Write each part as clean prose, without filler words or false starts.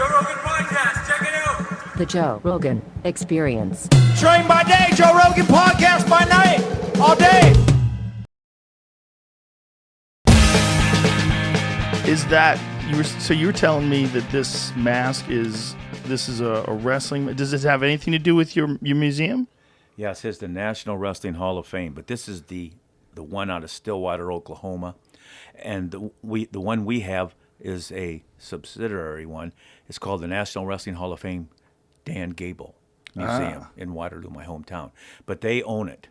Joe Rogan Podcast. Check it out. The Joe Rogan Experience. Train by day, Joe Rogan Podcast by night, all day. Is that you were telling me that this mask is a wrestling? Does this have anything to do with your museum? Yeah, it says the National Wrestling Hall of Fame, but this is the one out of Stillwater, Oklahoma, and the one we have is a subsidiary one. It's called the National Wrestling Hall of Fame Dan Gable Museum in Waterloo, my hometown. But they own it.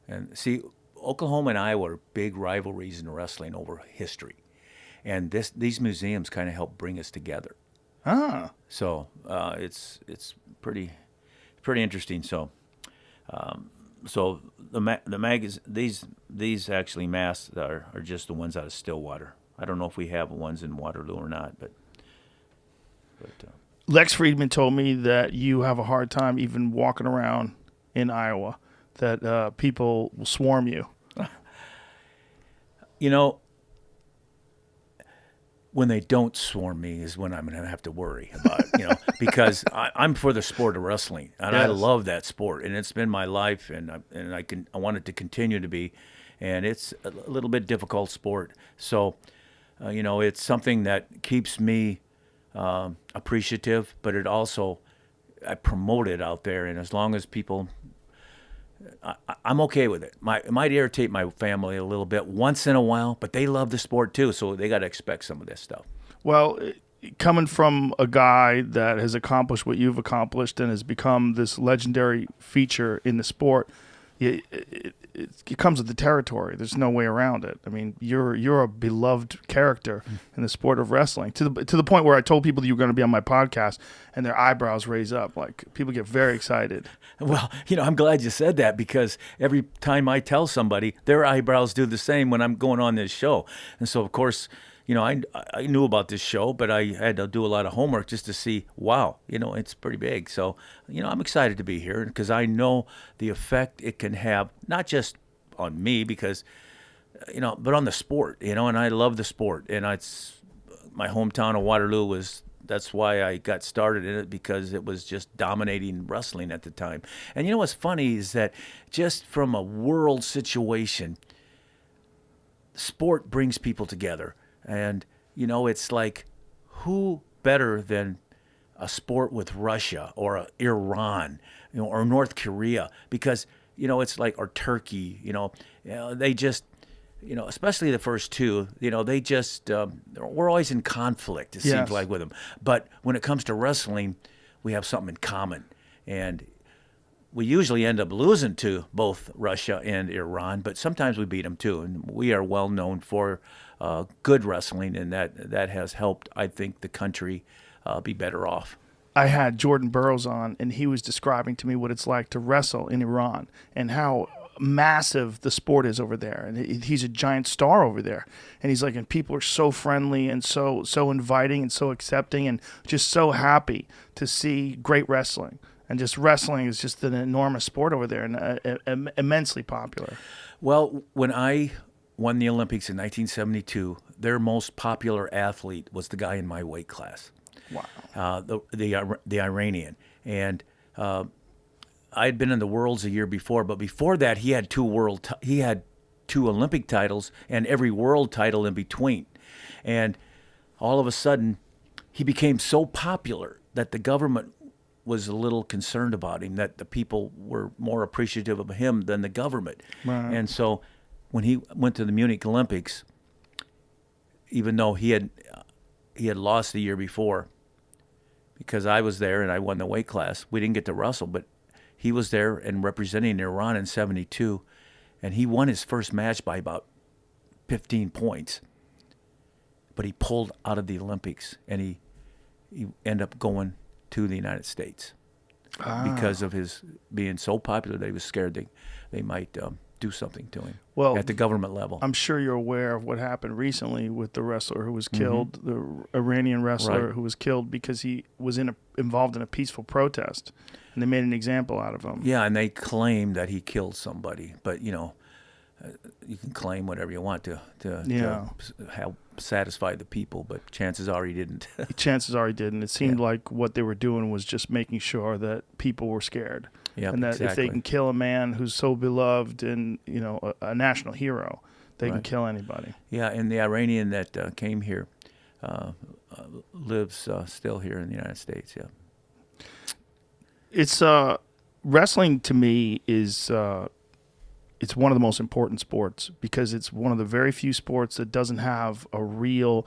And see, Oklahoma and Iowa are big rivalries in wrestling over history. And these museums kind of help bring us together. So it's pretty interesting. So these actually masks are just the ones out of Stillwater. I don't know if we have ones in Waterloo or not, but Lex Friedman told me that you have a hard time even walking around in Iowa, that people will swarm you. You know, when they don't swarm me is when I'm going to have to worry about it, because I'm for the sport of wrestling, and I love that sport, and it's been my life, and I want it to continue to be, and it's a little bit difficult sport. So, it's something that keeps me appreciative, but it also, I promote it out there, and as long as people, I'm okay with it. It might irritate my family a little bit once in a while, but they love the sport too, so they got to expect some of this stuff. Well, coming from a guy that has accomplished what you've accomplished and has become this legendary feature in the sport, it comes with the territory. There's no way around it. I mean, you're a beloved character in the sport of wrestling, to the point where I told people that you were going to be on my podcast, and their eyebrows raise up. Like, people get very excited. Well, I'm glad you said that, because every time I tell somebody, their eyebrows do the same when I'm going on this show. And so, of course, I knew about this show, but I had to do a lot of homework just to see, wow, it's pretty big. So, I'm excited to be here because I know the effect it can have, not just on me, because, but on the sport, and I love the sport. And it's my hometown of Waterloo that's why I got started in it, because it was just dominating wrestling at the time. And what's funny is that just from a world situation, sport brings people together. And, it's like, who better than a sport with Russia or Iran, or North Korea? Because, it's like, or Turkey, they just, especially the first two, they just, we're always in conflict, it seems like, with them. But when it comes to wrestling, we have something in common. And we usually end up losing to both Russia and Iran, but sometimes we beat them too. And we are well known for good wrestling, and that has helped, I think, the country be better off. I had Jordan Burroughs on, and he was describing to me what it's like to wrestle in Iran and how massive the sport is over there. And he's a giant star over there. And he's like, and people are so friendly and so inviting and so accepting and just so happy to see great wrestling. And just wrestling is just an enormous sport over there, and immensely popular. Well, when I won the Olympics in 1972, their most popular athlete was the guy in my weight class. Wow. The Iranian. And I had been in the Worlds a year before, but before that he had two Olympic titles and every world title in between. And all of a sudden he became so popular that the government was a little concerned about him, that the people were more appreciative of him than the government. Right. And so when he went to the Munich Olympics, even though he had lost the year before, because I was there and I won the weight class, we didn't get to wrestle, but he was there and representing Iran in 72, and he won his first match by about 15 points. But he pulled out of the Olympics, and he ended up going to the United States because of his being so popular that he was scared they might do something to him at the government level. I'm sure you're aware of what happened recently with the wrestler who was killed, the Iranian wrestler who was killed because he was involved in a peaceful protest, and they made an example out of him. Yeah, and they claimed that he killed somebody, but you can claim whatever you want to Yeah. help satisfy the people, but chances are he didn't. Chances are he didn't. It seemed like what they were doing was just making sure that people were scared. Yep, And that if they exactly. can kill a man who's so beloved and, a national hero, they can Right. kill anybody. Yeah, and the Iranian that came here lives still here in the United States. Yeah. It's wrestling to me is it's one of the most important sports because it's one of the very few sports that doesn't have a real.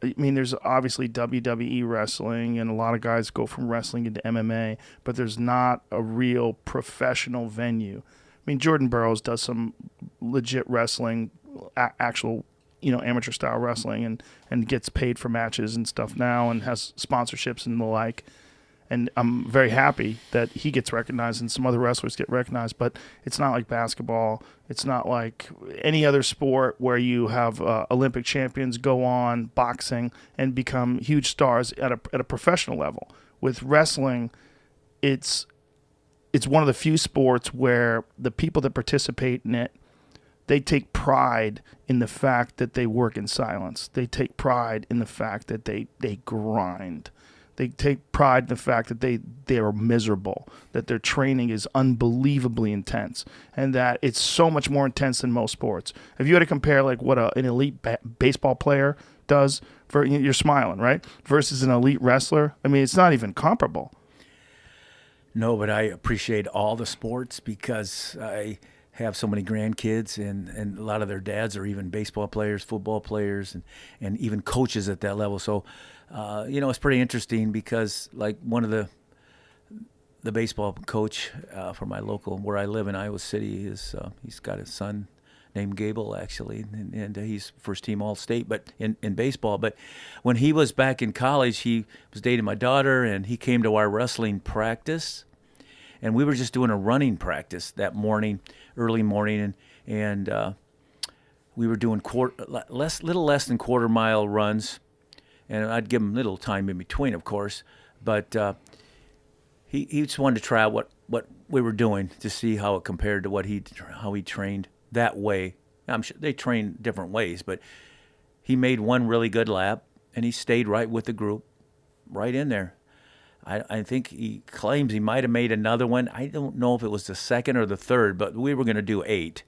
I mean, there's obviously WWE wrestling, and a lot of guys go from wrestling into MMA, but there's not a real professional venue. I mean, Jordan Burroughs does some legit wrestling, actual, amateur style wrestling, and gets paid for matches and stuff now, and has sponsorships and the like. And I'm very happy that he gets recognized and some other wrestlers get recognized. But it's not like basketball. It's not like any other sport where you have Olympic champions go on boxing and become huge stars at a professional level. With wrestling, it's one of the few sports where the people that participate in it, they take pride in the fact that they work in silence. They take pride in the fact that they grind. They take pride in the fact that they are miserable, that their training is unbelievably intense, and that it's so much more intense than most sports. If you had to compare like what an elite baseball player does, you're smiling, right? Versus an elite wrestler, I mean, it's not even comparable. No, but I appreciate all the sports because I have so many grandkids, and a lot of their dads are even baseball players, football players, and even coaches at that level. So, it's pretty interesting because like one of the baseball coach for my local, where I live in Iowa City, he's got a son named Gable actually, and he's first team All-State, but in baseball. But when he was back in college, he was dating my daughter, and he came to our wrestling practice. And we were just doing a running practice that morning, early morning, and we were doing little less than quarter mile runs, and I'd give him little time in between, of course, but he just wanted to try out what we were doing to see how it compared to how he trained that way. I'm sure they train different ways, but he made one really good lap, and he stayed right with the group, right in there. I think he claims he might have made another one. I don't know if it was the second or the third, but we were going to do 8.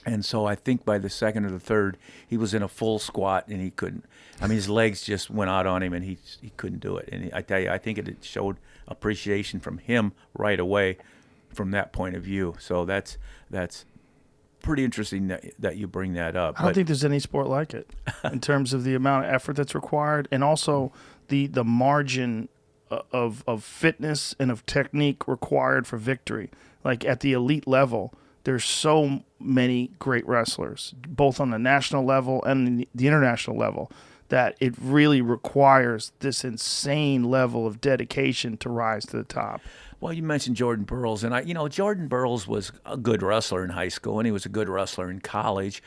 And so I think by the second or the third, he was in a full squat, and he couldn't. I mean, his legs just went out on him, and he couldn't do it. And I tell you, I think it showed appreciation from him right away from that point of view. So that's pretty interesting that you bring that up. I don't think there's any sport like it in terms of the amount of effort that's required, and also the margin of fitness and of technique required for victory. Like at the elite level, there's so many great wrestlers, both on the national level and the international level, that it really requires this insane level of dedication to rise to the top. Well, you mentioned Jordan Burroughs, and Jordan Burroughs was a good wrestler in high school, and he was a good wrestler in college.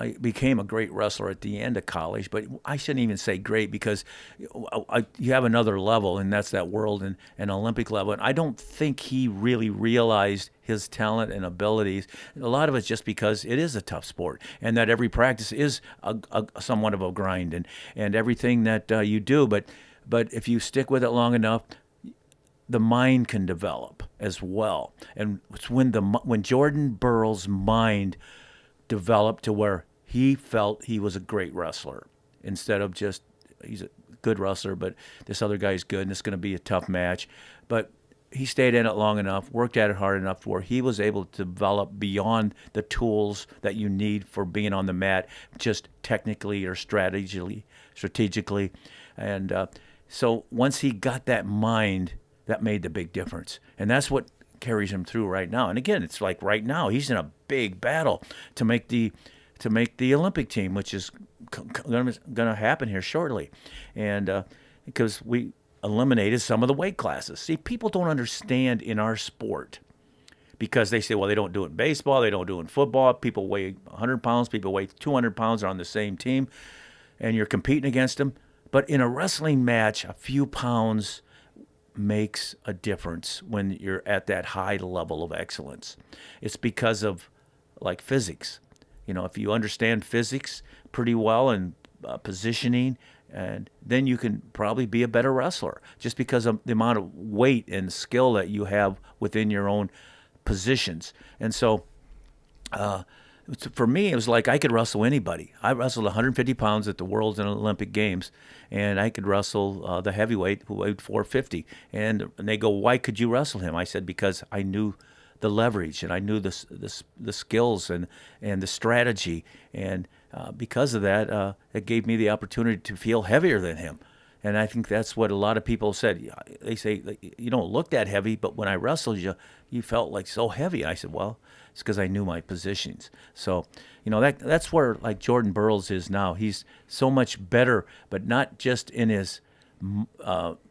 He became a great wrestler at the end of college, but I shouldn't even say great because you have another level, and that's that world and Olympic level. And I don't think he really realized his talent and abilities. A lot of it's just because it is a tough sport, and that every practice is a somewhat of a grind, and everything that you do. But if you stick with it long enough, the mind can develop as well. And it's when Jordan Burroughs' mind developed to where he felt he was a great wrestler instead of just he's a good wrestler, but this other guy's good and it's going to be a tough match. But he stayed in it long enough, worked at it hard enough where he was able to develop beyond the tools that you need for being on the mat, just technically or strategically. And so once he got that mind, that made the big difference. And that's what carries him through right now. And again, it's like right now he's in a big battle to make the Olympic team, which is going to happen here shortly. And because we eliminated some of the weight classes. See, people don't understand in our sport because they say, well, they don't do it in baseball, they don't do it in football. People weigh 100 pounds, people weigh 200 pounds are on the same team, and you're competing against them. But in a wrestling match, a few pounds makes a difference when you're at that high level of excellence. It's because of like physics. If you understand physics pretty well and positioning, and then you can probably be a better wrestler just because of the amount of weight and skill that you have within your own positions. And so for me, it was like I could wrestle anybody. I wrestled 150 pounds at the Worlds and Olympic Games, and I could wrestle the heavyweight who weighed 450. And they go, "Why could you wrestle him?" I said, "Because I knew the leverage, and I knew the skills and the strategy, and because of that, it gave me the opportunity to feel heavier than him." And I think that's what a lot of people said. They say, "You don't look that heavy, but when I wrestled you, you felt like so heavy." I said, "Well, it's because I knew my positions." So, that's where like Jordan Burroughs is now. He's so much better, but not just in his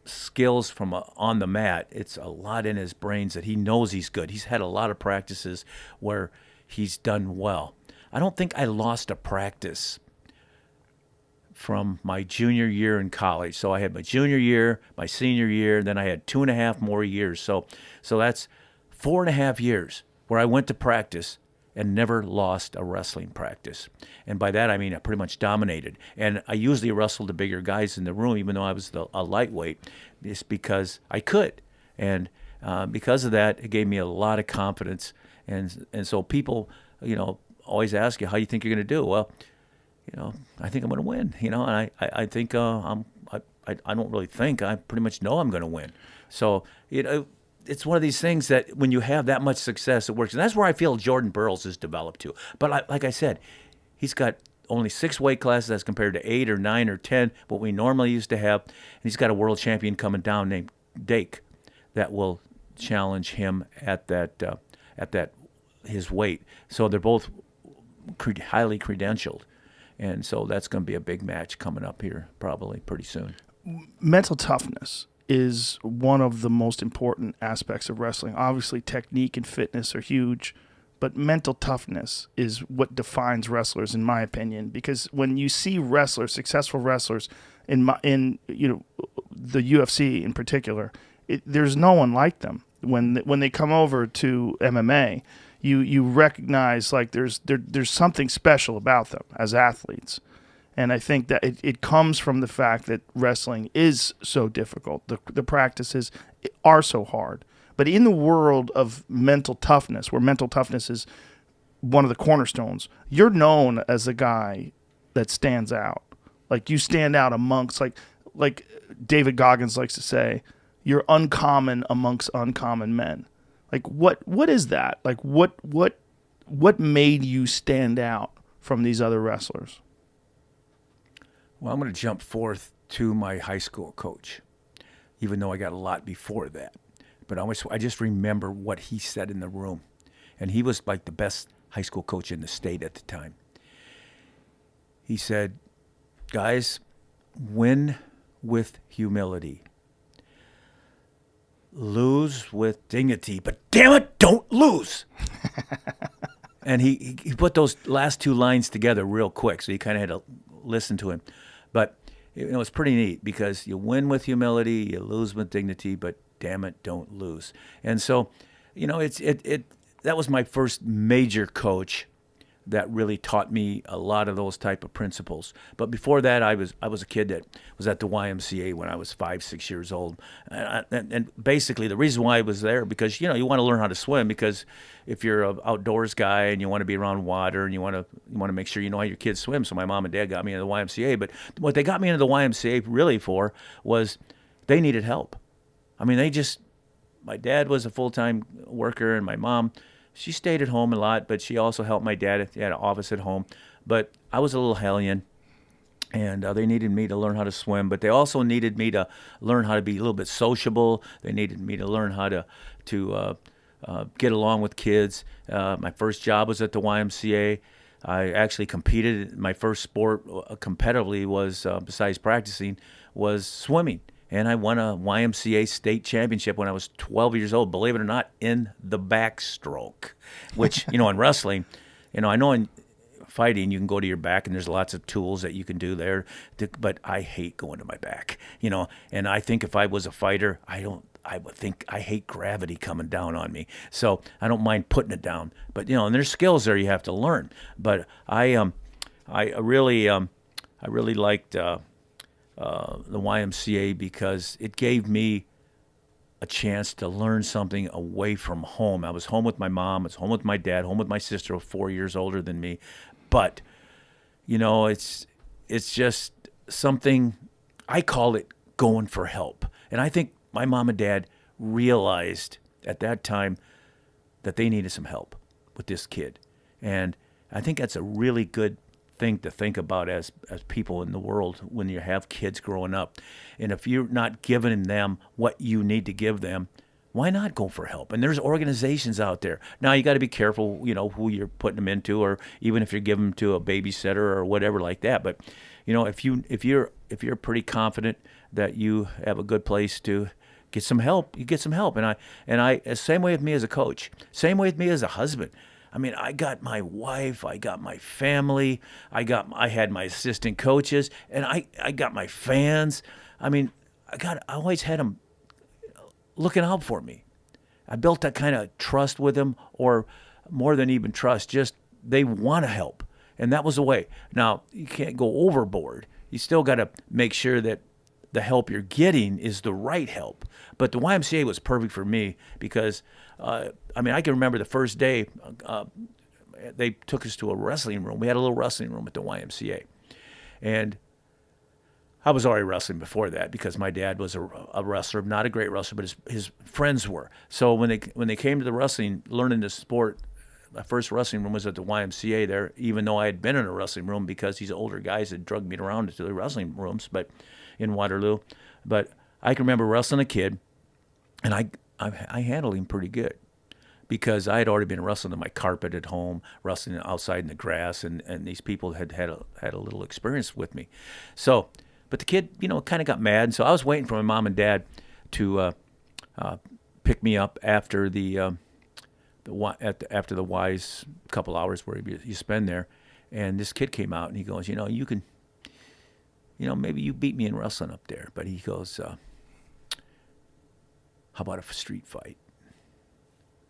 skills from on the mat. It's a lot in his brains that he knows he's good. He's had a lot of practices where he's done well. I don't think I lost a practice from my junior year in college. So I had my junior year, my senior year, then I had 2.5 more years. So that's 4.5 years where I went to practice and never lost a wrestling practice. And by that, I mean I pretty much dominated. And I usually wrestled the bigger guys in the room, even though I was a lightweight, just because I could. And because of that, it gave me a lot of confidence. And so people, always ask you, how you think you're going to do? Well, I think I'm going to win, and I think I don't really think, I pretty much know I'm going to win. So, it's one of these things that when you have that much success, it works. And that's where I feel Jordan Burroughs has developed to. But like I said, he's got only 6 weight classes as compared to 8 or 9 or 10, what we normally used to have. And he's got a world champion coming down named Dake that will challenge him at that his weight. So they're both highly credentialed. And so that's going to be a big match coming up here probably pretty soon. Mental toughness is one of the most important aspects of wrestling. Obviously, technique and fitness are huge, but mental toughness is what defines wrestlers, in my opinion. Because when you see wrestlers, successful wrestlers, in the UFC in particular, there's no one like them. When they come over to MMA, you recognize like there's something special about them as athletes. And I think that it comes from the fact that wrestling is so difficult. The practices are so hard. But in the world of mental toughness, where mental toughness is one of the cornerstones, you're known as a guy that stands out. Like you stand out amongst, like David Goggins likes to say, you're uncommon amongst uncommon men. Like what is that? Like what made you stand out from these other wrestlers? Well, I'm going to jump forth to my high school coach, even though I got a lot before that. But I just remember what he said in the room. And he was like the best high school coach in the state at the time. He said, "Guys, win with humility. Lose with dignity, but damn it, don't lose." And he put those last 2 lines together real quick, so you kind of had to listen to him. But it was pretty neat because you win with humility, you lose with dignity, but damn it, don't lose. And so, that was my first major coach that really taught me a lot of those type of principles. But before that, I was a kid that was at the YMCA when I was 5, 6 years old. And basically the reason why I was there, because, you want to learn how to swim, because if you're an outdoors guy and you want to be around water and you want to make sure you know how your kids swim. So my mom and dad got me into the YMCA. But what they got me into the YMCA really for was they needed help. I mean, my dad was a full-time worker, and my mom, she stayed at home a lot, but she also helped my dad. He had an office at home. But I was a little hellion, and they needed me to learn how to swim. But they also needed me to learn how to be a little bit sociable. They needed me to learn how to get along with kids. My first job was at the YMCA. I actually competed. My first sport competitively was, besides practicing, was swimming. And I won a YMCA state championship when I was 12 years old, believe it or not, in the backstroke, which, in wrestling, I know fighting, you can go to your back, and there's lots of tools that you can do there. But I hate going to my back, And I think if I was a fighter, I would think I hate gravity coming down on me. So I don't mind putting it down. But and there's skills there you have to learn. But I really liked the YMCA because it gave me a chance to learn something away from home. I was home with my mom, I was home with my dad, home with my sister, 4 years older than me. But, it's just something, I call it going for help. And I think my mom and dad realized at that time that they needed some help with this kid. And I think that's a really good thing to think about as people in the world when you have kids growing up. And if you're not giving them what you need to give them, why not go for help? And there's organizations out there. Now you got to be careful, who you're putting them into, or even if you're giving them to a babysitter or whatever like that. But if you're pretty confident that you have a good place to get some help, you get some help. And I same way with me as a coach, same way with me as a husband. I mean, I got my wife, I got my family, I had my assistant coaches, and I got my fans. I mean, I always had them looking out for me. I built that kind of trust with them, or more than even trust, just they want to help. And that was the way. Now, you can't go overboard. You still got to make sure that the help you're getting is the right help. But the YMCA was perfect for me because, I can remember the first day they took us to a wrestling room. We had a little wrestling room at the YMCA. And I was already wrestling before that because my dad was a wrestler, not a great wrestler, but his friends were. So when they came to the wrestling, learning the sport, my first wrestling room was at the YMCA there, even though I had been in a wrestling room because these older guys had drugged me around to the wrestling rooms, but in Waterloo. But I can remember wrestling a kid, and I handled him pretty good because I had already been wrestling on my carpet at home, wrestling outside in the grass, and these people had a little experience with me. So, but the kid, kind of got mad, and so I was waiting for my mom and dad to pick me up after after the Y's couple hours where you spend there, and this kid came out and he goes, you can, maybe you beat me in wrestling up there, but he goes, how about a street fight?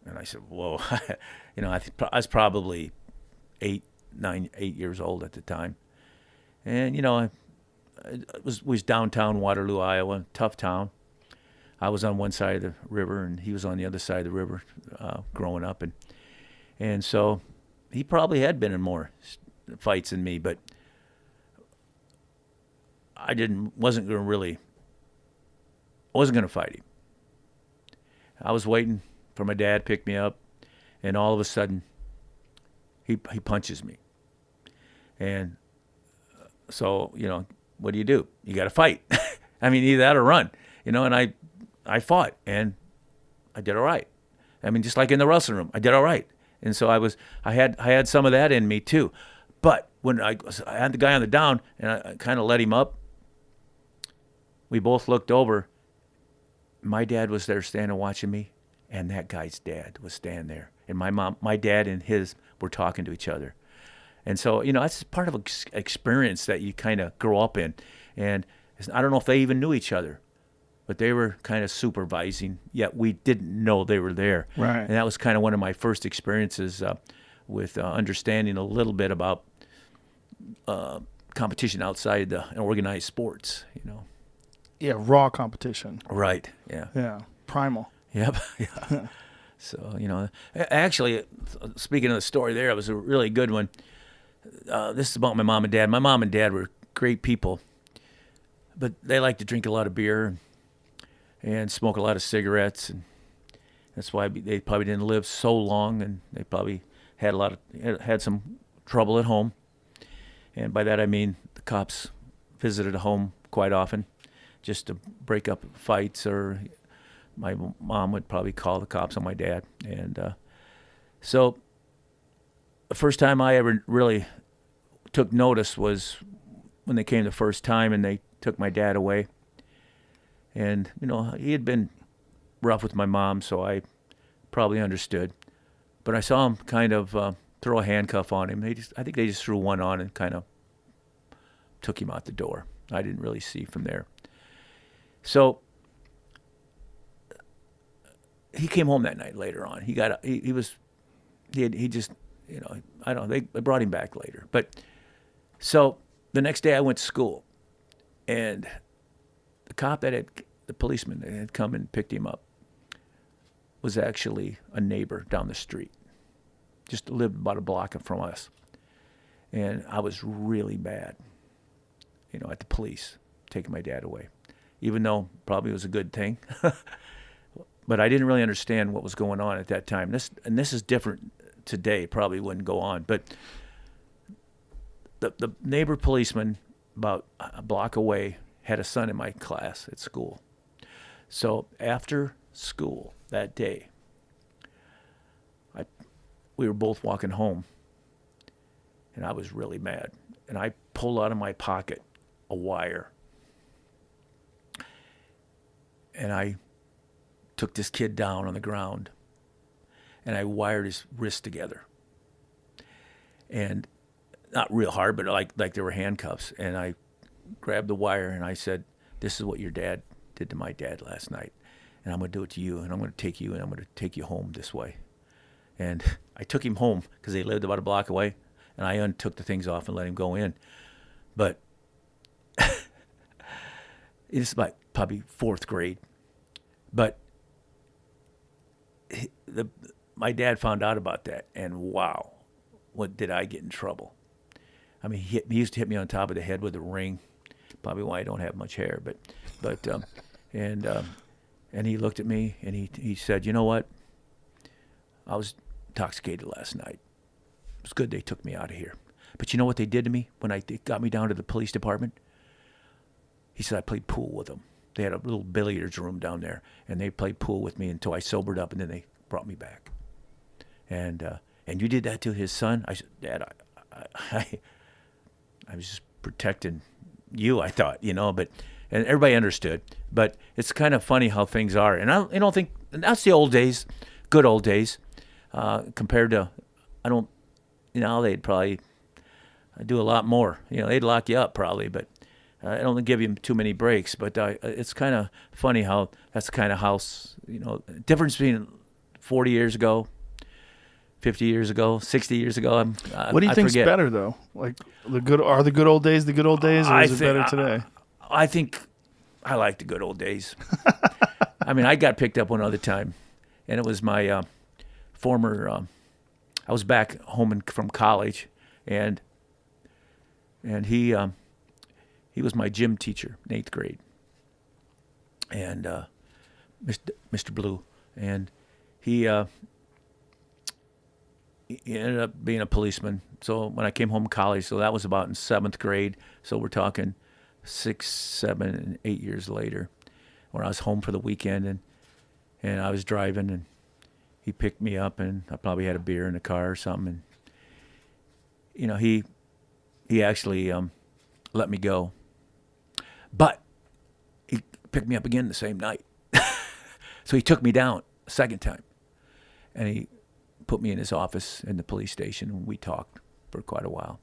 And I said, whoa, I was probably 8 years old at the time, and I was downtown Waterloo, Iowa, tough town. I was on one side of the river, and he was on the other side of the river, growing up, and so he probably had been in more fights than me, but I wasn't going to fight him. I was waiting for my dad to pick me up, and all of a sudden, he punches me, and so what do? You got to fight. I mean, either that or run, and I fought, and I did all right. I mean, just like in the wrestling room, I did all right. And so I had some of that in me too. But when I had the guy on the down, and I kind of let him up, we both looked over. My dad was there standing watching me, and that guy's dad was standing there. And my dad and his were talking to each other. And so, that's part of an experience that you kind of grow up in. And I don't know if they even knew each other, but they were kind of supervising, yet we didn't know they were there. Right. And that was kind of one of my first experiences with understanding a little bit about competition outside the organized sports, Yeah, raw competition. Right, yeah. Yeah, primal. Yep, yeah. So, actually, speaking of the story there, it was a really good one. This is about my mom and dad. My mom and dad were great people, but they liked to drink a lot of beer and smoke a lot of cigarettes, and that's why they probably didn't live so long, and they probably had some trouble at home. And by that I mean the cops visited home quite often just to break up fights, or my mom would probably call the cops on my dad. And so the first time I ever really took notice was when they came the first time and they took my dad away. And, he had been rough with my mom, so I probably understood. But I saw him kind of throw a handcuff on him. I think they just threw one on and kind of took him out the door. I didn't really see from there. So he came home that night later on. He just, I don't know, they brought him back later. But so the next day I went to school, and the policeman that had come and picked him up was actually a neighbor down the street, just lived about a block from us. And I was really mad, at the police taking my dad away, even though probably it was a good thing. But I didn't really understand what was going on at that time. This is different today, probably wouldn't go on. But the neighbor policeman about a block away had a son in my class at school. So after school that day, we were both walking home, and I was really mad. And I pulled out of my pocket a wire, and I took this kid down on the ground, and I wired his wrists together. And not real hard, but like there were handcuffs. And I grabbed the wire, and I said, "This is what your dad did to my dad last night, and I'm going to do it to you, and I'm going to take you, and I'm going to take you home this way." And I took him home because they lived about a block away, and I untook the things off and let him go in. But it's like probably fourth grade. But my dad found out about that, and wow, what did I get in trouble. I mean, he used to hit me on top of the head with a ring, probably why I don't have much hair. And he looked at me, and he said, "You know what? I was intoxicated last night. It was good they took me out of here. But you know what they did to me when they got me down to the police department?" He said, "I played pool with them. They had a little billiards room down there, and they played pool with me until I sobered up, and then they brought me back." And you did that to his son? I said, "Dad, I was just protecting you," I thought, but and everybody understood. But it's kind of funny how things are. And I don't think, and that's the old days, good old days, compared to, they'd probably do a lot more. They'd lock you up probably, but I don't think give you too many breaks. But it's kind of funny how that's the kind of house, difference between 40 years ago, 50 years ago, 60 years ago. What do you think's forget. better though? Like the good old days, or is it better today? I think I like the good old days. I mean, I got picked up one other time, and it was my former. I was back home from college, and he was my gym teacher in 8th grade, and Mr. Blue, and he ended up being a policeman. So when I came home from college, so that was about in 7th grade. So we're talking 6, 7, and 8 years later, when I was home for the weekend, and I was driving, and he picked me up, and I probably had a beer in the car or something, and he actually let me go, but he picked me up again the same night. So he took me down a second time, and he put me in his office in the police station, and we talked for quite a while.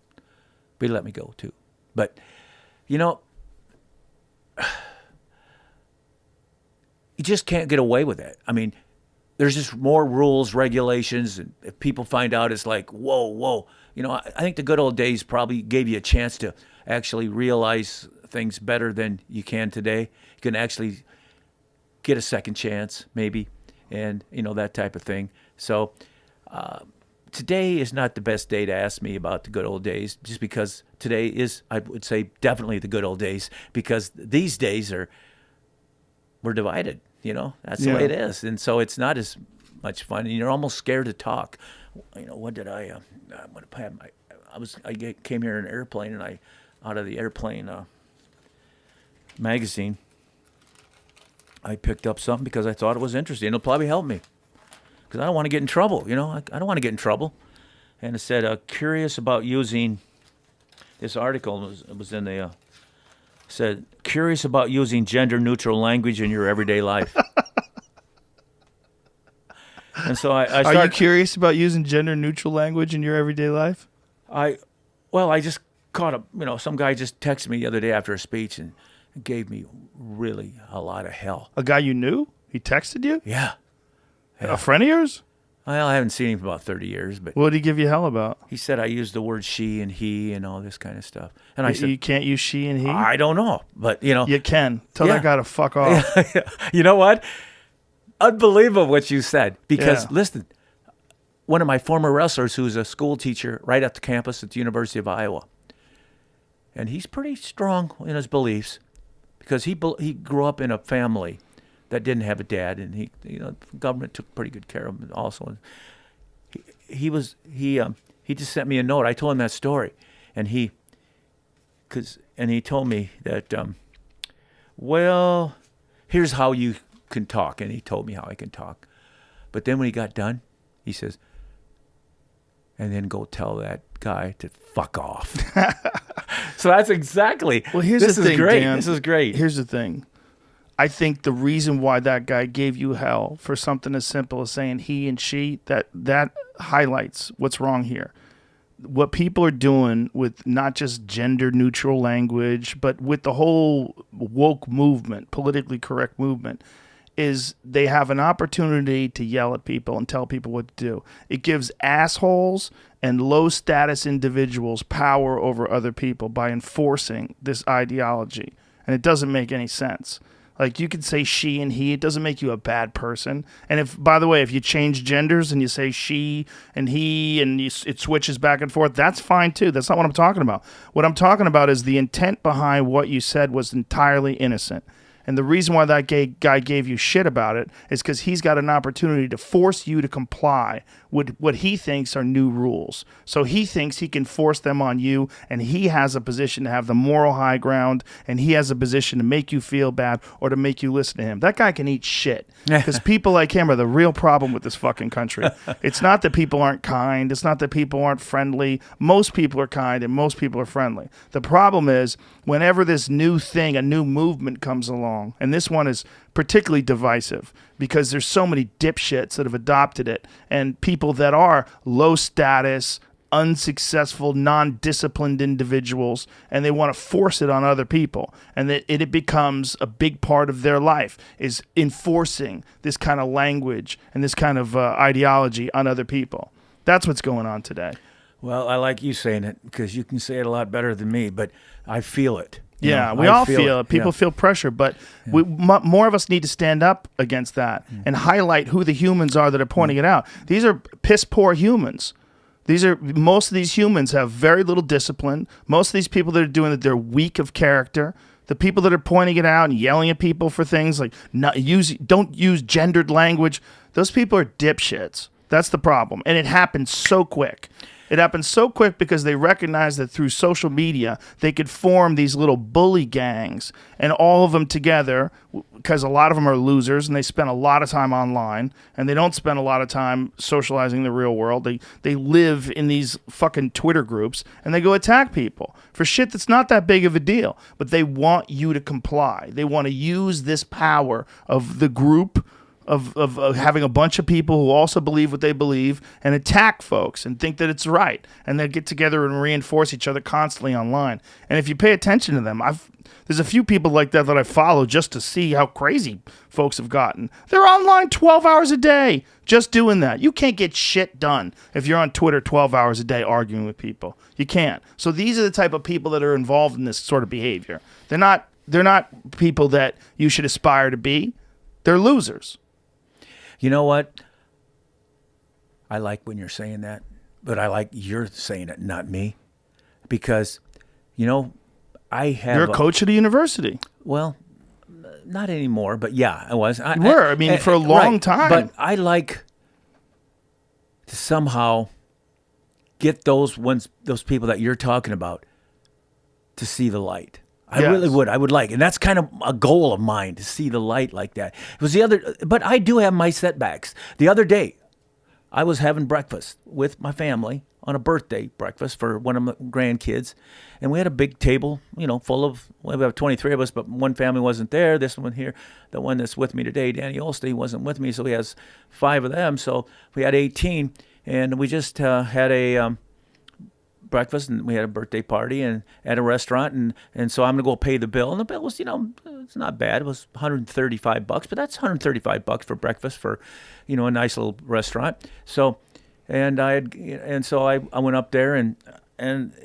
But he let me go too. But you just can't get away with that. I mean, there's just more rules, regulations, and if people find out, it's like, whoa. I think the good old days probably gave you a chance to actually realize things better than you can today. You can actually get a second chance, maybe, and that type of thing. So today is not the best day to ask me about the good old days, just because today is, I would say, definitely the good old days, because these days we're divided. That's the way it is, and so it's not as much fun, and you're almost scared to talk. What did I came here in an airplane, and out of the airplane magazine, I picked up something because I thought it was interesting. It'll probably help me, because I don't want to get in trouble. I don't want to get in trouble. And it said, curious about using, this article was in the, said, curious about using gender-neutral language in your everyday life. And so I Are started. you curious about using gender neutral language in your everyday life? I just caught some guy just texted me the other day after a speech and gave me really a lot of hell. A guy you knew? He texted you? Yeah. A friend of yours? Well, I haven't seen him for about 30 years, but What did he give you hell about? he said I used the word she and he and all this kind of stuff. And I You said, can't use she and he? I don't know, but You can. Tell Yeah. that guy to fuck off. you know what? Unbelievable what you said. Because Yeah. listen, one of my former wrestlers who's a school teacher right at the campus at the University of Iowa, and he's pretty strong in his beliefs because he grew up in a family that didn't have a dad, and the government took pretty good care of him also. And he just sent me a note. I told him that story, and he told me that well, here's how you can talk, and he told me how I can talk. But then when he got done, he says, and then go tell that guy to fuck off. So that's exactly. Well, here's this the is thing, great. Dan. This is great. Here's the thing. I think the reason why that guy gave you hell for something as simple as saying he and she, that highlights what's wrong here. What people are doing with not just gender neutral language, but with the whole woke movement, politically correct movement, is they have an opportunity to yell at people and tell people what to do. It gives assholes and low status individuals power over other people by enforcing this ideology. And it doesn't make any sense. Like, you could say she and he, it doesn't make you a bad person. And if, by the way, if you change genders and you say she and he and it switches back and forth, that's fine too. That's not what I'm talking about. What I'm talking about is the intent behind what you said was entirely innocent. And the reason why that guy gave you shit about it is because he's got an opportunity to force you to comply with what he thinks are new rules. So he thinks he can force them on you, and he has a position to have the moral high ground, and he has a position to make you feel bad or to make you listen to him. That guy can eat shit, because people like him are the real problem with this fucking country. It's not that people aren't kind. It's not that people aren't friendly. Most people are kind, and most people are friendly. The problem is whenever this new thing, a new movement comes along, and this one is particularly divisive because there's so many dipshits that have adopted it, and people that are low status, unsuccessful, non-disciplined individuals, and they want to force it on other people, and that it becomes a big part of their life is enforcing this kind of language and this kind of ideology on other people. That's what's going on today. Well, I like you saying it because you can say it a lot better than me, but I feel it. Yeah, we all feel it. People feel pressure, but more of us need to stand up against that and highlight who the humans are that are pointing it out. These are piss poor humans. Most of these humans have very little discipline. Most of these people that are doing it, they're weak of character. The people that are pointing it out and yelling at people for things like don't use gendered language, those people are dipshits. That's the problem, and it happens so quick. It happened so quick because they recognized that through social media, they could form these little bully gangs, and all of them together, because a lot of them are losers and they spend a lot of time online and they don't spend a lot of time socializing in the real world. They live in these fucking Twitter groups and they go attack people for shit that's not that big of a deal, but they want you to comply. They want to use this power of the group of having a bunch of people who also believe what they believe and attack folks and think that it's right, and they get together and reinforce each other constantly online. And if you pay attention to them, there's a few people like that I follow just to see how crazy folks have gotten. They're online 12 hours a day just doing that. You can't get shit done if you're on Twitter 12 hours a day arguing with people. You can't. So these are the type of people that are involved in this sort of behavior. They're not people that you should aspire to be. They're losers. You know what? I like when you're saying that, but I like you're saying it, not me. Because, I have... You're a coach at a university. Well, not anymore, but yeah, I was. You were. For a long time. But I like to somehow get those people that you're talking about to see the light. I really would. I would like, and that's kind of a goal of mine, to see the light like that. It was but I do have my setbacks. The other day, I was having breakfast with my family on a birthday breakfast for one of my grandkids. And we had a big table, full of, we have 23 of us, but one family wasn't there. This one here, the one that's with me today, Danny Olstein, wasn't with me. So he has 5 of them. So we had 18. And we just had a breakfast, and we had a birthday party and at a restaurant. And so I'm going to go pay the bill. And the bill was, it's not bad. It was $135, but that's $135 for breakfast for, a nice little restaurant. So, and I went up there and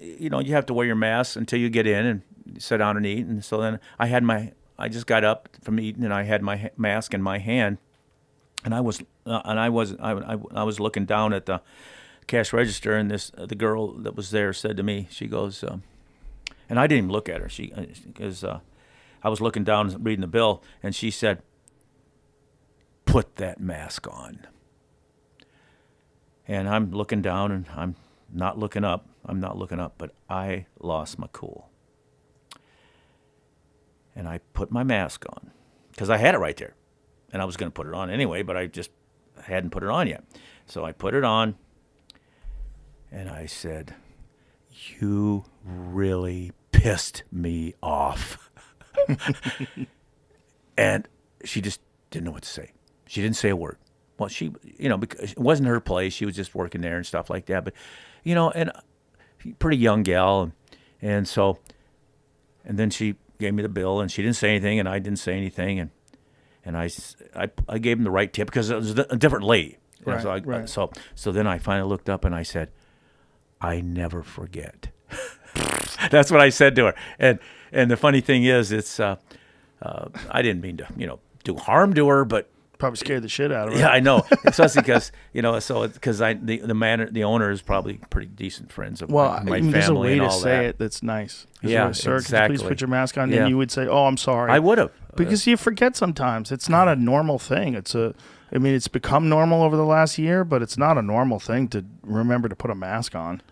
you have to wear your mask until you get in and sit down and eat. And so then I just got up from eating, and I had my mask in my hand, and I was looking down at the cash register, and the girl that was there said to me, she goes, and I didn't even look at her, because I was looking down and reading the bill, and she said, "Put that mask on." And I'm looking down, and I'm not looking up, but I lost my cool. And I put my mask on, because I had it right there, and I was going to put it on anyway, but I just hadn't put it on yet. So I put it on, and I said, "You really pissed me off." And she just didn't know what to say. She didn't say a word. Well, she, because it wasn't her place. She was just working there and stuff like that. But, and pretty young gal. And so, and then she gave me the bill, and she didn't say anything, and I didn't say anything. And I gave him the right tip, because it was a different lady. Right, right. So then I finally looked up, and I said, "I never forget." That's what I said to her. And the funny thing is, it's I didn't mean to do harm to her, but Probably scared the shit out of her. yeah, I know. Especially because the owner is probably pretty decent friends of my family there's a way and to all say that. it that's nice. Yeah, "Sir, exactly. could you please put your mask on?" Yeah. And you would say, "Oh, I'm sorry." I would have. Because you forget sometimes. It's not a normal thing. It's become normal over the last year, but it's not a normal thing to remember to put a mask on.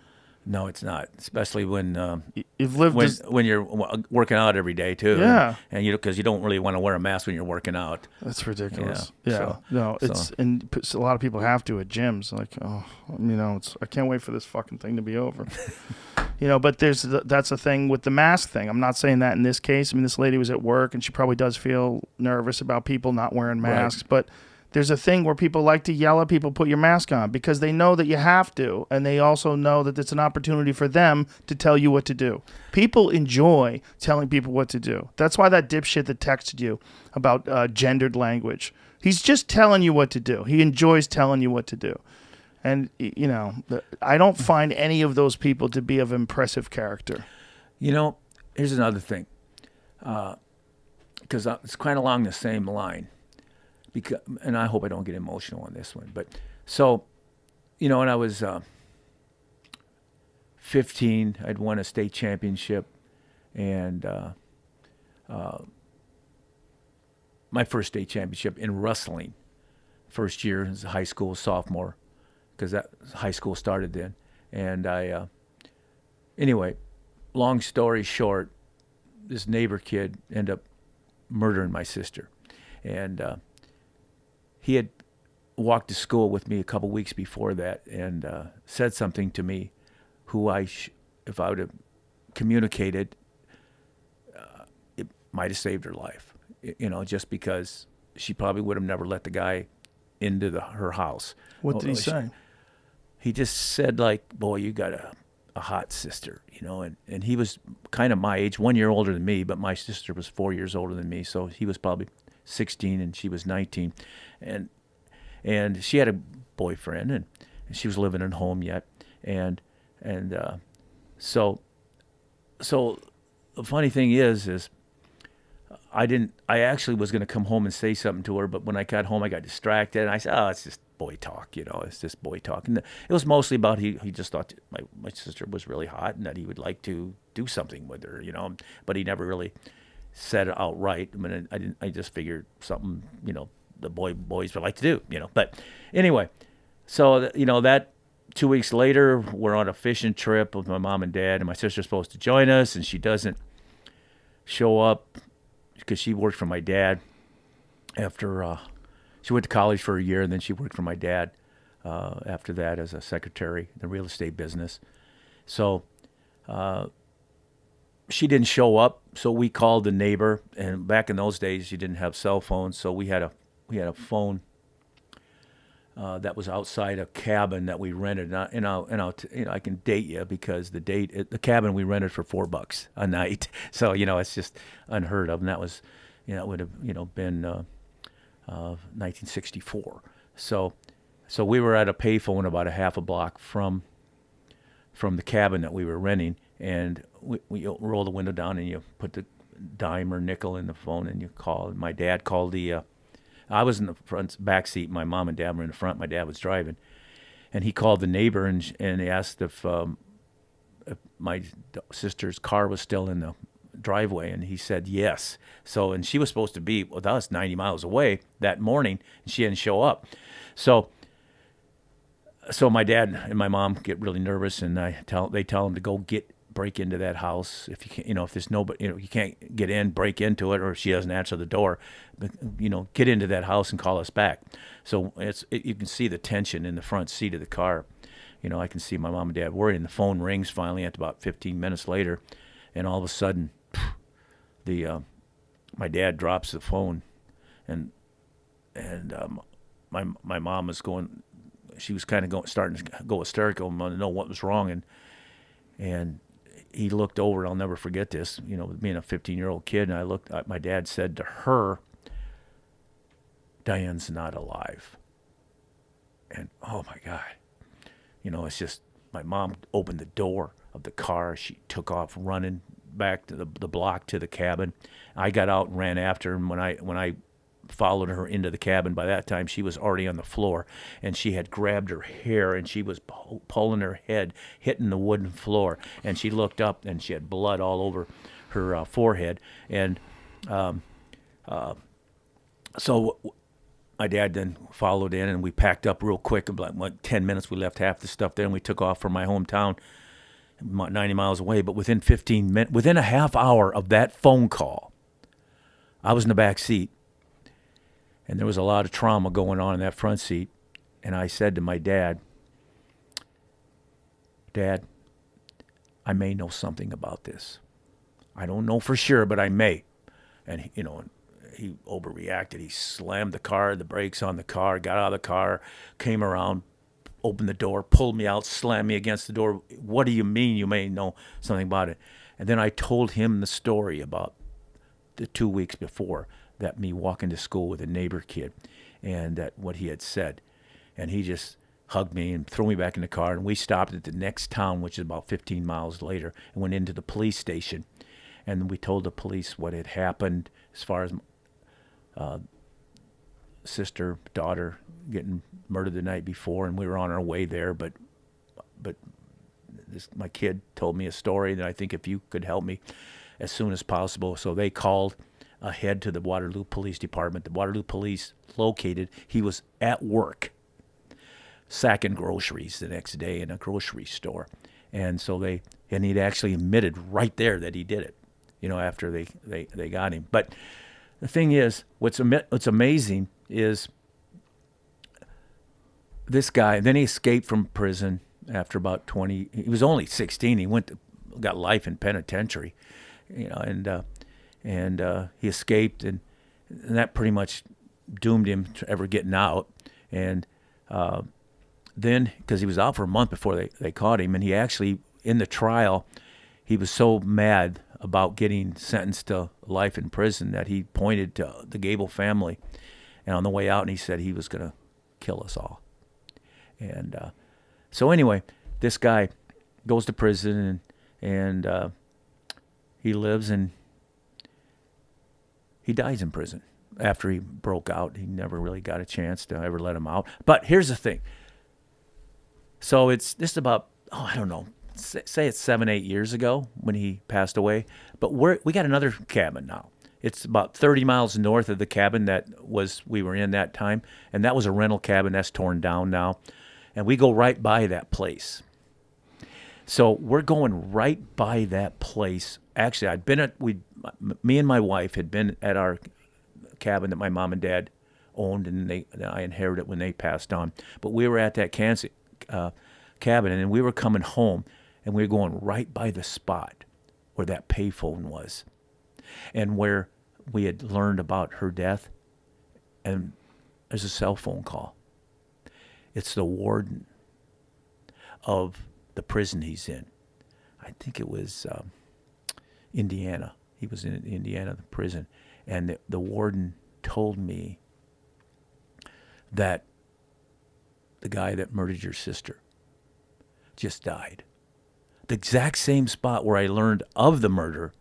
No, it's not. Especially when You've lived when you're working out every day too. Yeah. And because you don't really want to wear a mask when you're working out. That's ridiculous. Yeah. Yeah. And a lot of people have to at gyms. Like, I can't wait for this fucking thing to be over. But that's a thing with the mask thing. I'm not saying that in this case. This lady was at work, and she probably does feel nervous about people not wearing masks. Right. But there's a thing where people like to yell at people, "Put your mask on," because they know that you have to, and they also know that it's an opportunity for them to tell you what to do. People enjoy telling people what to do. That's why that dipshit that texted you about gendered language, he's just telling you what to do. He enjoys telling you what to do. And, I don't find any of those people to be of impressive character. Here's another thing, because it's kind of along the same line. And I hope I don't get emotional on this one. But so, when I was 15, I'd won a state championship, and my first state championship in wrestling. First year as a high school sophomore, because that high school started then. And anyway, long story short, this neighbor kid ended up murdering my sister, and he had walked to school with me a couple weeks before that, and said something to me, who if I would have communicated, it might have saved her life. Just because she probably would have never let the guy into her house. What did he say? He just said, like, "Boy, you got a hot sister," and he was kind of my age, 1 year older than me, but my sister was 4 years older than me, so he was probably 16 and she was 19, and she had a boyfriend, and she was living at home yet, and so the funny thing is I actually was going to come home and say something to her, but when I got home I got distracted, and I said, "Oh, it's just boy talk, it's just boy talk." And it was mostly about he just thought my sister was really hot and that he would like to do something with her, but he never really said it outright. I just figured something, the boys would like to do, But anyway, so that 2 weeks later, we're on a fishing trip with my mom and dad, and my sister's supposed to join us, and she doesn't show up because she worked for my dad after she went to college for a year, and then she worked for my dad after that as a secretary in the real estate business. So she didn't show up, so we called the neighbor. And back in those days, you didn't have cell phones, so we had a phone that was outside a cabin that we rented. I can date you because the cabin we rented for $4 a night. So it's just unheard of, and that was, it would have been 1964. So we were at a payphone about a half a block from the cabin that we were renting, and we roll the window down and you put the dime or nickel in the phone and you call. And my dad called I was in the back seat. My mom and dad were in the front. My dad was driving, and he called the neighbor and he asked if my sister's car was still in the driveway, and he said yes. So, and she was supposed to be with us 90 miles away that morning, and she didn't show up. So my dad and my mom get really nervous, and they tell him to go break into that house. If you can't, if there's nobody, you can't get in, break into it, or if she doesn't answer the door, get into that house and call us back. So you can see the tension in the front seat of the car. I can see my mom and dad worried, and the phone rings finally at about 15 minutes later, and all of a sudden, my dad drops the phone, and my mom was going. She was kind of starting to go hysterical and wanted to know what was wrong, and he looked over. I'll never forget this. Being a 15-year-old kid, and I looked. My dad said to her, "Diane's not alive." And oh my God, it's just my mom opened the door of the car. She took off running back to the block to the cabin. I got out and ran after her, and when I followed her into the cabin, by that time she was already on the floor, and she had grabbed her hair and she was pulling her head, hitting the wooden floor, and she looked up and she had blood all over her forehead. And so my dad then followed in, and we packed up real quick. In like 10 minutes we left half the stuff there, and we took off for my hometown 90 miles away. But within 15 minutes, within a half hour of that phone call, I was in the back seat, and there was a lot of trauma going on in that front seat. And I said to my dad, "Dad, I may know something about this. I don't know for sure, but I may." And he overreacted. He slammed the brakes on the car, got out of the car, came around, opened the door, pulled me out, slammed me against the door. "What do you mean you may know something about it?" And then I told him the story about the 2 weeks before, that me walking to school with a neighbor kid, and that what he had said. And he just hugged me and threw me back in the car, and we stopped at the next town, which is about 15 miles later, and went into the police station. And we told the police what had happened as far as sister, daughter getting murdered the night before, and we were on our way there, but my kid told me a story that I think if you could help me as soon as possible. So they called ahead to the Waterloo Police Department. The Waterloo Police located, he was at work sacking groceries the next day in a grocery store. And so he'd actually admitted right there that he did it, after they got him. But the thing is, what's amazing is this guy, then he escaped from prison after about 20, he was only 16. He got life in penitentiary, and he escaped, and that pretty much doomed him to ever getting out. And then, because he was out for a month before they caught him, and he actually, in the trial, he was so mad about getting sentenced to life in prison that he pointed to the Gable family, and on the way out, and he said he was going to kill us all. And so anyway, this guy goes to prison, and he lives, and he dies in prison. After he broke out, he never really got a chance to ever let him out. But here's the thing. So it's this about, I don't know, say it's 7-8 years ago when he passed away. But we got another cabin now. It's about 30 miles north of the cabin we were in that time, and that was a rental cabin that's torn down now, and we go right by that place. So we're going right by that place. Actually, me and my wife had been at our cabin that my mom and dad owned, and I inherited it when they passed on. But we were at that cabin, and we were coming home, and we were going right by the spot where that payphone was, and where we had learned about her death. And there's a cell phone call. It's the warden of the prison he's in. I think it was Indiana. He was in Indiana, the prison. And the warden told me that the guy that murdered your sister just died. The exact same spot where I learned of the murder,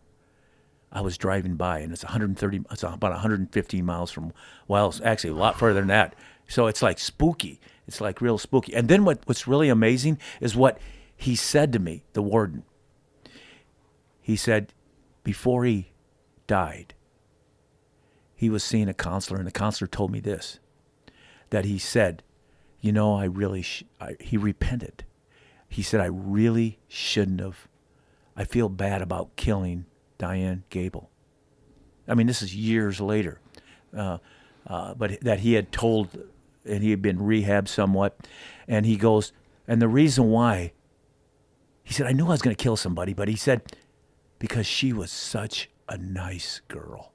I was driving by, and it's about 115 miles from, well, it's actually a lot further than that. So it's like spooky. It's like real spooky. And then what's really amazing is what he said to me, the warden. He said before he died, he was seeing a counselor, and the counselor told me this, that he said, you know, he repented. He said, I really shouldn't have. I feel bad about killing Diane Gable. I mean, this is years later. But that he had told, and he had been rehabbed somewhat. And he goes, and the reason why, he said, I knew I was going to kill somebody, but he said, because she was such a nice girl.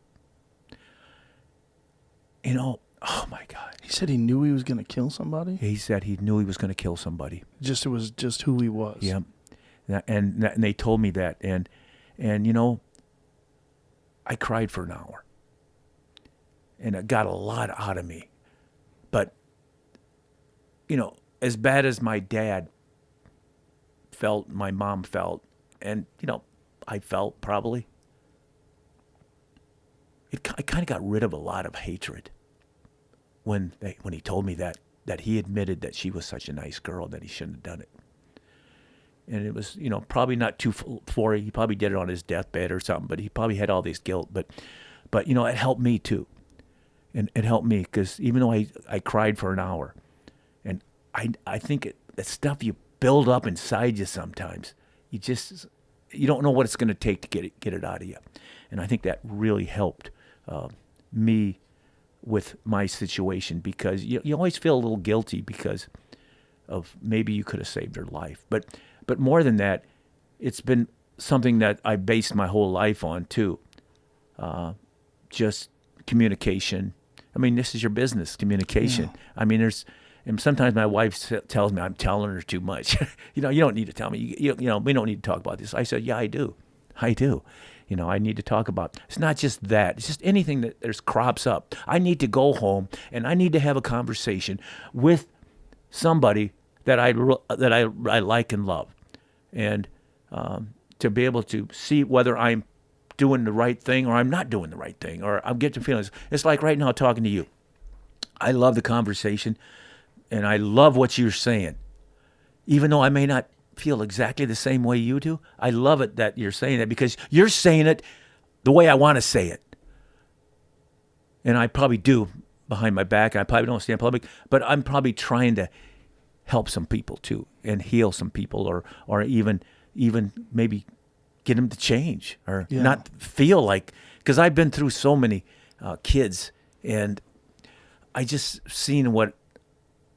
You know, oh my God. He said he knew he was going to kill somebody? He said he knew he was going to kill somebody. It was just who he was. Yeah. And they told me that. And you know, I cried for an hour. And it got a lot out of me. But, you know, as bad as my dad felt, my mom felt, and, you know, I felt probably, I kind of got rid of a lot of hatred when he told me that he admitted that she was such a nice girl that he shouldn't have done it. And it was, you know, probably not too far. He probably did it on his deathbed or something, but he probably had all this guilt. But you know, it helped me too. And it helped me because even though I cried for an hour, and I think the stuff you build up inside you sometimes, you don't know what it's going to take to get it out of you. And I think that really helped me with my situation, because you always feel a little guilty because of maybe you could have saved her life. But more than that, it's been something that I based my whole life on too. Just communication. I mean, this is your business, communication. Yeah. I mean, and sometimes my wife tells me I'm telling her too much. You know, you don't need to tell me. You know, we don't need to talk about this. I said, yeah, I do. You know, I need to talk about. It's not just that. It's just anything that crops up. I need to go home and I need to have a conversation with somebody that I like and love, and to be able to see whether I'm doing the right thing or I'm not doing the right thing, or I'm getting feelings. It's like right now talking to you. I love the conversation, and I love what you're saying, even though I may not feel exactly the same way you do. I love it that you're saying it because you're saying it the way I want to say it, and I probably do behind my back. I probably don't stand public, but I'm probably trying to help some people too, and heal some people, or even maybe get them to change, or not feel like, because I've been through so many kids, and I just seen what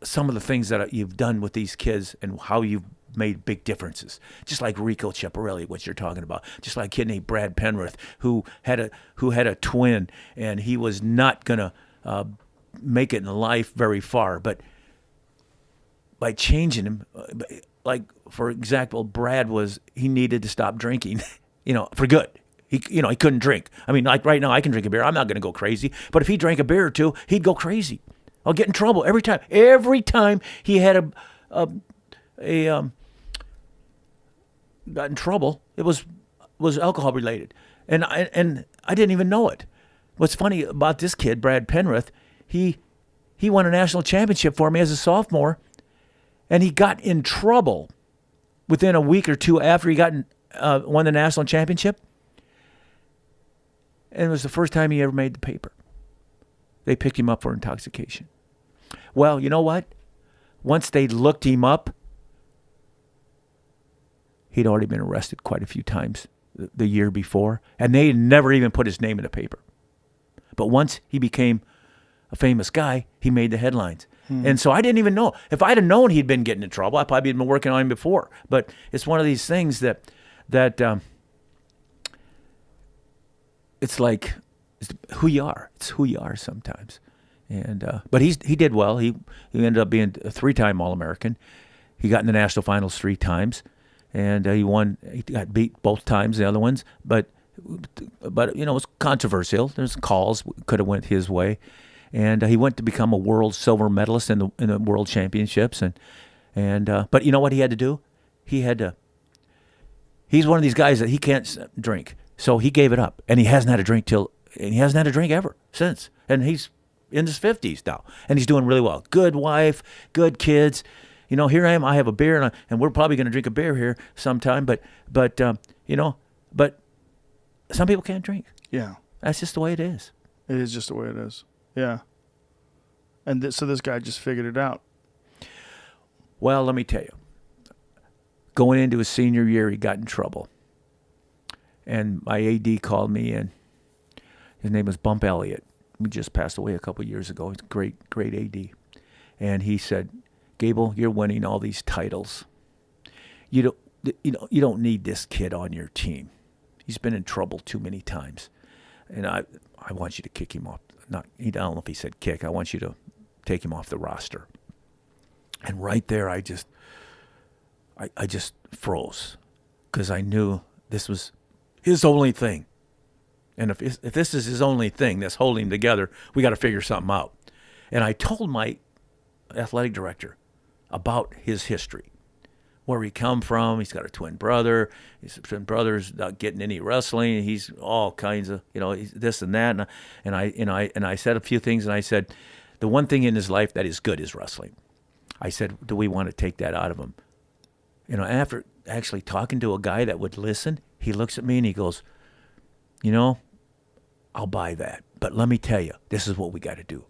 some of the things that you've done with these kids and how you've made big differences. Just like Rico Chiapparelli, what you're talking about. Just like a kid named Brad Penrith, who had a twin, and he was not gonna make it in life very far, but by changing him, like for example, Brad he needed to stop drinking, you know, for good. He couldn't drink. I mean, like right now, I can drink a beer. I'm not going to go crazy. But if he drank a beer or two, he'd go crazy. I'll get in trouble every time. Every time he had got in trouble, it was alcohol related, and I didn't even know it. What's funny about this kid, Brad Penrith, he won a national championship for me as a sophomore, and he got in trouble within a week or two after he won the national championship. And it was the first time he ever made the paper. They picked him up for intoxication. Well, you know what? Once they looked him up, he'd already been arrested quite a few times the year before, and they never even put his name in the paper. But once he became a famous guy, he made the headlines. And so I didn't even know. If I'd have known he'd been getting in trouble, I probably had been working on him before. But it's one of these things that it's like it's who you are. It's who you are sometimes. And but he did well. He ended up being a 3-time All-American. He got in the national finals 3 times, and he won. He got beat both times, the other ones. But it was controversial. There's calls could have went his way. And he went to become a world silver medalist in the world championships, but you know what he had to do? He's one of these guys that he can't drink, so he gave it up, and he hasn't had a drink ever since, and he's in his 50s now, and he's doing really well. Good wife, good kids. Here I am. I have a beer, and we're probably going to drink a beer here sometime, but some people can't drink. Yeah, that's just the way it is. It is just the way it is. Yeah. And so this guy just figured it out. Well, let me tell you. Going into his senior year, he got in trouble. And my AD called me in. His name was Bump Elliott. He just passed away a couple of years ago. He's a great AD. And he said, Gable, you're winning all these titles. You don't need this kid on your team. He's been in trouble too many times. And I want you to kick him off. I don't know if he said kick. I want you to take him off the roster. And right there, I just froze because I knew this was his only thing. And if this is his only thing that's holding him together, we got to figure something out. And I told my athletic director about his history, where he come from. He's got a twin brother. His twin brother's not getting any wrestling. He's all kinds of, he's this and that. And I said a few things, and I said, the one thing in his life that is good is wrestling. I said, do we want to take that out of him? After actually talking to a guy that would listen, he looks at me and he goes, I'll buy that. But let me tell you, this is what we got to do.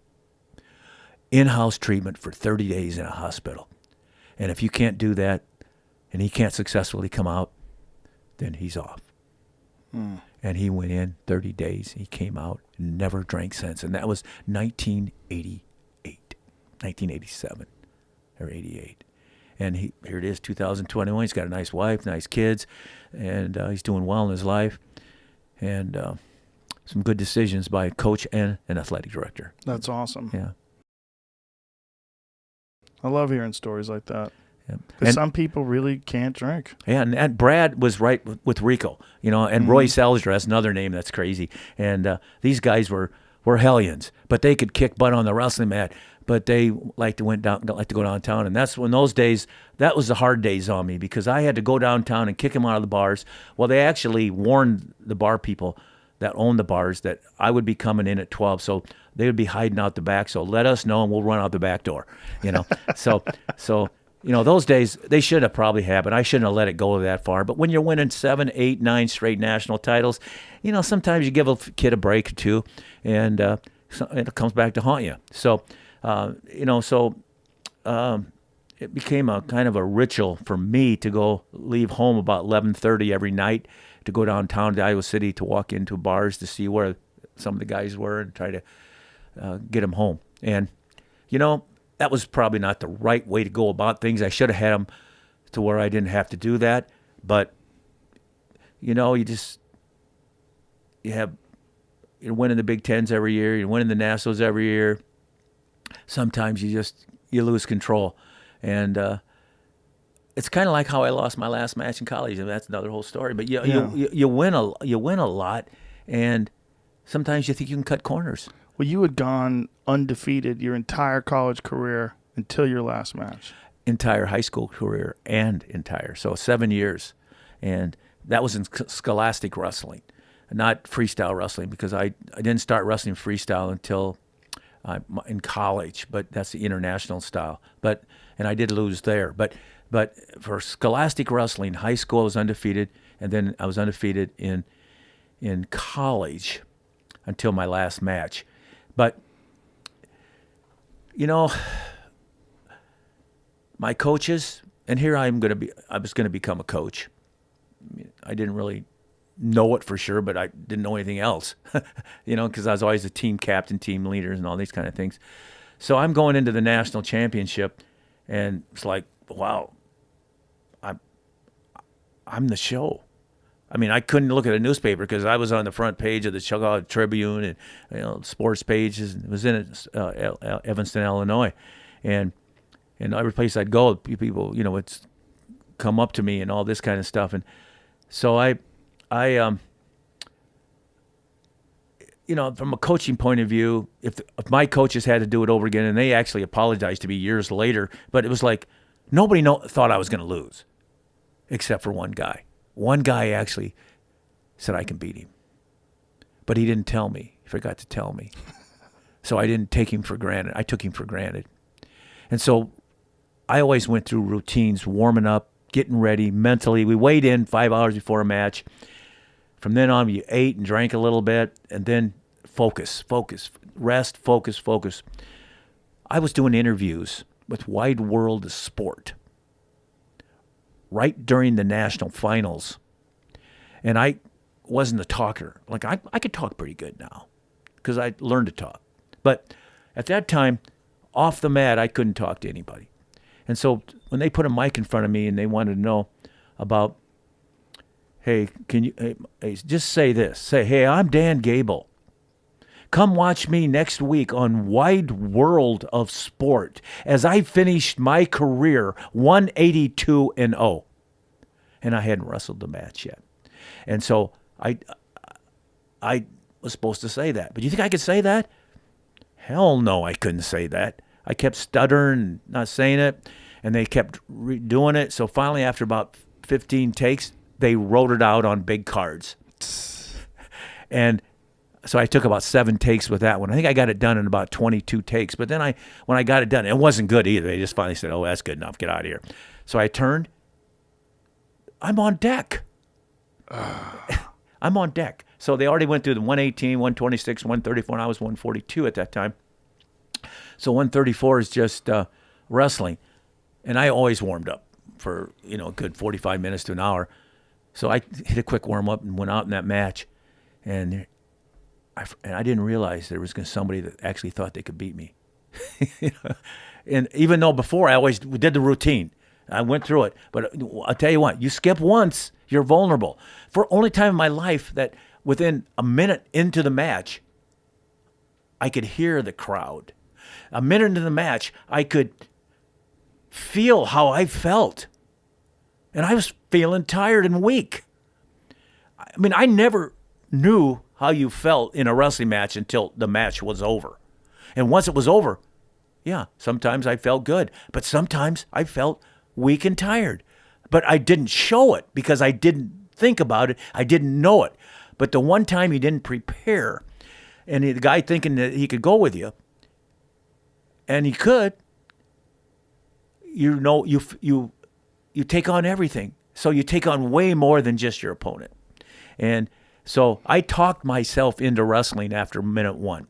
In-house treatment for 30 days in a hospital. And if you can't do that, and he can't successfully come out, then he's off. And he went in 30 days. He came out and never drank since. And that was 1987 or 88. And here it is, 2021. He's got a nice wife, nice kids, and he's doing well in his life. And some good decisions by a coach and an athletic director. That's awesome. Yeah. I love hearing stories like that. Yeah. Because some people really can't drink. Yeah, and Brad was right with Rico, and Roy Selzer, that's another name that's crazy. And these guys were hellions, but they could kick butt on the wrestling mat, but they like to go downtown. And that's when those days, that was the hard days on me, because I had to go downtown and kick them out of the bars. Well, they actually warned the bar people that owned the bars that I would be coming in at 12, so they would be hiding out the back. So let us know, and we'll run out the back door. So those days, they should have probably happened. I shouldn't have let it go that far. But when you're winning 7, 8, 9 straight national titles, sometimes you give a kid a break or two, and it comes back to haunt you. So, it became a kind of a ritual for me to leave home about 11:30 every night to go downtown to Iowa City to walk into bars to see where some of the guys were and try to get them home. And, that was probably not the right way to go about things. I should have had them to where I didn't have to do that. But, you're winning the Big Tens every year. You're winning the Nationals every year. Sometimes you lose control. And it's kind of like how I lost my last match in college, and that's another whole story. But you win a lot, and sometimes you think you can cut corners. Well, you had gone undefeated your entire college career until your last match. Entire high school career so 7 years. And that was in scholastic wrestling, not freestyle wrestling, because I didn't start wrestling freestyle until in college, but that's the international style. And I did lose there. But for scholastic wrestling, high school I was undefeated, and then I was undefeated in college until my last match. But, my coaches, and here I was going to become a coach. I didn't really know it for sure, but I didn't know anything else, because I was always a team captain, team leaders, and all these kind of things. So I'm going into the national championship, and it's like, wow, I'm the show. I mean, I couldn't look at a newspaper because I was on the front page of the Chicago Tribune and sports pages. It was in Evanston, Illinois, and every place I'd go, people, would come up to me and all this kind of stuff. And so I from a coaching point of view, if my coaches had to do it over again, and they actually apologized to me years later, but it was like nobody thought I was going to lose, except for one guy. One guy actually said I can beat him, but he didn't tell me. He forgot to tell me. So I didn't take him for granted. I took him for granted. And so I always went through routines, warming up, getting ready mentally. We weighed in 5 hours before a match. From then on, you ate and drank a little bit, and then focus, rest, focus. I was doing interviews with Wide World of Sport right during the national finals, and I wasn't a talker. Like, I could talk pretty good now because I learned to talk. But at that time, off the mat, I couldn't talk to anybody. And so when they put a mic in front of me and they wanted to know about, hey, can you just say this? Say, hey, I'm Dan Gable. Come watch me next week on Wide World of Sport as I finished my career 182-0. And I hadn't wrestled the match yet. And so I was supposed to say that. But you think I could say that? Hell no, I couldn't say that. I kept stuttering, not saying it, and they kept doing it. So finally, after about 15 takes, they wrote it out on big cards. And so I took about 7 takes with that one. I think I got it done in about 22 takes. But then when I got it done, it wasn't good either. They just finally said, oh, that's good enough. Get out of here. So I turned. I'm on deck. I'm on deck. So they already went through the 118, 126, 134, and I was 142 at that time. So 134 is just wrestling. And I always warmed up for, a good 45 minutes to an hour. So I hit a quick warm-up and went out in that match. And I didn't realize there was somebody that actually thought they could beat me. And even though before I always did the routine, I went through it. But I'll tell you what, you skip once, you're vulnerable. For only time in my life that within a minute into the match, I could hear the crowd. A minute into the match, I could feel how I felt. And I was feeling tired and weak. I mean, I never knew how you felt in a wrestling match until the match was over. And once it was over, yeah, sometimes I felt good. But sometimes I felt weak and tired. But I didn't show it because I didn't think about it. I didn't know it. But the one time you didn't prepare, and the guy thinking that he could go with you, and he could, you take on everything. So you take on way more than just your opponent. And so I talked myself into wrestling after minute 1.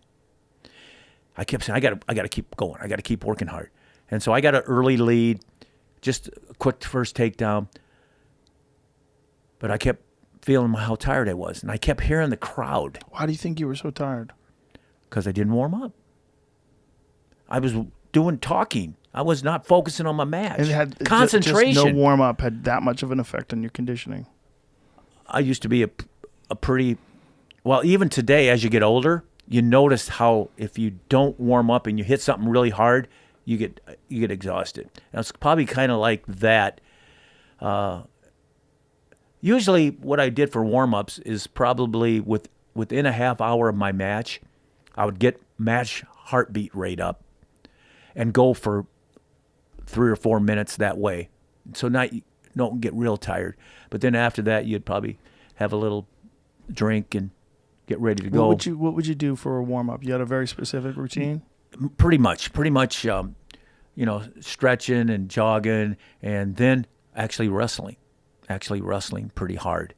I kept saying, I got to keep going. I got to keep working hard. And so I got an early lead, just a quick first takedown. But I kept feeling how tired I was. And I kept hearing the crowd. Why do you think you were so tired? Because I didn't warm up. I was doing talking. I was not focusing on my match. And it had concentration. Just no warm up had that much of an effect on your conditioning. I used to be a pretty, well, even today as you get older, you notice how if you don't warm up and you hit something really hard, you get exhausted. And it's probably kind of like that. Usually what I did for warm-ups is probably within a half hour of my match, I would get match heartbeat rate up and go for 3 or 4 minutes that way. So now you don't get real tired. But then after that, you'd probably have a little drink and get ready to go. What would you do for a warm-up? You had a very specific routine? Pretty much, stretching and jogging, and then actually wrestling pretty hard,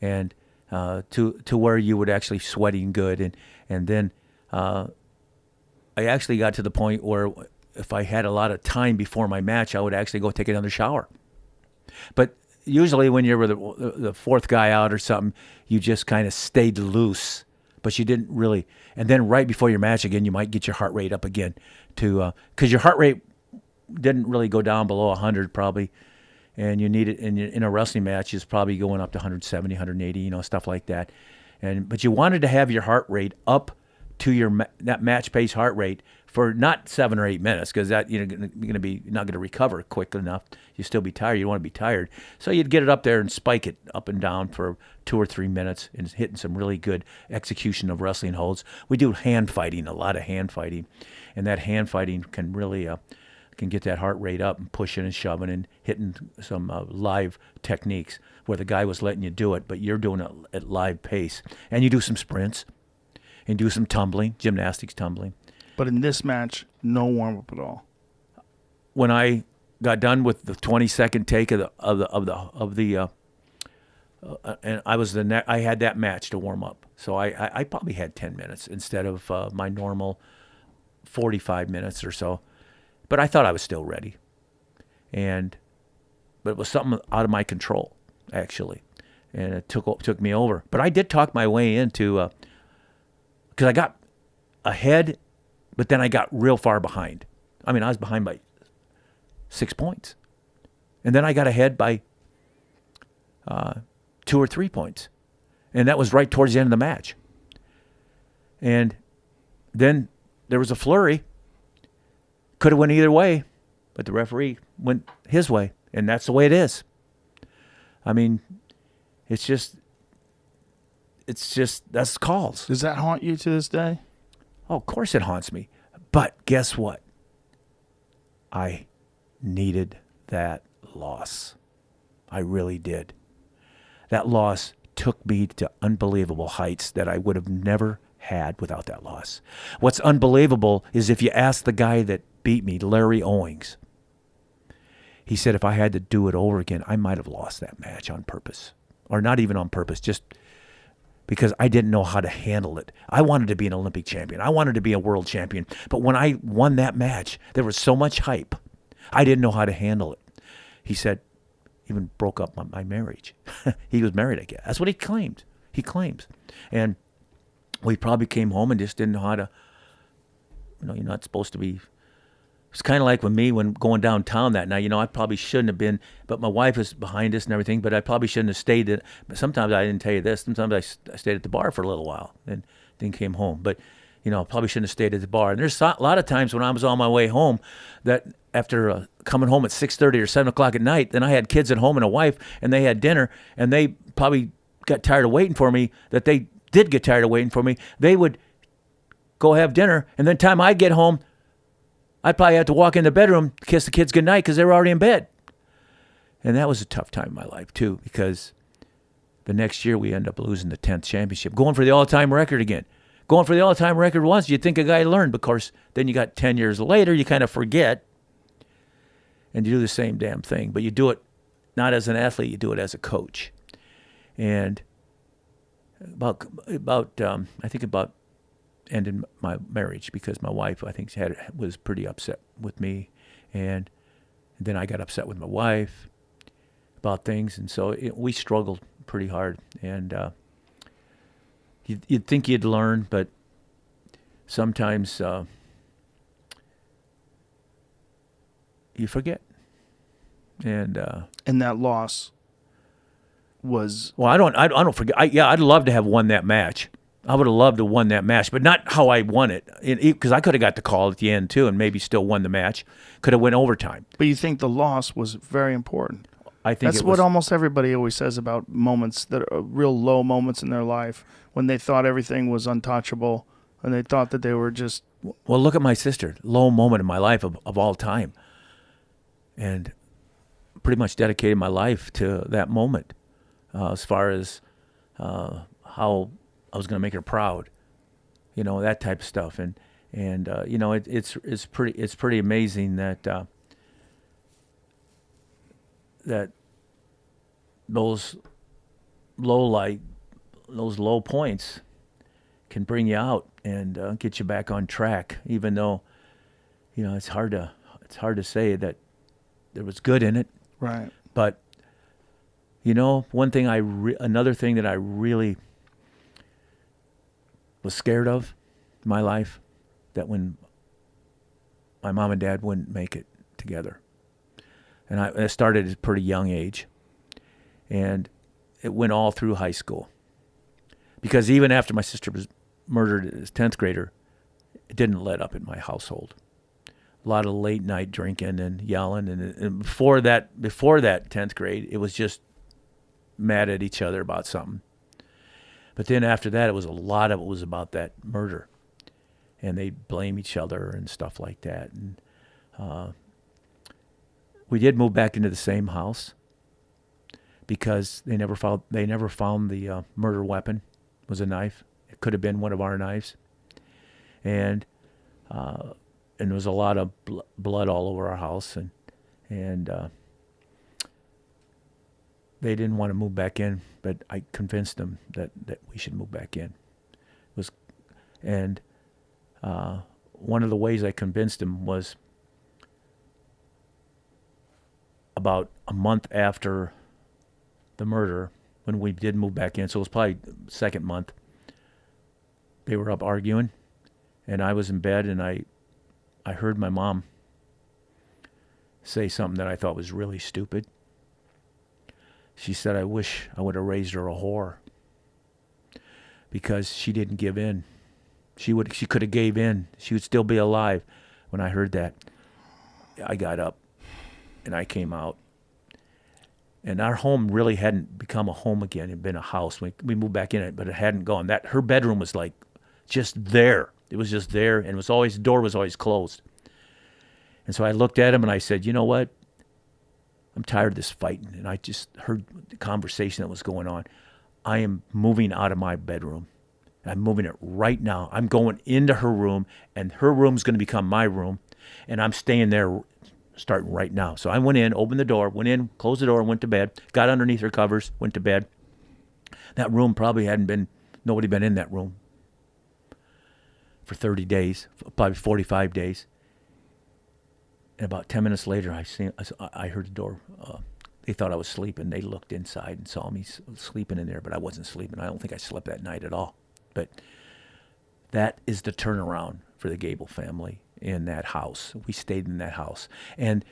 and to where you would actually sweating good, and then I actually got to the point where if I had a lot of time before my match, I would actually go take another shower. But usually when you were the fourth guy out or something, you just kind of stayed loose, but you didn't really. And then right before your match again, you might get your heart rate up again because your heart rate didn't really go down below 100 probably, and you need it in a wrestling match is probably going up to 170, 180, stuff like that. But you wanted to have your heart rate up to that match pace heart rate for not 7 or 8 minutes, because that you're not going to recover quick enough. You still be tired. You want to be tired, so you'd get it up there and spike it up and down for 2 or 3 minutes, and hitting some really good execution of wrestling holds. We do hand fighting, a lot of hand fighting, and that hand fighting can really can get that heart rate up and pushing and shoving and hitting some live techniques where the guy was letting you do it, but you're doing it at live pace, and you do some sprints and do some tumbling, gymnastics tumbling. But in this match, no warm up at all. When I got done with the 20-second take and I had that match to warm up, so I probably had 10 minutes instead of my normal 45 minutes or so. But I thought I was still ready, but it was something out of my control actually, and it took me over. But I did talk my way into because I got ahead. But then I got real far behind. I mean, I was behind by 6 points. And then I got ahead by 2 or 3 points. And that was right towards the end of the match. And then there was a flurry. Could have went either way, but the referee went his way. And that's the way it is. I mean, it's just that's calls. Does that haunt you to this day? Oh, of course it haunts me. But guess what? I needed that loss. I really did. That loss took me to unbelievable heights that I would have never had without that loss. What's unbelievable is if you ask the guy that beat me, Larry Owings, he said if I had to do it over again, I might have lost that match on purpose. Or not even on purpose, just because I didn't know how to handle it. I wanted to be an Olympic champion. I wanted to be a world champion. But when I won that match, there was so much hype. I didn't know how to handle it. He said, even broke up my marriage. He was married, I guess. That's what he claimed. He claims. And we probably came home and just didn't know how to, you're not supposed to be. It's kind of like with me when going downtown that night. I probably shouldn't have been, but my wife was behind us and everything, but I probably shouldn't have stayed. But sometimes I didn't tell you this. Sometimes I stayed at the bar for a little while and then came home. But, probably shouldn't have stayed at the bar. And there's a lot of times when I was on my way home that after coming home at 6:30 or 7 o'clock at night, then I had kids at home and a wife, and they had dinner, and they probably got tired of waiting for me, that they did get tired of waiting for me. They would go have dinner, and then time I'd get home, I'd probably have to walk in the bedroom, kiss the kids goodnight because they were already in bed. And that was a tough time in my life, too, because the next year we ended up losing the 10th championship, going for the all-time record again. Going for the all-time record once, you'd think a guy learned, but of course, then you got 10 years later, you kind of forget, and you do the same damn thing. But you do it not as an athlete, you do it as a coach. And about ended my marriage because my wife, I think, was pretty upset with me, and then I got upset with my wife about things, and so we struggled pretty hard. And you'd think you'd learn, but sometimes you forget. And that loss was well. I don't forget. I'd love to have won that match. I would have loved to have won that match, but not how I won it. Because I could have got the call at the end, too, and maybe still won the match. Could have went overtime. But you think the loss was very important. I think that's what almost everybody always says about moments that are real low moments in their life, when they thought everything was untouchable and they thought that they were just... Well, look at my sister. Low moment in my life of all time. And pretty much dedicated my life to that moment as far as how I was going to make her proud, that type of stuff. And it's pretty amazing that that those low points can bring you out and get you back on track, even though it's hard to say that there was good in it. Right. But You know, another thing that I really was scared of in my life, that when my mom and dad wouldn't make it together. And I started at a pretty young age. And it went all through high school. Because even after my sister was murdered as 10th grader, it didn't let up in my household. A lot of late night drinking and yelling. And before that 10th grade, it was just mad at each other about something. But then after that, a lot of it was about that murder. And they blame each other and stuff like that. And we did move back into the same house because they never found the murder weapon. It was a knife. It could have been one of our knives. And there was a lot of blood all over our house, and they didn't want to move back in, but I convinced them that we should move back in. One of the ways I convinced them was about a month after the murder, when we did move back in. So it was probably the second month. They were up arguing, and I was in bed, and I heard my mom say something that I thought was really stupid. She said, "I wish I would have raised her a whore," because she didn't give in. She could have gave in. She would still be alive. When I heard that, I got up and I came out. And our home really hadn't become a home again. It had been a house. We moved back in it, but it hadn't gone. Her bedroom was like just there. It was just there, and the door was always closed. And so I looked at him and I said, "You know what? I'm tired of this fighting." And I just heard the conversation that was going on. I am moving out of my bedroom. I'm moving it right now. I'm going into her room, and her room's going to become my room, and I'm staying there starting right now. So I went in, opened the door, went in, closed the door, and went to bed, got underneath her covers, went to bed. That room probably nobody been in that room for 30 days, probably 45 days. And about 10 minutes later, I heard the door. They thought I was sleeping. They looked inside and saw me sleeping in there, but I wasn't sleeping. I don't think I slept that night at all. But that is the turnaround for the Gable family in that house. We stayed in that house. And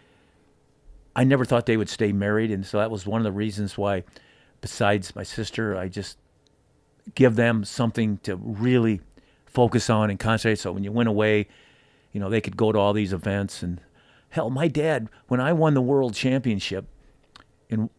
I never thought they would stay married, and so that was one of the reasons why, besides my sister, I just give them something to really focus on and concentrate. So when you went away, they could go to all these events. And hell, my dad, when I won the world championship, and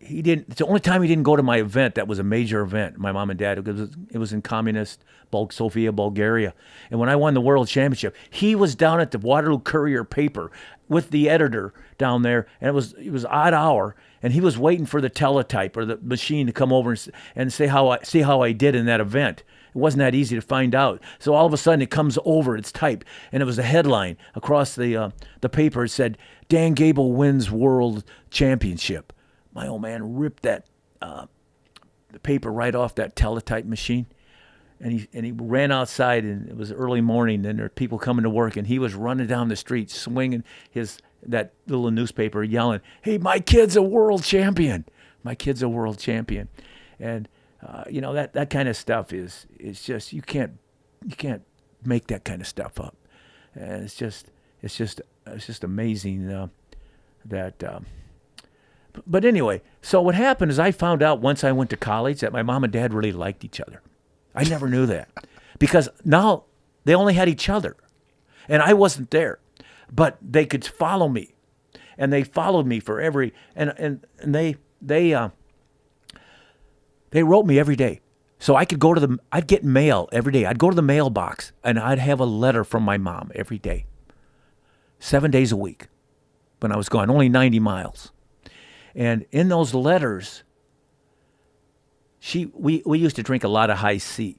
it's the only time he didn't go to my event that was a major event, my mom and dad, it was in communist Sofia, Bulgaria. And when I won the world championship, he was down at the Waterloo Courier paper with the editor down there, and it was odd hour, and he was waiting for the teletype or the machine to come over and see how I did in that event. It wasn't that easy to find out. So all of a sudden it comes over, it's typed, and it was a headline across the paper. It said, "Dan Gable wins world championship." My old man ripped that the paper right off that teletype machine, and he ran outside, and it was early morning, and there were people coming to work, and he was running down the street swinging that little newspaper, yelling, "Hey, my kid's a world champion! My kid's a world champion!" And that kind of stuff is just you can't make that kind of stuff up, and it's just amazing that. But anyway, so what happened is I found out once I went to college that my mom and dad really liked each other. I never knew that because now they only had each other, and I wasn't there, but they could follow me, and they followed me for and they wrote me every day. So I could I'd get mail every day. I'd go to the mailbox, and I'd have a letter from my mom every day, 7 days a week when I was gone, only 90 miles. And in those letters, we used to drink a lot of high C.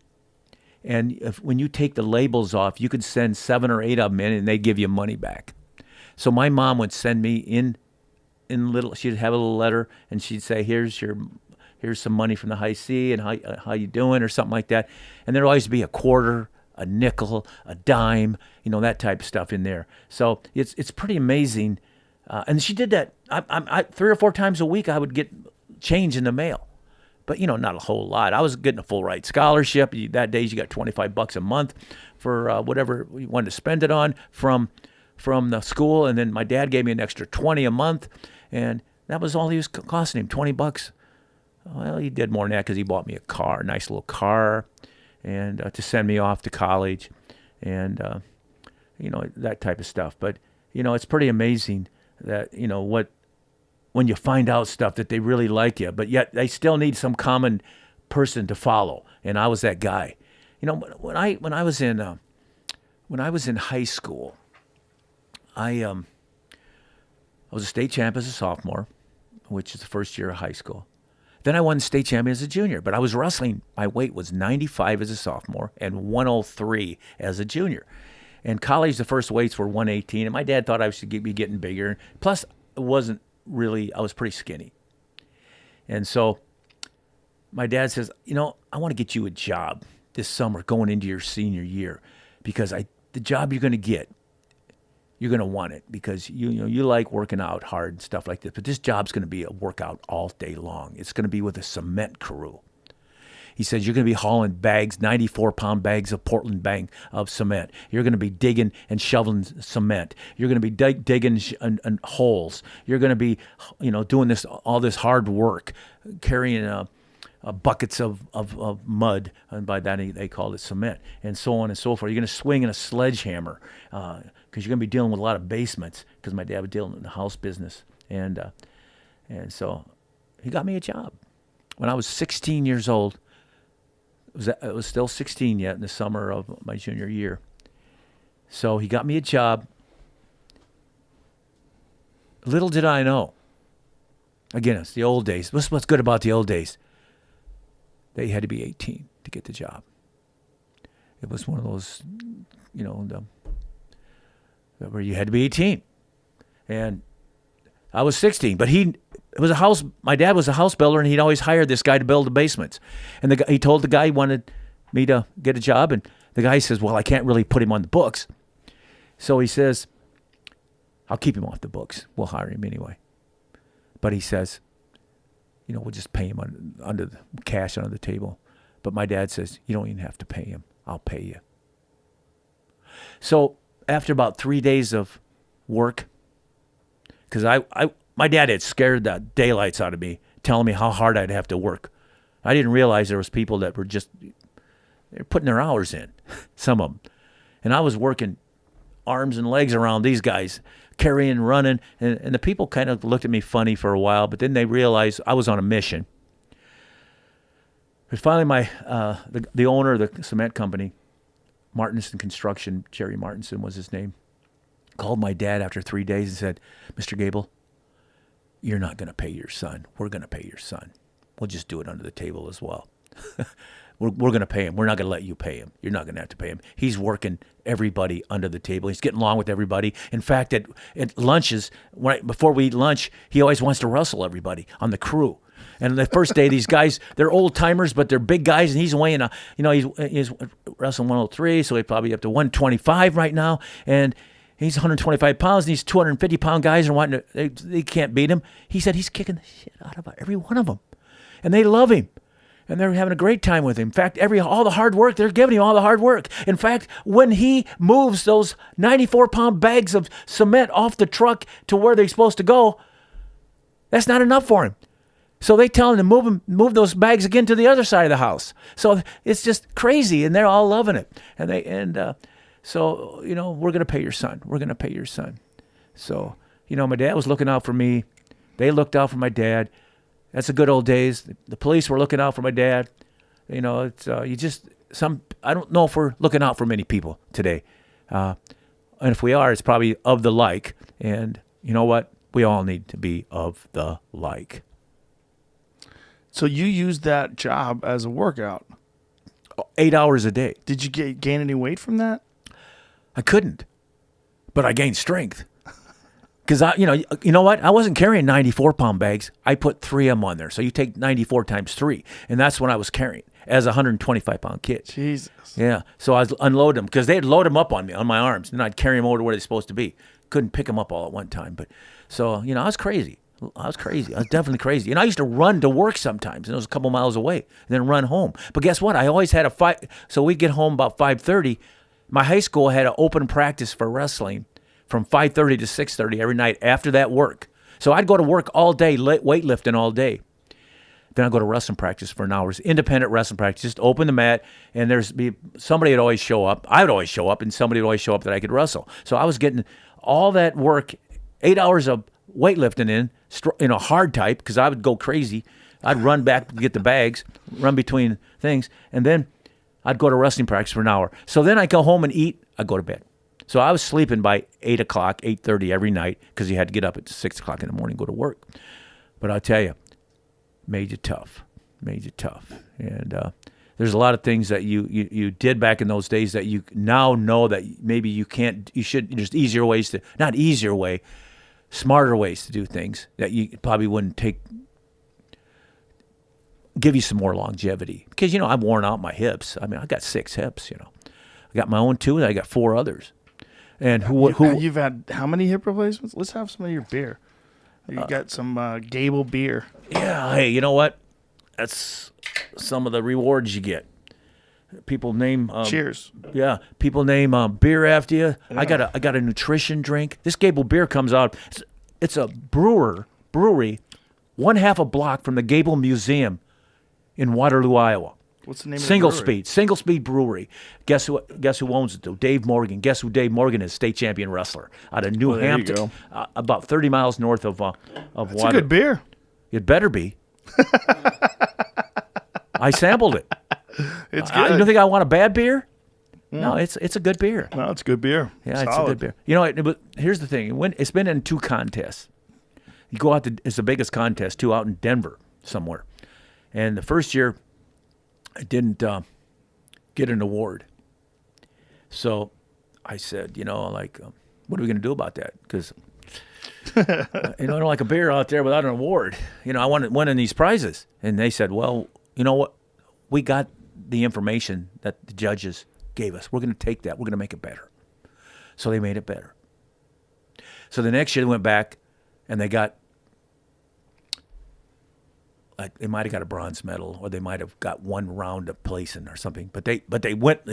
And when you take the labels off, you could send 7 or 8 of them in, and they'd give you money back. So my mom would send me in she'd have a little letter, and she'd say, here's some money from the high C, and how you doing, or something like that. And there'd always be a quarter, a nickel, a dime, that type of stuff in there. So it's pretty amazing. And she did that. I 3 or 4 times a week, I would get change in the mail. But, not a whole lot. I was getting a full ride scholarship. That days you got $25 a month for whatever you wanted to spend it on from the school. And then my dad gave me an extra $20 a month. And that was all he was costing him, $20. Well, he did more than that because he bought me a nice little car, and to send me off to college and, that type of stuff. But, it's pretty amazing that, when you find out stuff that they really like you, but yet they still need some common person to follow. And I was that guy. When I was in high school, I was a state champ as a sophomore, which is the first year of high school. Then I won state champion as a junior, but I was wrestling. My weight was 95 as a sophomore and 103 as a junior. In college, the first weights were 118, and my dad thought I should be getting bigger. Plus, I was pretty skinny. And so my dad says, I want to get you a job this summer going into your senior year, because the job you're going to get, you're going to want it because you like working out hard and stuff like this. But this job's going to be a workout all day long. It's going to be with a cement crew. He says you're going to be hauling bags, 94-pound bags of Portland bang of cement. You're going to be digging and shoveling cement. You're going to be digging and holes. You're going to be, doing all this hard work, carrying buckets of mud, and by that they called it cement, and so on and so forth. You're going to swing in a sledgehammer because you're going to be dealing with a lot of basements, because my dad was dealing in the house business, and so he got me a job when I was 16 years old. I was still 16 yet in the summer of my junior year. So he got me a job. Little did I know. Again, it's the old days. What's good about the old days? That you had to be 18 to get the job. It was one of those, where you had to be 18. And I was 16, but my dad was a house builder, and he'd always hired this guy to build the basements. And he told the guy he wanted me to get a job, and the guy says, well, I can't really put him on the books. So he says, I'll keep him off the books. We'll hire him anyway. But he says, we'll just pay him under the cash under the table. But my dad says, you don't even have to pay him. I'll pay you. So after about 3 days of work, because my dad had scared the daylights out of me, telling me how hard I'd have to work. I didn't realize there was people that were they're putting their hours in, some of them. And I was working arms and legs around these guys, carrying, running, and the people kind of looked at me funny for a while, but then they realized I was on a mission. But finally, the owner of the cement company, Martinson Construction, Jerry Martinson was his name, called my dad after 3 days and said, Mr. Gable, you're not going to pay your son. We're going to pay your son. We'll just do it under the table as well. We're going to pay him. We're not going to let you pay him. You're not going to have to pay him. He's working everybody under the table. He's getting along with everybody. In fact, at lunches, before we eat lunch, he always wants to wrestle everybody on the crew. And the first day, these guys, they're old timers, but they're big guys, and he's weighing, he's wrestling 103, so he's probably up to 125 right now, and he's 125 pounds, and these 250-pound guys are wanting to, they can't beat him. He said he's kicking the shit out of every one of them, and they love him, and they're having a great time with him. In fact, all the hard work, they're giving him all the hard work. In fact, when he moves those 94-pound bags of cement off the truck to where they're supposed to go, that's not enough for him. So they tell him to move those bags again to the other side of the house. So it's just crazy, and they're all loving it. So, we're going to pay your son. We're going to pay your son. So, my dad was looking out for me. They looked out for my dad. That's the good old days. The police were looking out for my dad. It's I don't know if we're looking out for many people today. And if we are, it's probably of the like. And you know what? We all need to be of the like. So you used that job as a workout. 8 hours a day. Did you gain any weight from that? I couldn't, but I gained strength. Because you know what? I wasn't carrying 94-pound bags. I put 3 of them on there. So you take 94 times 3, and that's what I was carrying as a 125-pound kid. Jesus. Yeah. So I was unload them because they'd load them up on me on my arms, and I'd carry them over to where they're supposed to be. Couldn't pick them up all at one time, but so I was crazy. I was crazy. I was definitely crazy. And I used to run to work sometimes, and it was a couple miles away, and then run home. But guess what? I always had a fight. So we'd get home about 5:30. My high school had an open practice for wrestling from 5:30 to 6:30 every night after that work. So I'd go to work all day, weightlifting all day. Then I'd go to wrestling practice for an hour. Independent wrestling practice. Just open the mat, and somebody would always show up. I would always show up, and somebody would always show up that I could wrestle. So I was getting all that work, 8 hours of weightlifting in a hard type, because I would go crazy. I'd run back to get the bags, run between things, and then I'd go to wrestling practice for an hour. So then I'd go home and eat. I'd go to bed. So I was sleeping by 8 o'clock, 8:30 every night, because you had to get up at 6 o'clock in the morning, go to work. But I'll tell you, made you tough. And there's a lot of things that you did back in those days that you now know that maybe you can't, you should, there's easier ways to, not easier way, smarter ways to do things that you probably wouldn't give you some more longevity. Because, I'm worn out my hips. I mean, I got 6 hips, I got my own 2, and I got 4 others. And you've had how many hip replacements? Let's have some of your beer. You got some Gable beer. Yeah, hey, you know what? That's some of the rewards you get. People name cheers. Yeah, people name beer after you. Yeah. I got a nutrition drink. This Gable beer comes out. It's a brewery, 1/2 a block from the Gable Museum in Waterloo, Iowa. What's the name of the brewery? Single Speed Brewery. Guess who owns it though? Dave Morgan. Guess who Dave Morgan is? State champion wrestler out of New Hampton. There you go. About 30 miles north of Waterloo. It's a good beer. It better be. I sampled it. It's good. You don't think I want a bad beer? No, it's a good beer. No, it's good beer. Yeah, it's a good beer. Here's the thing. It's been in 2 contests. You go out it's the biggest contest too, out in Denver somewhere. And the first year, I didn't get an award. So I said, what are we going to do about that? Because I don't like a beer out there without an award. I wanted one of these prizes. And they said, well, you know what? We got the information that the judges gave us. We're going to take that. We're going to make it better. So they made it better. So the next year they went back and they got, they might have got a bronze medal, or they might have got 1 round of placing or something. But they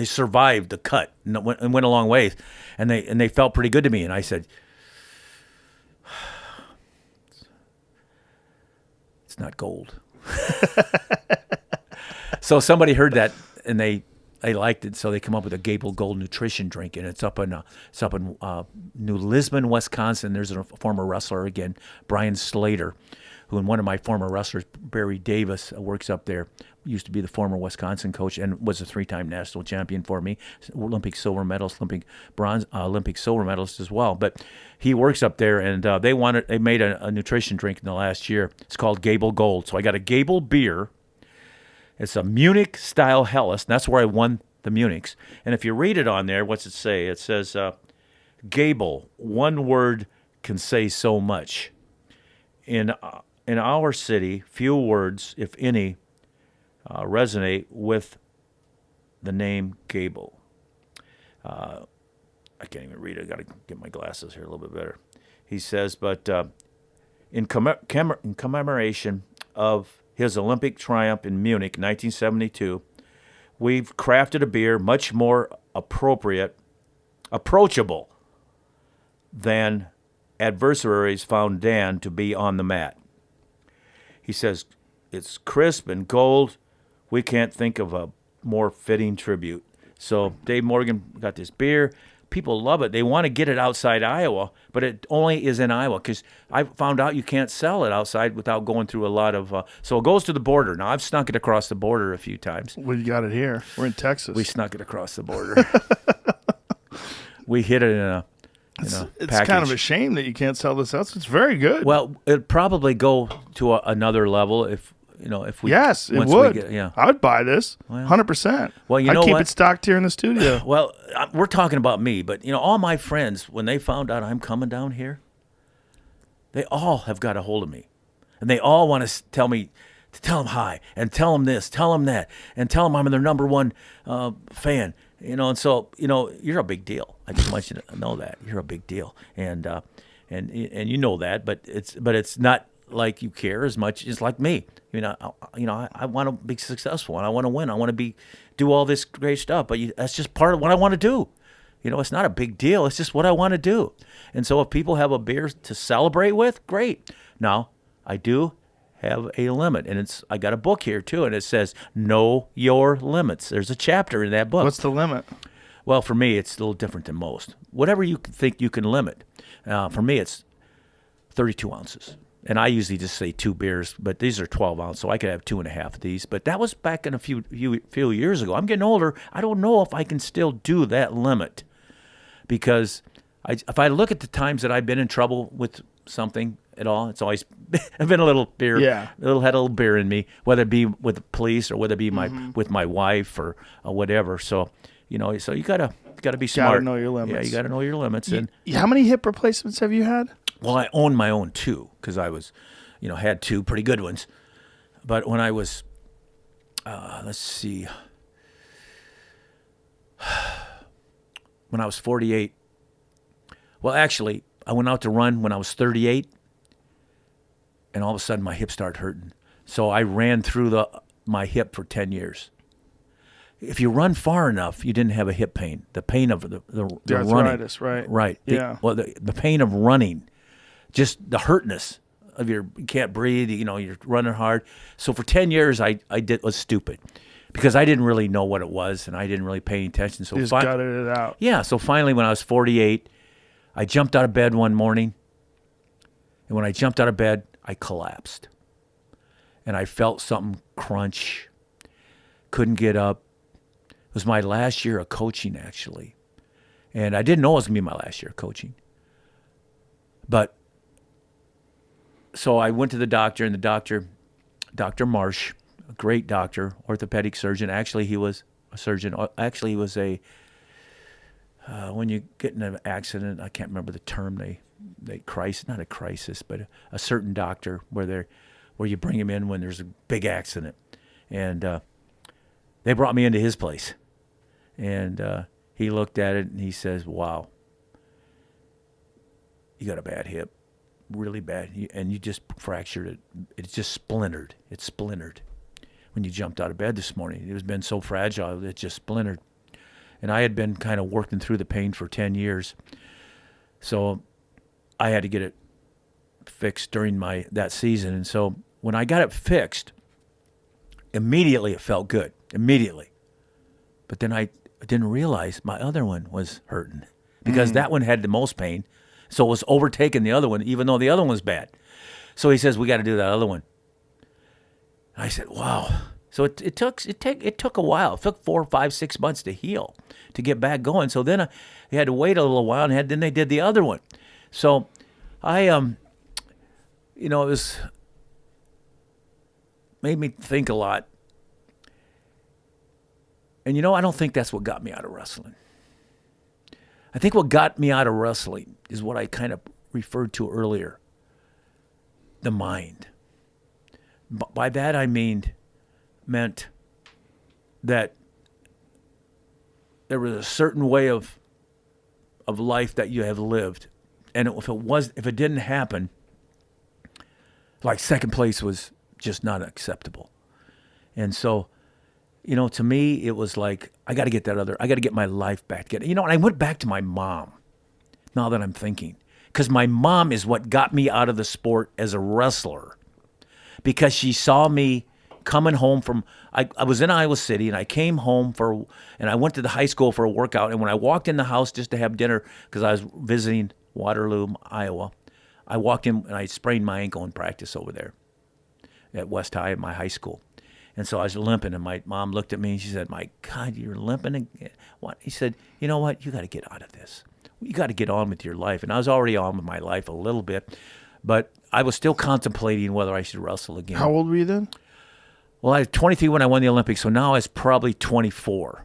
survived the cut and went a long ways, and they felt pretty good to me. And I said, it's not gold. So somebody heard that and they liked it, so they come up with a Gable Gold nutrition drink, and it's up in New Lisbon, Wisconsin. There's a former wrestler again, Brian Slater, who, and one of my former wrestlers, Barry Davis, works up there. Used to be the former Wisconsin coach and was a 3-time national champion for me, Olympic silver medalist, Olympic silver medalist as well. But he works up there, and they made a nutrition drink in the last year. It's called Gable Gold. So I got a Gable beer. It's a Munich-style Helles, and that's where I won the Munichs. And if you read it on there, what's it say? It says, Gable, one word can say so much. In our city, few words, if any, resonate with the name Gable. I can't even read it. I got to get my glasses here a little bit better. He says, but in commemoration of his Olympic triumph in Munich, 1972, we've crafted a beer much more approachable than adversaries found Dan to be on the mat. He says, it's crisp and gold. We can't think of a more fitting tribute. So Dave Morgan got this beer. People love it. They want to get it outside Iowa, but it only is in Iowa, because I found out you can't sell it outside without going through a lot of... so it goes to the border. Now, I've snuck it across the border a few times. We got it here. We're in Texas. We snuck it across the border. We hit it in a It's package. kind of a shame that you can't sell this out. It's very good. Well, it'd probably go to another level if we... Yes, it would. I would buy this, 100%. Well, I'd keep it stocked here in the studio. Well, we're talking about me, but all my friends, when they found out I'm coming down here, they all have got a hold of me, and they all want to tell me to tell them hi and tell them this, tell them that, and tell them I'm their number one fan. And so you're a big deal. I just want you to know that you're a big deal, and you know that, but it's not like you care as much as like me. I want to be successful and I want to win. I want to do all this great stuff, but that's just part of what I want to do. It's not a big deal. It's just what I want to do. And so if people have a beer to celebrate with, great. Now, I do have a limit, and I got a book here too, and it says know your limits. There's a chapter in that book. What's the limit? Well, for me, it's a little different than most. Whatever you think you can limit. For me, it's 32 ounces. And I usually just say 2 beers, but these are 12 ounce, so I could have 2.5 of these. But that was back in a few years ago. I'm getting older. I don't know if I can still do that limit, because if I look at the times that I've been in trouble with something at all, it's always I've been a little beer, had a little beer in me, whether it be with the police or whether it be with my wife or whatever. So so you gotta be smart. Gotta know your limits. Yeah, you gotta know your limits. And how many hip replacements have you had? Well, I owned my own 2 because I was, had 2 pretty good ones. But when I was, let's see, when I was 48, well, actually, I went out to run when I was 38, and all of a sudden my hip started hurting. So I ran through my hip for 10 years. If you run far enough, you didn't have a hip pain. The pain of the arthritis, running. right? Right. The pain of running. Just the hurtness of you can't breathe, you're running hard. So for 10 years, was stupid because I didn't really know what it was and I didn't really pay any attention. So you just gutted it out. Yeah. So finally, when I was 48, I jumped out of bed one morning. And when I jumped out of bed, I collapsed. And I felt something crunch. Couldn't get up. It was my last year of coaching, actually. And I didn't know it was going to be my last year of coaching. But so I went to the doctor, and the doctor, Dr. Marsh, a great doctor, orthopedic surgeon. Actually, he was a surgeon. Actually, he was when you get in an accident, I can't remember the term, not a crisis, but a certain doctor where you bring him in when there's a big accident. And they brought me into his place. And he looked at it, and he says, wow, you got a bad hip. Really bad, and you just fractured it. It's just splintered. It splintered when you jumped out of bed this morning. It was been so fragile, it just splintered. And I had been kind of working through the pain for 10 years. So I had to get it fixed during that season. And so when I got it fixed, immediately it felt good. Immediately. But then I didn't realize my other one was hurting because that one had the most pain. So it was overtaking the other one, even though the other one was bad. So he says, we got to do that other one. And I said, wow. So it took a while. It took 4, 5, 6 months to heal, to get back going. So then he had to wait a little while, and then they did the other one. So I, it was made me think a lot. And I don't think that's what got me out of wrestling. I think what got me out of wrestling is what I kind of referred to earlier, the mind. By that I meant that there was a certain way of life that you have lived, and if it didn't happen, like second place was just not acceptable. And so, to me, it was like, I got to get my life back. And I went back to my mom, now that I'm thinking, because my mom is what got me out of the sport as a wrestler, because she saw me coming home from, I was in Iowa City, and I came home and I went to the high school for a workout, and when I walked in the house just to have dinner, because I was visiting Waterloo, Iowa, I walked in and I sprained my ankle in practice over there at West High, at my high school. And so I was limping, and my mom looked at me, and she said, my God, you're limping again? What? He said, you know what? You got to get out of this. You got to get on with your life. And I was already on with my life a little bit, but I was still contemplating whether I should wrestle again. How old were you then? Well, I was 23 when I won the Olympics, so now I was probably 24,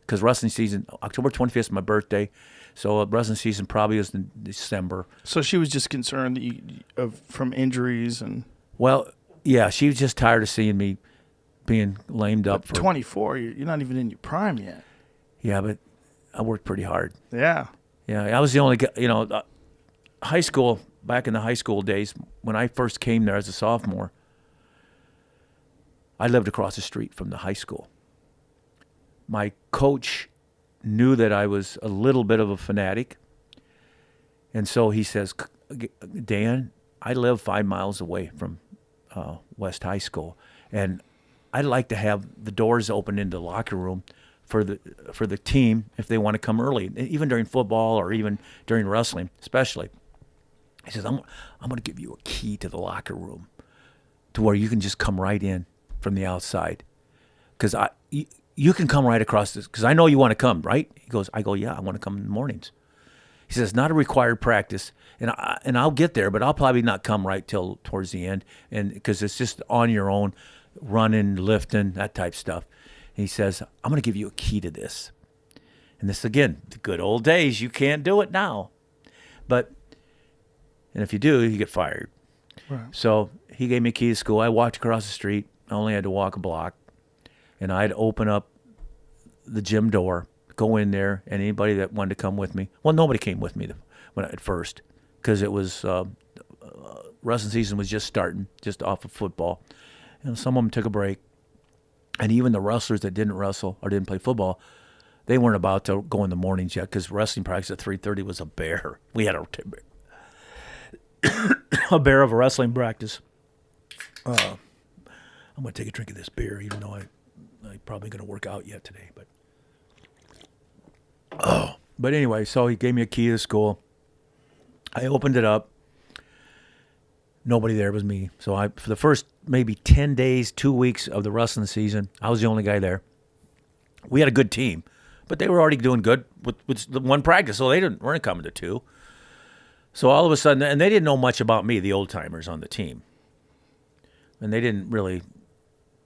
because wrestling season, October 25th is my birthday, so wrestling season probably was in December. So she was just concerned that from injuries and... Well, yeah, she was just tired of seeing me being lamed up. For 24, you're not even in your prime yet. Yeah, but I worked pretty hard. Yeah. Yeah, I was the only guy, high school, back in the high school days, when I first came there as a sophomore, I lived across the street from the high school. My coach knew that I was a little bit of a fanatic. And so he says, Dan, I live 5 miles away from West High School, and I'd like to have the doors open into the locker room for the team if they want to come early, even during football or even during wrestling, especially. He says, I'm going to give you a key to the locker room to where you can just come right in from the outside, because you can come right across this, because I know you want to come, right? I go, yeah, I want to come in the mornings. He says, not a required practice, and I'll get there, but I'll probably not come right till towards the end, and because it's just on your own, running, lifting, that type stuff. And he says, I'm going to give you a key to this. And this, again, the good old days, you can't do it now. And if you do, you get fired. Right. So he gave me a key to school. I walked across the street. I only had to walk a block. And I'd open up the gym door, go in there, and anybody that wanted to come with me. Well, nobody came with me at first, because it was wrestling season was just starting, just off of football. And some of them took a break. And even the wrestlers that didn't wrestle or didn't play football, they weren't about to go in the mornings yet, because wrestling practice at 3:30 was a bear. We had a bear of a wrestling practice. I'm going to take a drink of this beer, even though I'm probably going to work out yet today. But anyway, so he gave me a key to the school. I opened it up. Nobody there was me. So for the first maybe 10 days, 2 weeks of the wrestling season, I was the only guy there. We had a good team, but they were already doing good with the one practice, so they weren't coming to two. So all of a sudden, and they didn't know much about me, the old-timers on the team. And they didn't really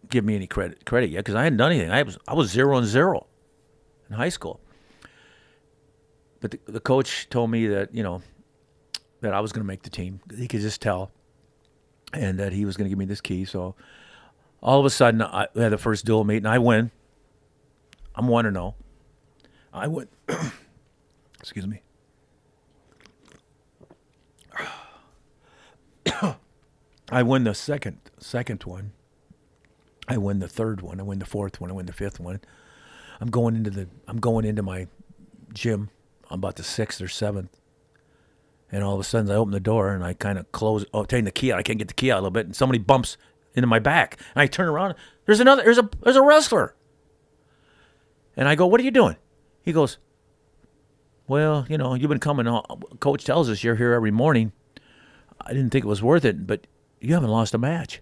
give me any credit yet, because I hadn't done anything. I was 0-0 in high school. But the coach told me that, that I was going to make the team. He could just tell. And that he was going to give me this key. So all of a sudden, I had the first dual meet, and I win. I'm 1-0. I win. Excuse me. I win the second one. I win the third one. I win the fourth one. I win the fifth one. I'm going into my gym. I'm about the sixth or seventh. And all of a sudden, I open the door, and I kind of close. Oh, taking the key out. I can't get the key out a little bit, and somebody bumps into my back. And I turn around. There's a wrestler. And I go, "What are you doing?" He goes, "Well, you've been coming. Coach tells us you're here every morning. I didn't think it was worth it, but you haven't lost a match.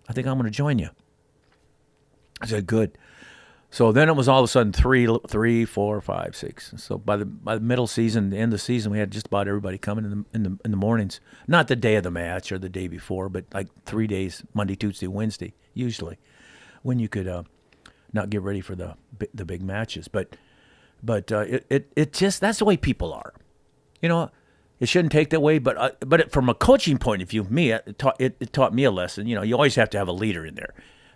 I think I'm going to join you." I said, "Good." So then it was all of a sudden 3, 4, 5, 6. So by the middle season, the end of the season, we had just about everybody coming in the mornings. Not the day of the match or the day before, but like 3 days, Monday, Tuesday, Wednesday, usually, when you could not get ready for the big matches. But it just, that's the way people are. It shouldn't take that way, but from a coaching point of view, it taught me a lesson. You always have to have a leader in there,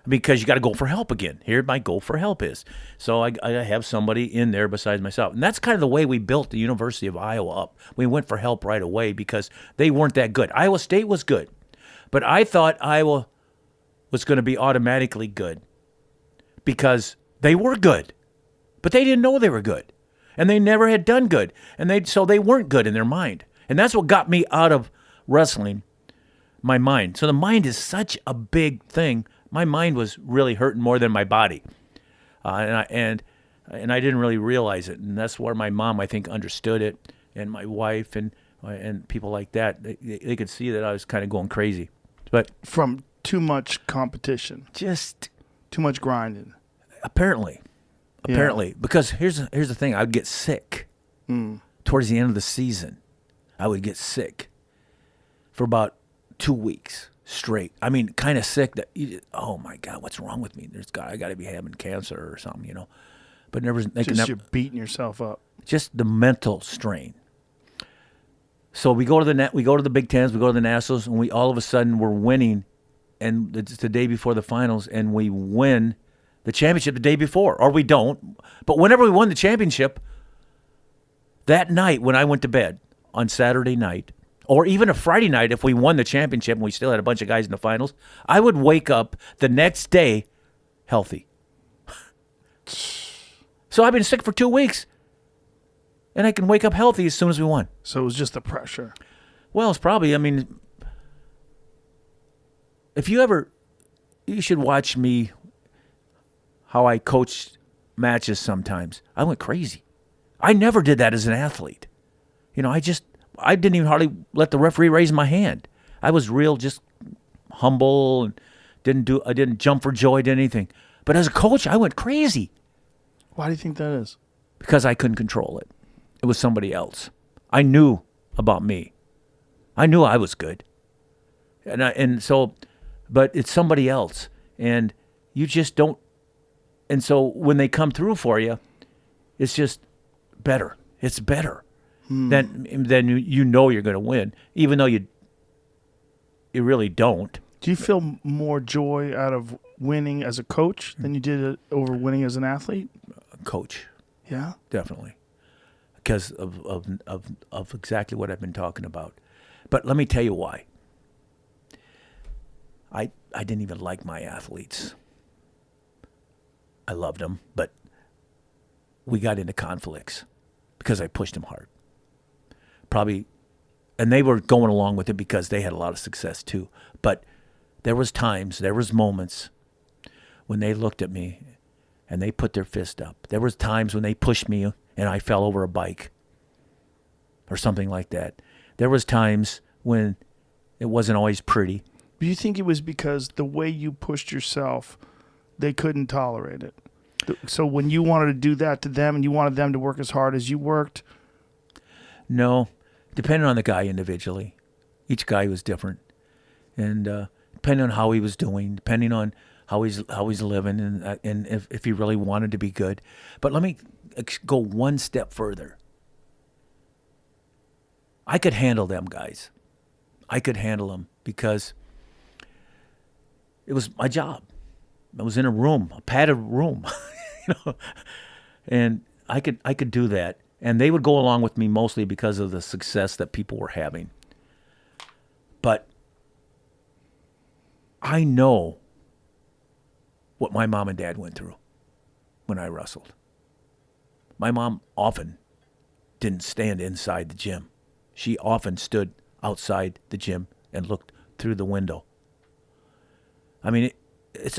because you got to go for help again. Here my go for help is. So I have somebody in there besides myself. And that's kind of the way we built the University of Iowa up. We went for help right away because they weren't that good. Iowa State was good, but I thought Iowa was going to be automatically good because they were good, but they didn't know they were good. And they never had done good. So they weren't good in their mind. And that's what got me out of wrestling, my mind. So the mind is such a big thing. My mind was really hurting more than my body, and I didn't really realize it. And that's where my mom, I think, understood it, and my wife and people like that. They could see that I was kind of going crazy, but From too much competition, just too much grinding. apparently, because here's the thing: I would get sick towards the end of the season. I would get sick for about 2 weeks. Straight. I mean, kind of sick that, oh my God, what's wrong with me? I got to be having cancer or something, But never. You're beating yourself up. Just the mental strain. So we go to the Big Tens, we go to the Nationals, and we all of a sudden we're winning, and it's the day before the finals, and we win the championship the day before, or we don't. But whenever we won the championship, that night when I went to bed on Saturday night, or even a Friday night if we won the championship and we still had a bunch of guys in the finals, I would wake up the next day healthy. So I've been sick for 2 weeks, and I can wake up healthy as soon as we won. So it was just the pressure. Well, it's probably, I mean, you should watch me, how I coached matches sometimes. I went crazy. I never did that as an athlete. You know, I didn't even hardly let the referee raise my hand. I was real, just humble, and I didn't jump for joy, did anything. But as a coach, I went crazy. Why do you think that is? Because I couldn't control it. It was somebody else. I knew about me. I knew I was good. But it's somebody else. And you just don't. And so when they come through for you, it's just better. It's better. Then you know you're going to win, even though you really don't. Do you feel more joy out of winning as a coach than you did over winning as an athlete? Coach. Yeah? Definitely. Because of exactly what I've been talking about. But let me tell you why. I didn't even like my athletes. I loved them, but we got into conflicts because I pushed them hard. Probably, and they were going along with it because they had a lot of success too. But there was moments when they looked at me and they put their fist up. There was times when they pushed me and I fell over a bike or something like that. There was times when it wasn't always pretty. Do you think it was because the way you pushed yourself, they couldn't tolerate it? So when you wanted to do that to them and you wanted them to work as hard as you worked? No, depending on the guy individually. Each guy was different. And depending on how he was doing, depending on how he's living and if he really wanted to be good. But let me go one step further. I could handle them guys. I could handle them because it was my job. I was in a room, a padded room, and I could do that. And they would go along with me mostly because of the success that people were having. But I know what my mom and dad went through when I wrestled. My mom often didn't stand inside the gym. She often stood outside the gym and looked through the window. I mean, it's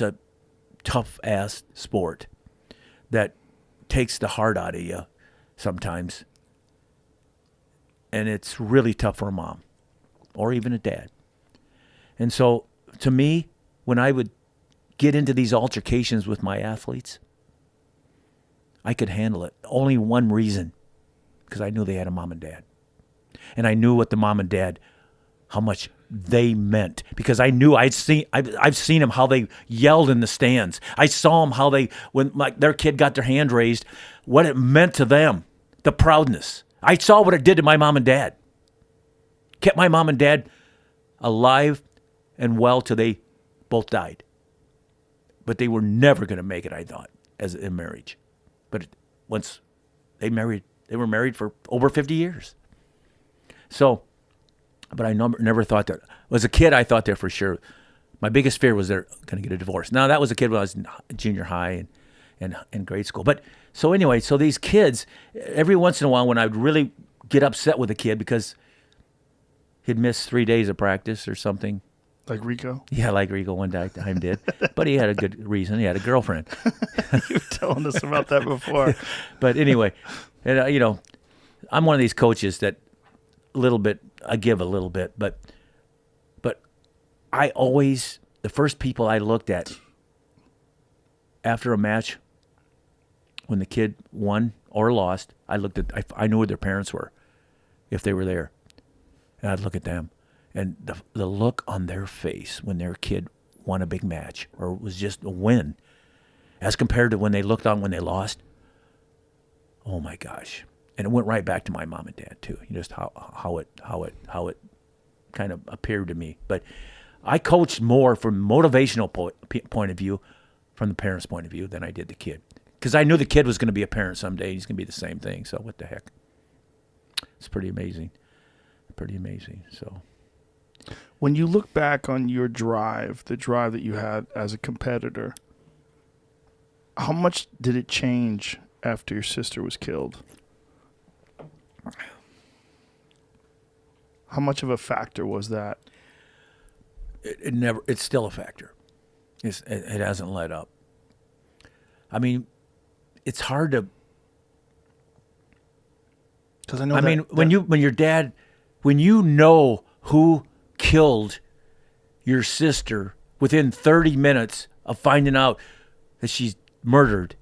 a tough-ass sport that takes the heart out of you sometimes. And it's really tough for a mom or even a dad. And so, to me, when I would get into these altercations with my athletes, I could handle it. Only one reason, because I knew they had a mom and dad. And I knew what the mom and dad, how much they meant. Because I knew I've seen them, how they yelled in the stands. I saw them, how they, when like their kid got their hand raised, what it meant to them, the proudness. I saw what it did to my mom and dad. Kept my mom and dad alive and well till they both died. But they were never going to make it, I thought, as in marriage. But once they were married for over 50 years. So, but I never thought that. As a kid, I thought that for sure. My biggest fear was they're going to get a divorce. Now, that was a kid when I was in junior high and in grade school. But so anyway, so these kids, every once in a while when I would really get upset with a kid because he'd miss 3 days of practice or something. Like Rico? Yeah, like Rico one time did. But he had a good reason. He had a girlfriend. You were telling us about that before. But anyway, and, I'm one of these coaches that I give a little bit, but I always, the first people I looked at after a match, when the kid won or lost, I knew who their parents were, if they were there. And I'd look at them. And the look on their face when their kid won a big match or was just a win, as compared to when they looked on when they lost, oh my gosh! And it went right back to my mom and dad too. Just how it kind of appeared to me. But I coached more from a motivational point of view, from the parents' point of view, than I did the kid, because I knew the kid was going to be a parent someday. He's going to be the same thing. So what the heck? It's pretty amazing. pretty amazing. So When you look back on your drive, the drive that you had as a competitor, how much did it change after your sister was killed? How much of a factor was that? it's still a factor. It hasn't let up. I mean, it's hard to. Because I know. When you know who killed your sister within 30 minutes of finding out that she's murdered,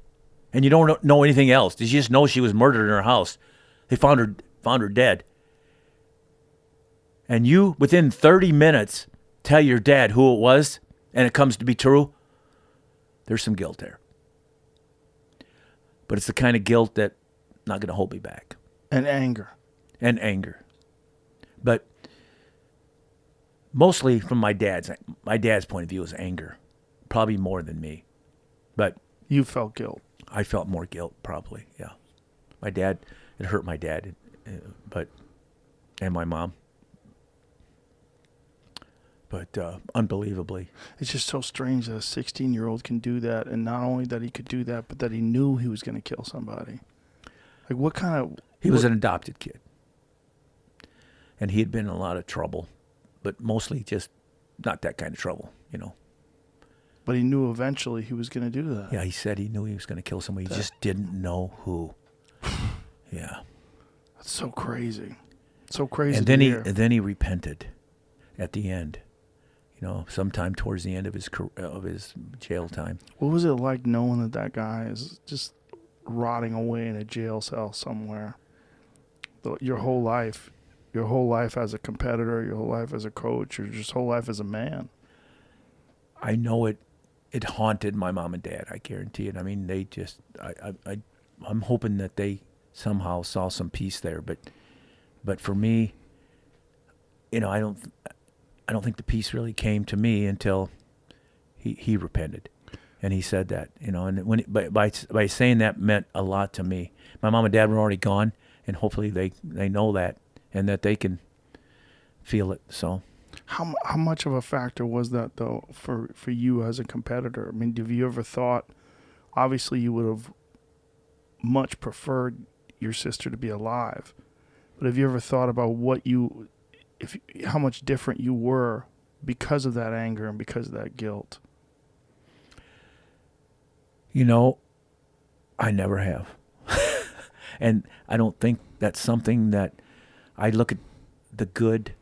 and you don't know anything else. You just know she was murdered in her house. They found her dead. And you, within 30 minutes, tell your dad who it was, and it comes to be true, there's some guilt there. But it's the kind of guilt that's not going to hold me back. And anger. But mostly from my dad's point of view is anger. Probably more than me. But You felt guilt. I felt more guilt, probably, yeah. It hurt my dad, and my mom. But unbelievably. It's just so strange that a 16-year-old can do that, and not only that he could do that, but that he knew he was going to kill somebody. Like, what kind of... He was an adopted kid. And he had been in a lot of trouble, but mostly just not that kind of trouble, you know. But he knew eventually he was going to do that. Yeah, he said he knew he was going to kill somebody. He just didn't know who. Yeah. That's so crazy. So crazy And to then hear. then he repented at the end. You know, sometime towards the end of his jail time. What was it like knowing that guy is just rotting away in a jail cell somewhere? Your whole life as a competitor, your whole life as a coach, your just whole life as a man. I know it haunted my mom and dad. I guarantee it. I mean, they just, I'm hoping that they somehow saw some peace there. But for me, you know, I don't think the peace really came to me until he repented, and he said that, you know, and by saying that meant a lot to me. My mom and dad were already gone, and hopefully they know that and that they can feel it. So. How much of a factor was that, though, for you as a competitor? I mean, have you ever thought, obviously you would have much preferred your sister to be alive, but have you ever thought about how much different you were because of that anger and because of that guilt? You know, I never have. And I don't think that's something that I look at the good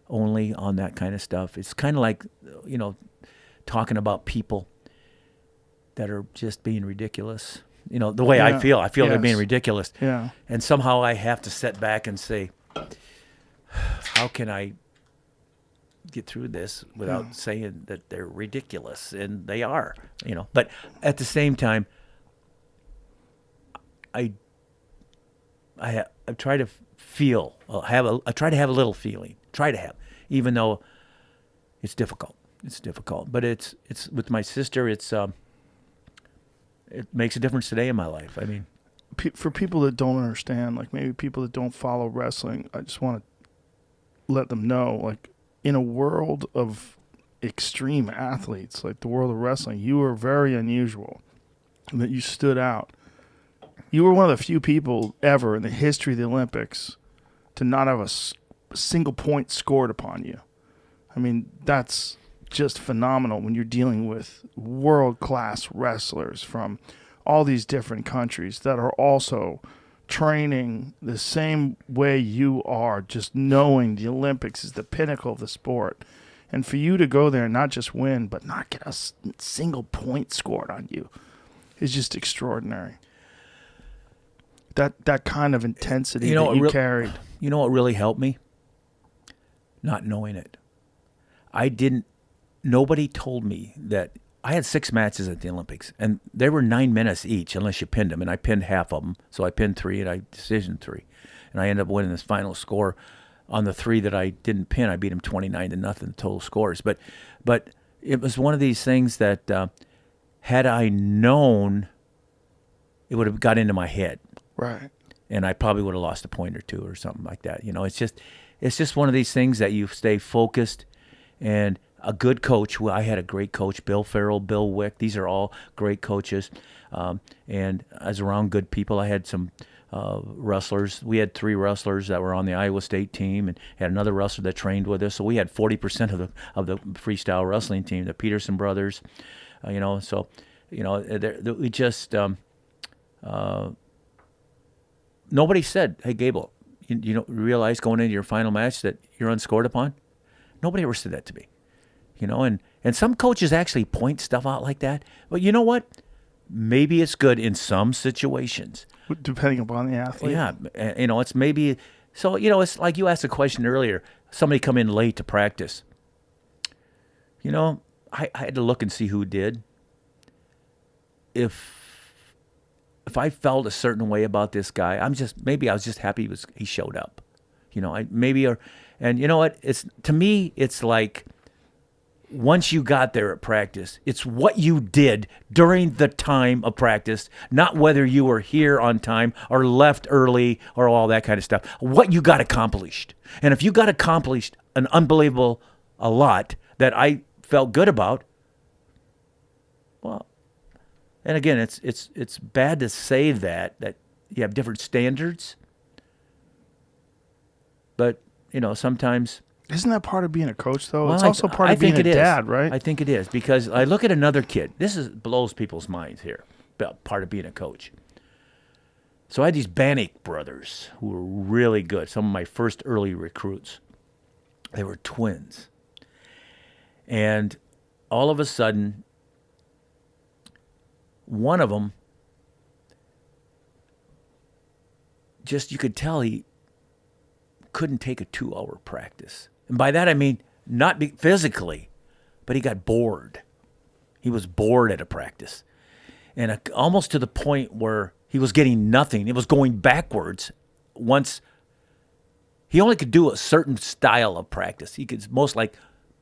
only on that kind of stuff. It's kind of like, you know, talking about people that are just being ridiculous. You know, the way I feel they're being ridiculous. Yeah. And somehow I have to sit back and say, how can I get through this without saying that they're ridiculous? And they are, you know. But at the same time, I try to feel, I try to have a little feeling. Even though it's difficult. But it's with my sister. It makes a difference today in my life. I mean, for people that don't understand, like maybe people that don't follow wrestling, I just want to let them know, like, in a world of extreme athletes, like the world of wrestling, you were very unusual, and that you stood out. You were one of the few people ever in the history of the Olympics to not have a single point scored upon you. I mean, that's just phenomenal when you're dealing with world-class wrestlers from all these different countries that are also training the same way you are, just knowing the Olympics is the pinnacle of the sport. And for you to go there and not just win, but not get a single point scored on you is just extraordinary. That kind of intensity that you carried. You know what really helped me? Not knowing it. Nobody told me that. I had 6 matches at the Olympics, and they were 9 minutes each, unless you pinned them, and I pinned half of them. So I pinned 3, and I decisioned 3. And I ended up winning this final score. On the 3 that I didn't pin, I beat him 29-0 total scores. But it was one of these things that had I known, it would have got into my head. Right. And I probably would have lost a point or two or something like that. You know, it's just, it's just one of these things that you stay focused. And a good coach, well, I had a great coach, Bill Farrell, Bill Wick. These are all great coaches. And I was around good people. I had some wrestlers. We had 3 wrestlers that were on the Iowa State team, and had another wrestler that trained with us. So we had 40% of the freestyle wrestling team, the Peterson brothers. So we just nobody said, "Hey, Gable, you don't realize going into your final match that you're unscored upon?" Nobody ever said that to me, and some coaches actually point stuff out like that. But you know what? Maybe it's good in some situations. Depending upon the athlete. Yeah, it's maybe. So, it's like you asked a question earlier. Somebody come in late to practice. I had to look and see who did. If I felt a certain way about this guy, I was just happy he showed up. And you know what? To me, it's like once you got there at practice, it's what you did during the time of practice, not whether you were here on time or left early or all that kind of stuff. What you got accomplished. And if you got accomplished an unbelievable a lot that I felt good about, well, and again, it's bad to say that you have different standards, but sometimes. Isn't that part of being a coach, though? Well, it's also part of being a dad, right? I think it is, because I look at another kid. Blows people's minds here, about part of being a coach. So I had these Bannock brothers who were really good, some of my first early recruits. They were twins. And all of a sudden, one of them, you could tell he couldn't take a 2-hour practice. And by that I mean not physically, but he got bored. He was bored at a practice. And almost to the point where he was getting nothing. It was going backwards once. He only could do a certain style of practice. He could most like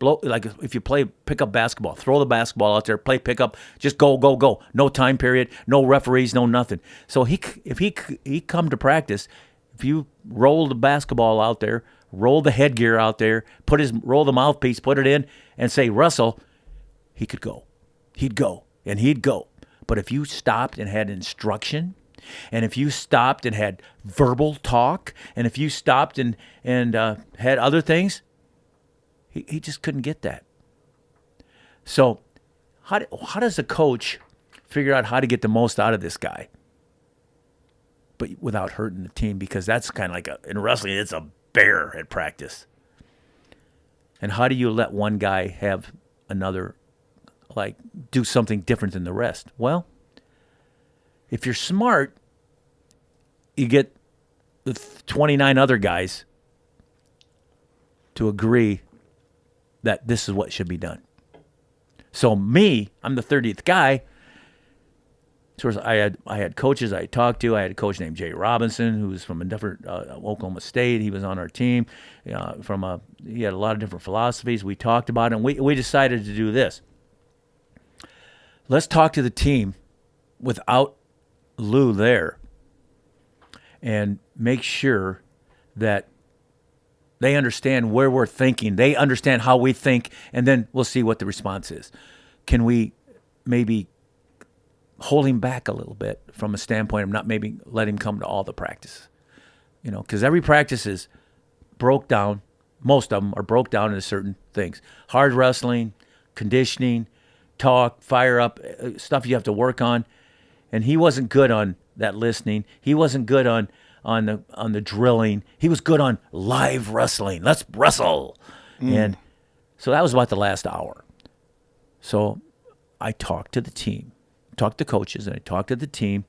if you play pickup basketball, throw the basketball out there, play pickup, just go, go, go. No time period, no referees, no nothing. So if he come to practice, if you roll the basketball out there, roll the headgear out there, roll the mouthpiece, put it in, and say, "Russell," he could go. He'd go, and he'd go. But if you stopped and had instruction, and if you stopped and had verbal talk, and if you stopped and had other things, he just couldn't get that. So how does a coach figure out how to get the most out of this guy, but without hurting the team? Because that's kind of like in wrestling, it's a bear at practice. And how do you let one guy have another, do something different than the rest? Well, if you're smart, you get the 29 other guys to agree that this is what should be done. So I'm the 30th guy. So I had coaches I talked to. I had a coach named Jay Robinson, who was from a different Oklahoma State. He was on our team. He had a lot of different philosophies. We talked about it, and we decided to do this. Let's talk to the team without Lou there and make sure that they understand where we're thinking. They understand how we think, and then we'll see what the response is. Can we maybe hold him back a little bit from a standpoint of not maybe let him come to all the practice? Because every practice is broke down. Most of them are broke down into certain things. Hard wrestling, conditioning, talk, fire up, stuff you have to work on. And he wasn't good on that listening. He wasn't good on the drilling. He was good on live wrestling. Let's wrestle. And so that was about the last hour. So I talked to the team, talked to coaches, and I talked to the team,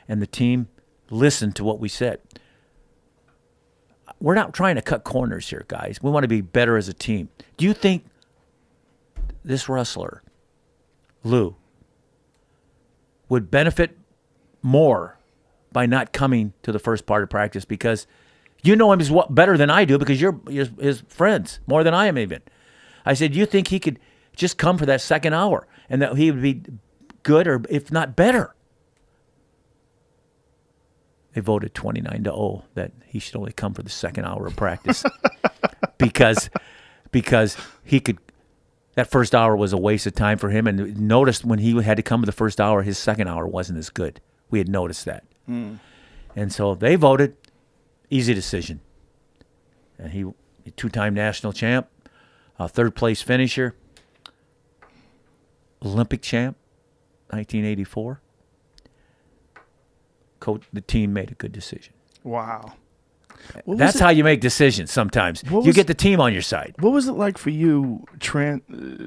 and the team listened to what we said. We're not trying to cut corners here, guys. We want to be better as a team. Do you think this wrestler, Lou, would benefit more by not coming to the first part of practice? Because you know him as better than I do, because you're his friends, more than I am even. I said, you think he could just come for that second hour and that he would be good, or if not better? They voted 29-0 that he should only come for the second hour of practice. because he could. That first hour was a waste of time for him, and noticed when he had to come to the first hour, his second hour wasn't as good. We had noticed that, and so they voted. Easy decision. And he, two-time national champ, third place finisher, Olympic champ, 1984. Coach, the team made a good decision. Wow. That's how you make decisions sometimes. You get the team on your side. What was it like for you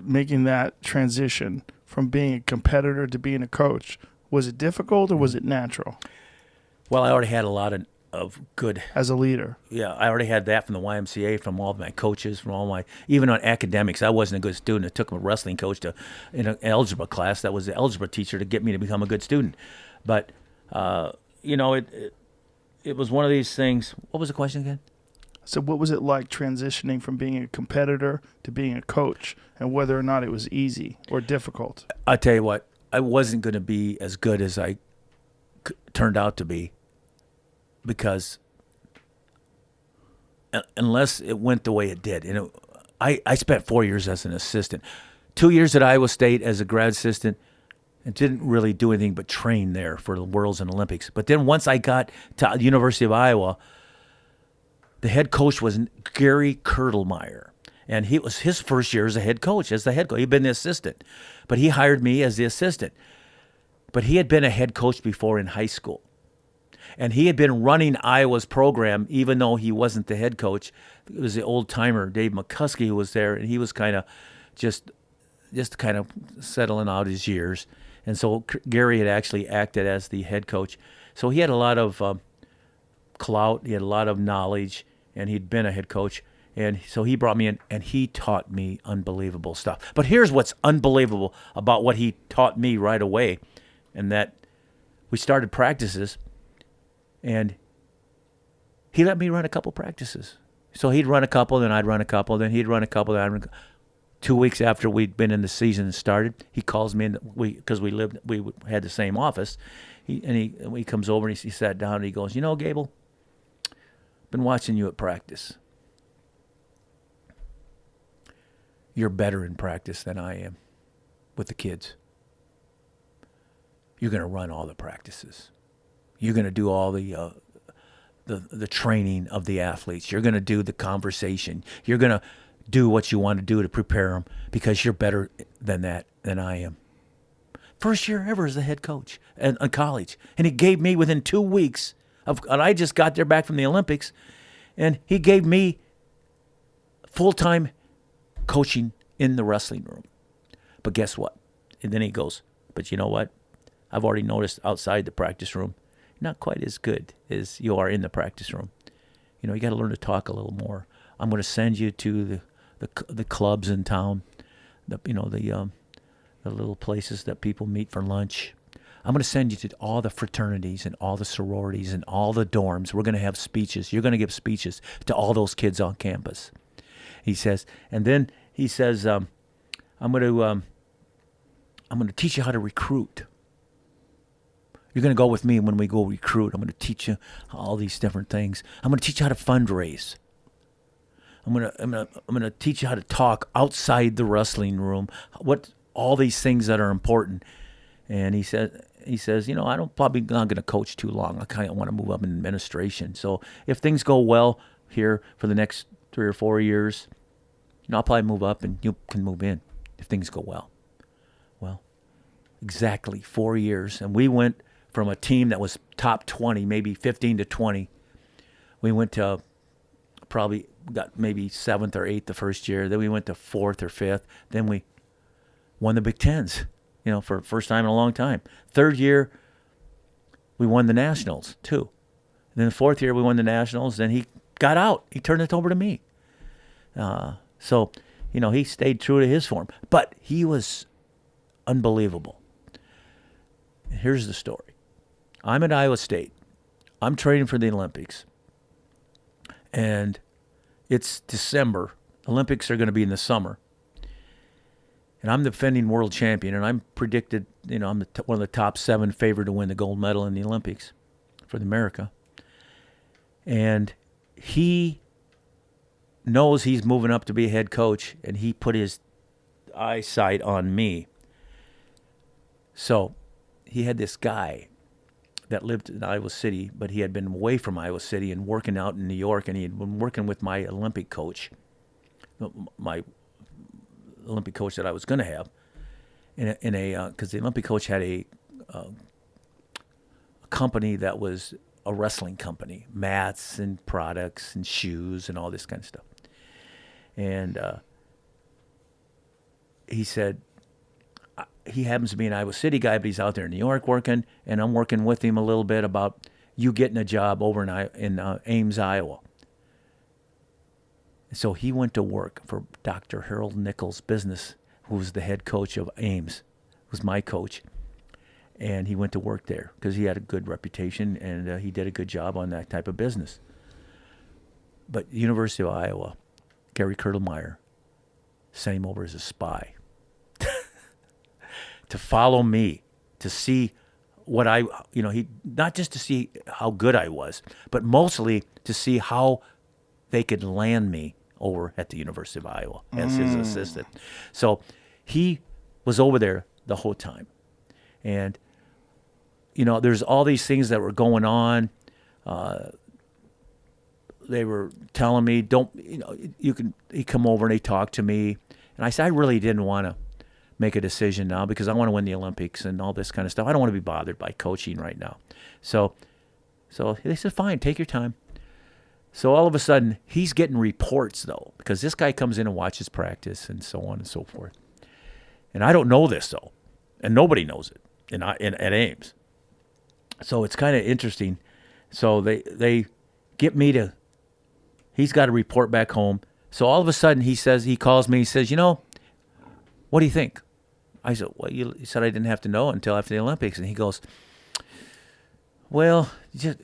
making that transition from being a competitor to being a coach? Was it difficult or was it natural? Well, I already had a lot of good. As a leader? Yeah, I already had that from the YMCA, from all of my coaches, from all my, even on academics. I wasn't a good student. It took a wrestling coach in an algebra class that was the algebra teacher to get me to become a good student. But, it was one of these things. What was the question again? So what was it like transitioning from being a competitor to being a coach, and whether or not it was easy or difficult? I tell you what, I wasn't going to be as good as I turned out to be, because unless it went the way it did. I spent 4 years as an assistant, 2 years at Iowa State as a grad assistant, and didn't really do anything but train there for the Worlds and Olympics. But then once I got to the University of Iowa, the head coach was Gary Kurtelmeyer. And it was his first year as a head coach, He'd been the assistant. But he hired me as the assistant. But he had been a head coach before in high school. And he had been running Iowa's program, even though he wasn't the head coach. It was the old-timer, Dave McCuskey, who was there, and he was kind of just kind of settling out his years. And so Gary had actually acted as the head coach. So he had a lot of clout, he had a lot of knowledge, and he'd been a head coach. And so he brought me in, and he taught me unbelievable stuff. But here's what's unbelievable about what he taught me right away, and that we started practices, and he let me run a couple practices. So he'd run a couple, then I'd run a couple, then he'd run a couple, then I'd run a couple. 2 weeks after we'd been in the season started, he calls me in because we had the same office. He comes over and he sat down and he goes, Gable, been watching you at practice. You're better in practice than I am with the kids. You're going to run all the practices. You're going to do all the training of the athletes. You're going to do the conversation. You're going to do what you want to do to prepare them because you're better than I am. First year ever as a head coach in college. And he gave me within 2 weeks and I just got there back from the Olympics, and he gave me full-time coaching in the wrestling room. But guess what? And then he goes, but you know what? I've already noticed outside the practice room, you're not quite as good as you are in the practice room. You got to learn to talk a little more. I'm going to send you to the clubs in town, the little places that people meet for lunch. I'm going to send you to all the fraternities and all the sororities and all the dorms. We're going to have speeches. You're going to give speeches to all those kids on campus. He says, and then he says, I'm going to teach you how to recruit. You're going to go with me when we go recruit. I'm going to teach you all these different things. I'm going to teach you how to fundraise. I'm gonna teach you how to talk outside the wrestling room. What all these things that are important. And he says, I'm probably not going to coach too long. I kind of want to move up in administration. So if things go well here for the next 3 or 4 years, I'll probably move up and you can move in if things go well. Well, exactly 4 years, and we went from a team that was top 20, maybe 15 to 20. We went to probably got maybe 7th or 8th the first year. Then we went to 4th or 5th. Then we won the Big Tens, for the first time in a long time. 3rd year, we won the Nationals, too. And then the 4th year, we won the Nationals. Then he got out. He turned it over to me. So, he stayed true to his form. But he was unbelievable. And here's the story. I'm at Iowa State. I'm training for the Olympics. And it's December. Olympics are going to be in the summer. And I'm the defending world champion, and I'm predicted, I'm one of the top 7 favored to win the gold medal in the Olympics for America. And he knows he's moving up to be a head coach, and he put his eyesight on me. So he had this guy that lived in Iowa City, but he had been away from Iowa City and working out in New York, and he had been working with my Olympic coach, my Olympic coach that I was going to have, because the Olympic coach had a company that was a wrestling company, mats and products and shoes and all this kind of stuff. And he said, he happens to be an Iowa City guy, but he's out there in New York working, and I'm working with him a little bit about you getting a job over in Ames, Iowa. So he went to work for Dr. Harold Nichols' business, who was the head coach of Ames, was my coach. And he went to work there because he had a good reputation, and he did a good job on that type of business. But University of Iowa, Gary Kurtelmeyer sent him over as a spy to follow me, to see what he not just to see how good I was, but mostly to see how they could land me over at the University of Iowa as his assistant. So he was over there the whole time. And, there's all these things that were going on. They were telling me, he come over and he talked to me. And I said, I really didn't want to make a decision now because I want to win the Olympics and all this kind of stuff. I don't want to be bothered by coaching right now. So they said, fine, take your time. So all of a sudden, he's getting reports, though, because this guy comes in and watches practice and so on and so forth. And I don't know this, though, and nobody knows it at Ames. So it's kind of interesting. So they get me to, he's got to report back home. So all of a sudden, he calls me, he says, what do you think? I said, well, you said I didn't have to know until after the Olympics. And he goes, well,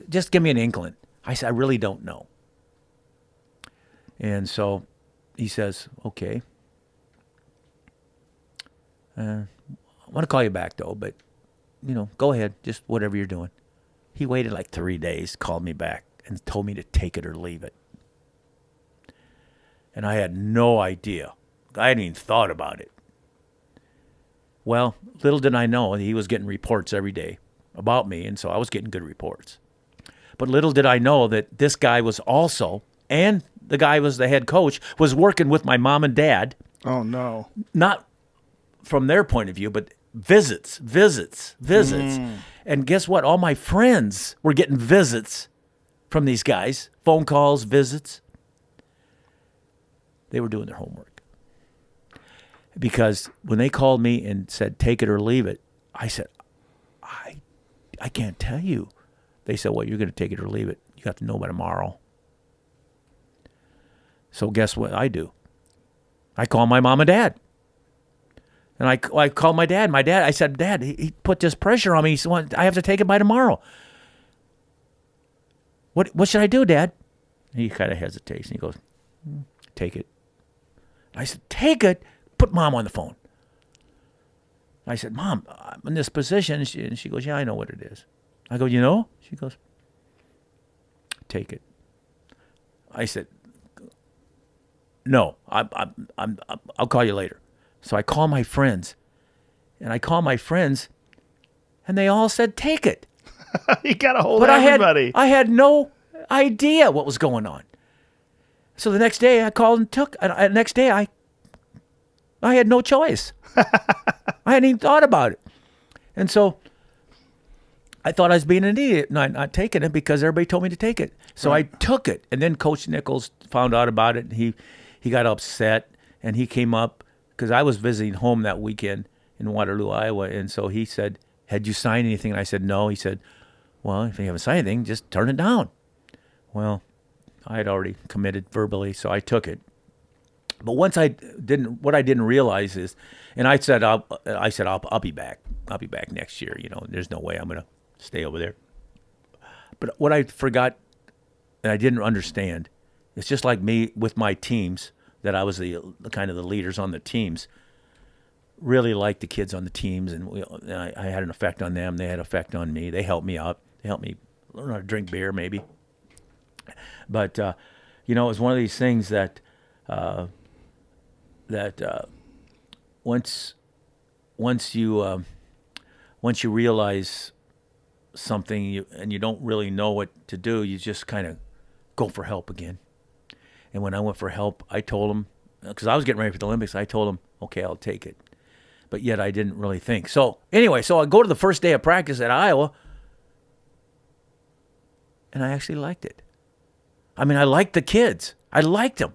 just give me an inkling. I said, I really don't know. And so he says, okay. I want to call you back, though, but, go ahead, just whatever you're doing. He waited like 3 days, called me back, and told me to take it or leave it. And I had no idea. I hadn't even thought about it. Well, little did I know he was getting reports every day about me, and so I was getting good reports. But little did I know that this guy was also, and the guy was the head coach, was working with my mom and dad. Oh, no. Not from their point of view, but visits. And guess what? All my friends were getting visits from these guys, phone calls, visits. They were doing their homework. Because when they called me and said, take it or leave it, I said, I can't tell you. They said, well, you're going to take it or leave it. You have to know by tomorrow. So guess what I do? I call my mom and dad. And I called my dad. I said, Dad, he put this pressure on me. He said, I have to take it by tomorrow. What should I do, Dad? He kind of hesitates, and he goes, take it. I said, take it? Put Mom on the phone. I said, Mom, I'm in this position. And she goes, yeah, I know what it is. I go, you know? She goes, take it. I said, no, I'll call you later. So I call my friends, and they all said, take it. You got to hold everybody. I had no idea what was going on. So the next day I called and took, and next day I had no choice. I hadn't even thought about it. And so I thought I was being an idiot, not taking it because everybody told me to take it. So I took it. And then Coach Nichols found out about it, and he got upset, and he came up because I was visiting home that weekend in Waterloo, Iowa. And so he said, had you signed anything? And I said, no. He said, well, if you haven't signed anything, just turn it down. Well, I had already committed verbally, so I took it. But what I didn't realize is, and I said, I'll be back. I'll be back next year. There's no way I'm going to stay over there. But what I forgot, and I didn't understand, it's just like me with my teams, that I was the kind of the leaders on the teams. Really liked the kids on the teams, and I had an effect on them. They had an effect on me. They helped me out. They helped me learn how to drink beer, maybe. But it was one of these things that that once you realize something and you don't really know what to do, you just kind of go for help again. And when I went for help, I told him, because I was getting ready for the Olympics, I told him, okay, I'll take it. But yet I didn't really think. So anyway, I go to the first day of practice at Iowa, and I actually liked it. I mean, I liked the kids. I liked them.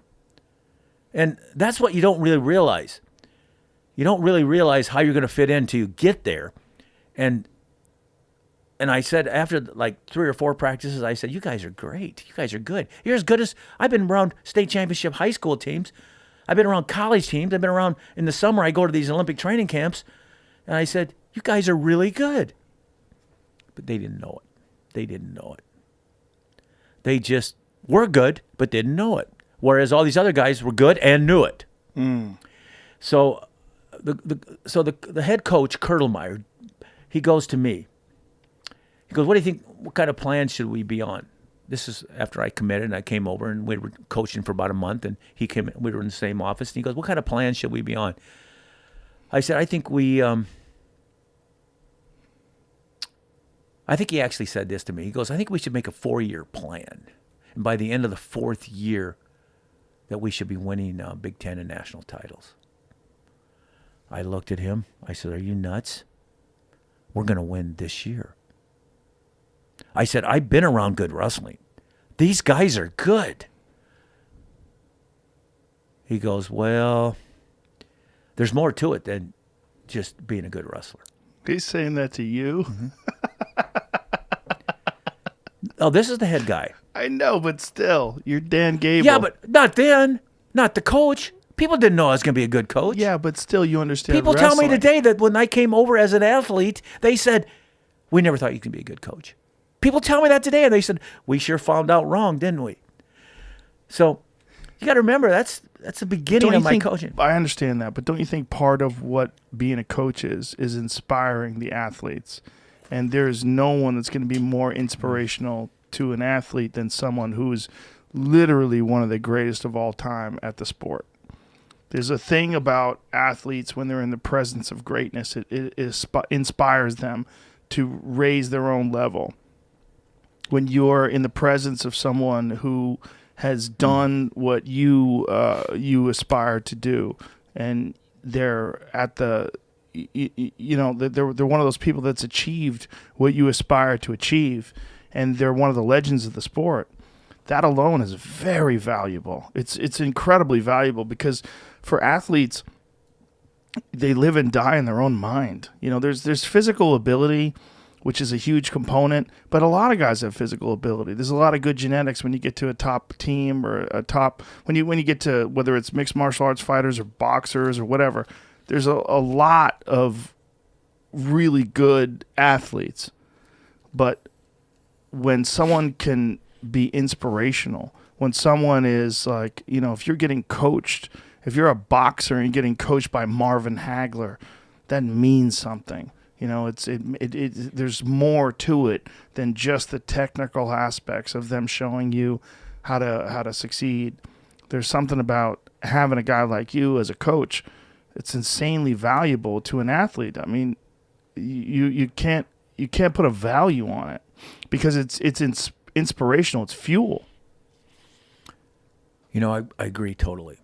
And that's what you don't really realize. You don't really realize how you're going to fit in until you get there. And I said, after like 3 or 4 practices, I said, you guys are great. You guys are good. You're as good as, I've been around state championship high school teams. I've been around college teams. I've been around, in the summer, I go to these Olympic training camps. And I said, you guys are really good. But they didn't know it. They didn't know it. They just were good, but didn't know it. Whereas all these other guys were good and knew it. So the head coach, Kurtelmeyer, he goes to me. He goes, what do you think, what kind of plans should we be on? This is after I committed, and I came over, and we were coaching for about a month, and he came. We were in the same office, and he goes, what kind of plans should we be on? I said, I think he actually said this to me. He goes, I think we should make a 4-year plan. And by the end of the 4th year, that we should be winning Big Ten and national titles. I looked at him. I said, are you nuts? We're going to win this year. I said, I've been around good wrestling. These guys are good. He goes, well, there's more to it than just being a good wrestler. He's saying that to you? Oh, this is the head guy. I know, but still, you're Dan Gable. Yeah, but not then. Not the coach. People didn't know I was going to be a good coach. Yeah, but still, you understand People wrestling. tell me today that when I came over as an athlete, they said, we never thought you could be a good coach. People tell me that today, and they said, we sure found out wrong, didn't we? So you got to remember, that's the beginning of my coaching. I understand that, but don't you think part of what being a coach is inspiring the athletes? And there's no one that's going to be more inspirational to an athlete than someone who's literally one of the greatest of all time at the sport. There's a thing about athletes when they're in the presence of greatness, it inspires them to raise their own level. When you're in the presence of someone who has done what you aspire to do, and they're at the, they're one of those people that's achieved what you aspire to achieve, and they're one of the legends of the sport. That alone is very valuable. It's incredibly valuable because for athletes, they live and die in their own mind. There's physical ability, which is a huge component, but a lot of guys have physical ability. There's a lot of good genetics when you get to a top team or a top when you get to whether it's mixed martial arts fighters or boxers or whatever. There's a lot of really good athletes, but when someone can be inspirational, when someone is like, if you're getting coached, if you're a boxer and you're getting coached by Marvin Hagler, that means something. There's more to it than just the technical aspects of them showing you how to succeed. There's something about having a guy like you as a coach. It's insanely valuable to an athlete. I mean, you can't put a value on it because it's inspirational. It's fuel. I agree totally.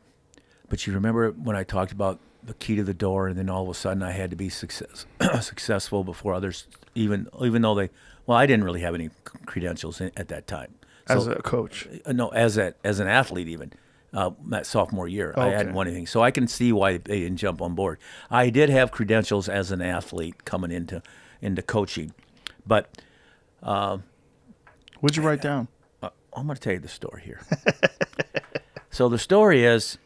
But you remember when I talked about the key to the door, and then all of a sudden I had to be successful before others, even though I didn't really have any credentials at that time. As a coach? No, as an athlete even. That sophomore year, okay. I hadn't won anything. So I can see why they didn't jump on board. I did have credentials as an athlete coming into coaching. But what'd you write down? I'm going to tell you the story here. So the story is,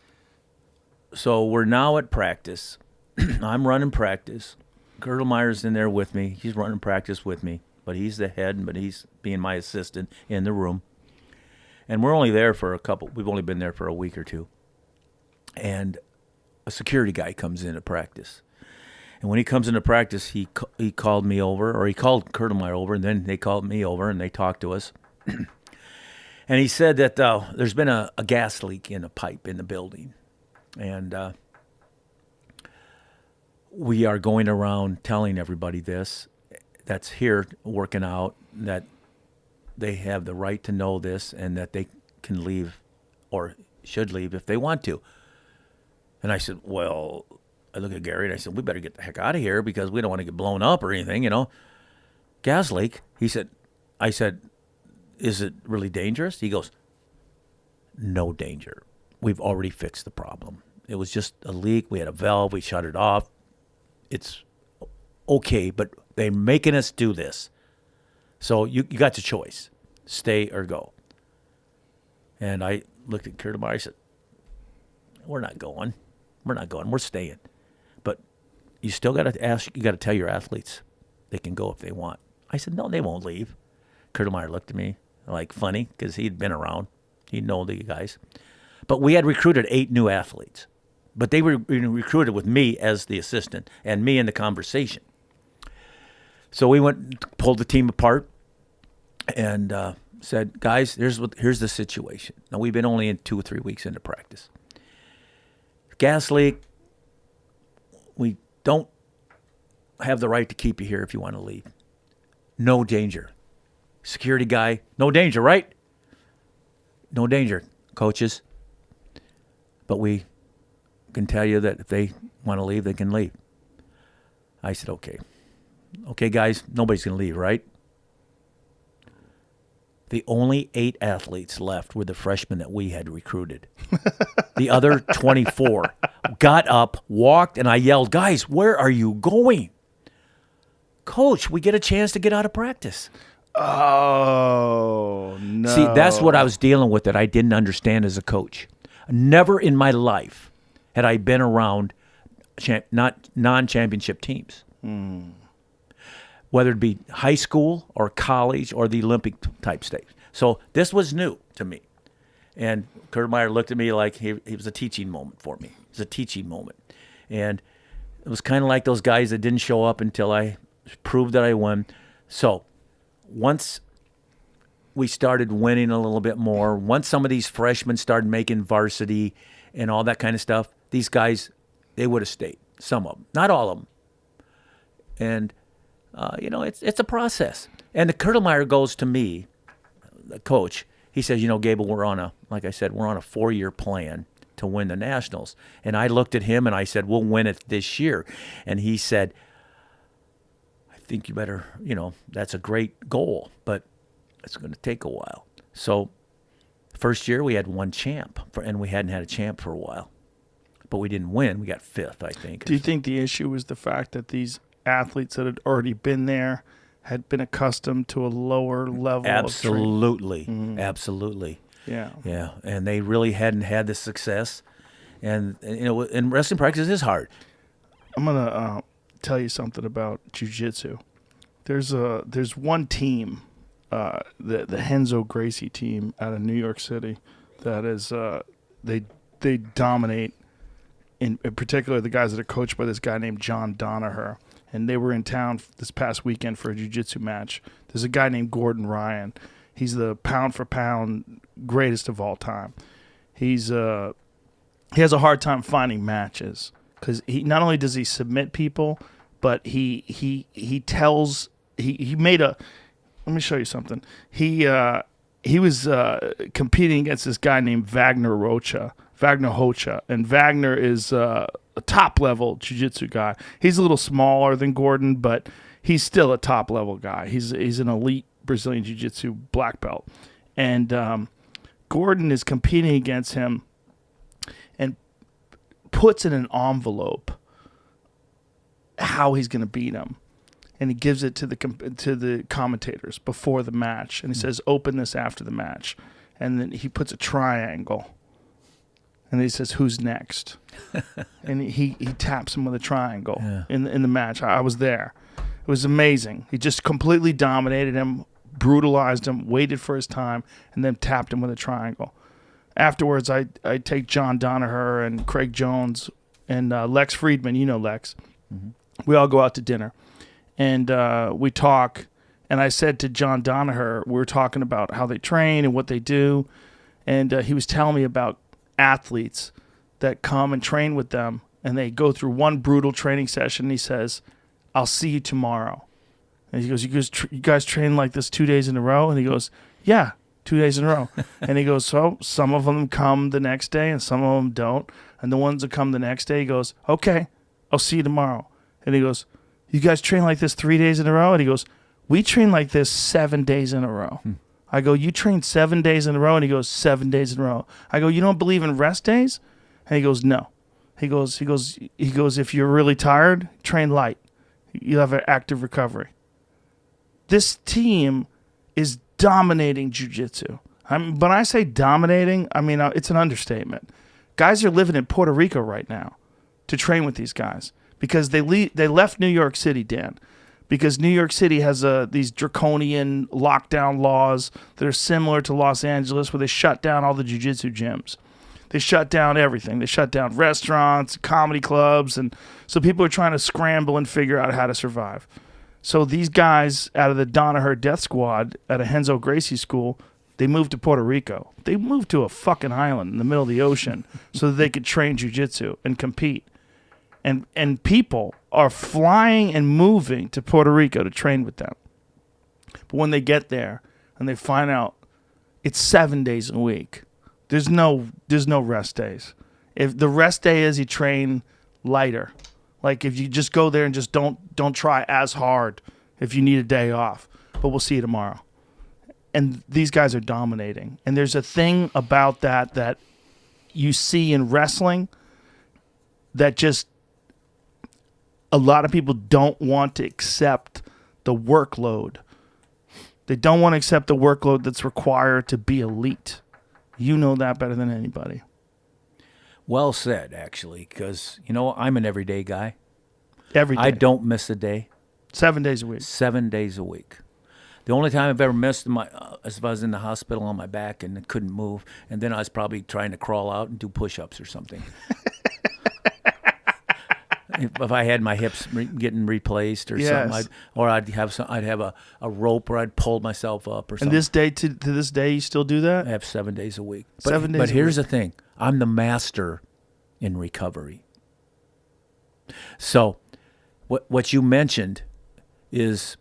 we're now at practice. I'm running practice. Kurtelmeyer's in there with me. He's running practice with me. But he's the head, but he's being my assistant in the room. And we're only there for we've only been there for a week or two. And a security guy comes in at practice. And when he comes into practice, he called me over, or he called Kurtelmeyer over, and then they called me over and they talked to us. And he said that there's been a gas leak in a pipe in the building. And we are going around telling everybody this that's here working out, that they have the right to know this and that they can leave or should leave if they want to. And I said, well, I look at Gary and I said, we better get the heck out of here because we don't want to get blown up or anything, you know. Gas leak. I said, is it really dangerous? He goes, no danger. We've already fixed the problem. It was just a leak. We had a valve. We shut it off. It's okay, but they're making us do this. So you got your choice. Stay or go. And I looked at Kurt and I said, we're not going. We're staying. But you still got to ask. You got to tell your athletes they can go if they want. I said, no, they won't leave. Kurtemeyer looked at me like funny because he'd been around. He'd know the guys. But we had recruited 8 new athletes. But they were recruited with me as the assistant and me in the conversation. So we went, pulled the team apart, and said, guys, here's the situation. Now, we've been only in 2 or 3 weeks into practice. Gas leak, we don't have the right to keep you here if you want to leave. No danger. Security guy, no danger, right? No danger, coaches. But we can tell you that if they want to leave, they can leave. I said, okay. Okay, guys, nobody's going to leave, right? The only 8 athletes left were the freshmen that we had recruited. The other 24 got up, walked, and I yelled, guys, where are you going? Coach, we get a chance to get out of practice. Oh, no. See, that's what I was dealing with that I didn't understand as a coach. Never in my life had I been around not non-championship teams. Whether it be high school or college or the Olympic type stage. So this was new to me. And Kurtemeyer looked at me like it was a teaching moment for me. It was a teaching moment. And it was kind of like those guys that didn't show up until I proved that I won. So once we started winning a little bit more, once some of these freshmen started making varsity and all that kind of stuff, these guys, they would have stayed. Some of them. Not all of them. And it's a process. And the Kurtemeyer goes to me, the coach. He says, Gable, we're on a 4-year plan to win the Nationals. And I looked at him and I said, we'll win it this year. And he said, I think you better, that's a great goal, but it's going to take a while. So first year we had 1 champ, and we hadn't had a champ for a while. But we didn't win. We got 5th, I think. Do you think the issue was the fact that these athletes that had already been there had been accustomed to a lower level Absolutely. of training? Absolutely. Yeah. Yeah. And they really hadn't had the success. And and wrestling practice is hard. I'm going to tell you something about jiu-jitsu. There's one team, the Henzo Gracie team out of New York City, that is they dominate. In particular, the guys that are coached by this guy named John Donaher. And they were in town this past weekend for a jiu-jitsu match. There's a guy named Gordon Ryan. He's the pound-for-pound greatest of all time. He has a hard time finding matches because not only does he submit people, but he made a. Let me show you something. He was competing against this guy named Wagner Hocha, and Wagner is a top-level jiu-jitsu guy. He's a little smaller than Gordon, but he's still a top-level guy. He's an elite Brazilian jiu-jitsu black belt. And Gordon is competing against him and puts in an envelope how he's going to beat him. And he gives it to the commentators before the match. And he says, open this after the match. And then he puts a triangle. And he says, who's next? And he taps him with a triangle in the match. I was there. It was amazing. He just completely dominated him, brutalized him, waited for his time, and then tapped him with a triangle. Afterwards, I take John Donaher and Craig Jones and Lex Friedman. You know Lex. Mm-hmm. We all go out to dinner. And we talk, And I said to John Donaher, we were talking about how they train and what they do. And he was telling me about athletes that come and train with them. And they go through one brutal training session. And he says, I'll see you tomorrow. And he goes, you guys train like this 2 days in a row? And he goes, yeah, 2 days in a row. And he goes, so some of them come the next day and some of them don't. And the ones that come the next day, he goes, okay, I'll see you tomorrow. And he goes, you guys train like this 3 days in a row? And he goes, we train like this 7 days in a row. I go, you train 7 days in a row? And he goes, 7 days in a row. I go, you don't believe in rest days? And he goes, no. He goes, if you're really tired, train light. You have an active recovery. This team is dominating jiu-jitsu. When I say dominating, I mean, it's an understatement. Guys are living in Puerto Rico right now to train with these guys because they left New York City, Dan, because New York City has these draconian lockdown laws that are similar to Los Angeles where they shut down all the jiu-jitsu gyms. They shut down everything. They shut down restaurants, comedy clubs, and so people are trying to scramble and figure out how to survive. So these guys out of the Donaher Death Squad at a Henzo Gracie school, they moved to Puerto Rico. They moved to a fucking island in the middle of the ocean so that they could train jiu-jitsu and compete. And people are flying and moving to Puerto Rico to train with them. But when they get there and they find out it's 7 days a week, there's no rest days. If the rest day is you train lighter. Like if you just go there and just don't try as hard if you need a day off. But we'll see you tomorrow. And these guys are dominating. And there's a thing about that you see in wrestling that just a lot of people don't want to accept the workload. They don't want to accept the workload that's required to be elite. You know that better than anybody. Well said, actually, because, I'm an everyday guy. Every day. I don't miss a day. 7 days a week. 7 days a week. The only time I've ever missed is if I was in the hospital on my back and couldn't move, and then I was probably trying to crawl out and do push-ups or something. If I had my hips getting replaced or something, I'd have a rope where I'd pull myself up or something. And this day to this day, you still do that? I have 7 days a week. But here's the thing: I'm the master in recovery. So, what you mentioned is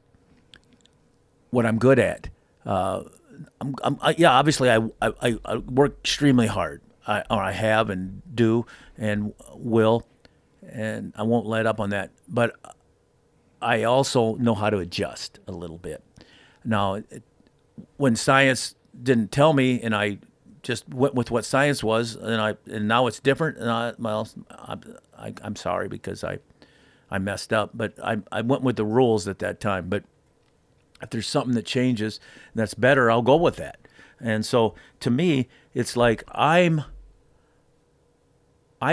what I'm good at. Obviously, I work extremely hard. I have and do and will. And I won't let up on that. But I also know how to adjust a little bit. Now, when science didn't tell me, and I just went with what science was, and now it's different. And I'm sorry because I messed up. But I went with the rules at that time. But if there's something that changes that's better, I'll go with that. And so to me, it's like I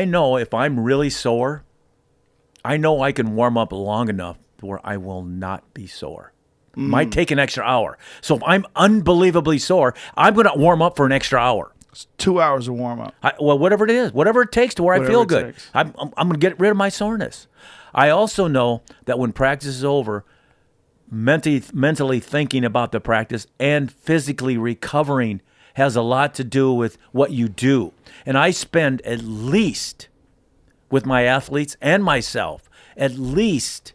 know if I'm really sore, I know I can warm up long enough to where I will not be sore. Might take an extra hour. So if I'm unbelievably sore, I'm going to warm up for an extra hour. It's 2 hours of warm up. Whatever it is, whatever it takes to where I feel good. I'm going to get rid of my soreness. I also know that when practice is over, mentally thinking about the practice and physically recovering has a lot to do with what you do. And I spend at least, with my athletes and myself, at least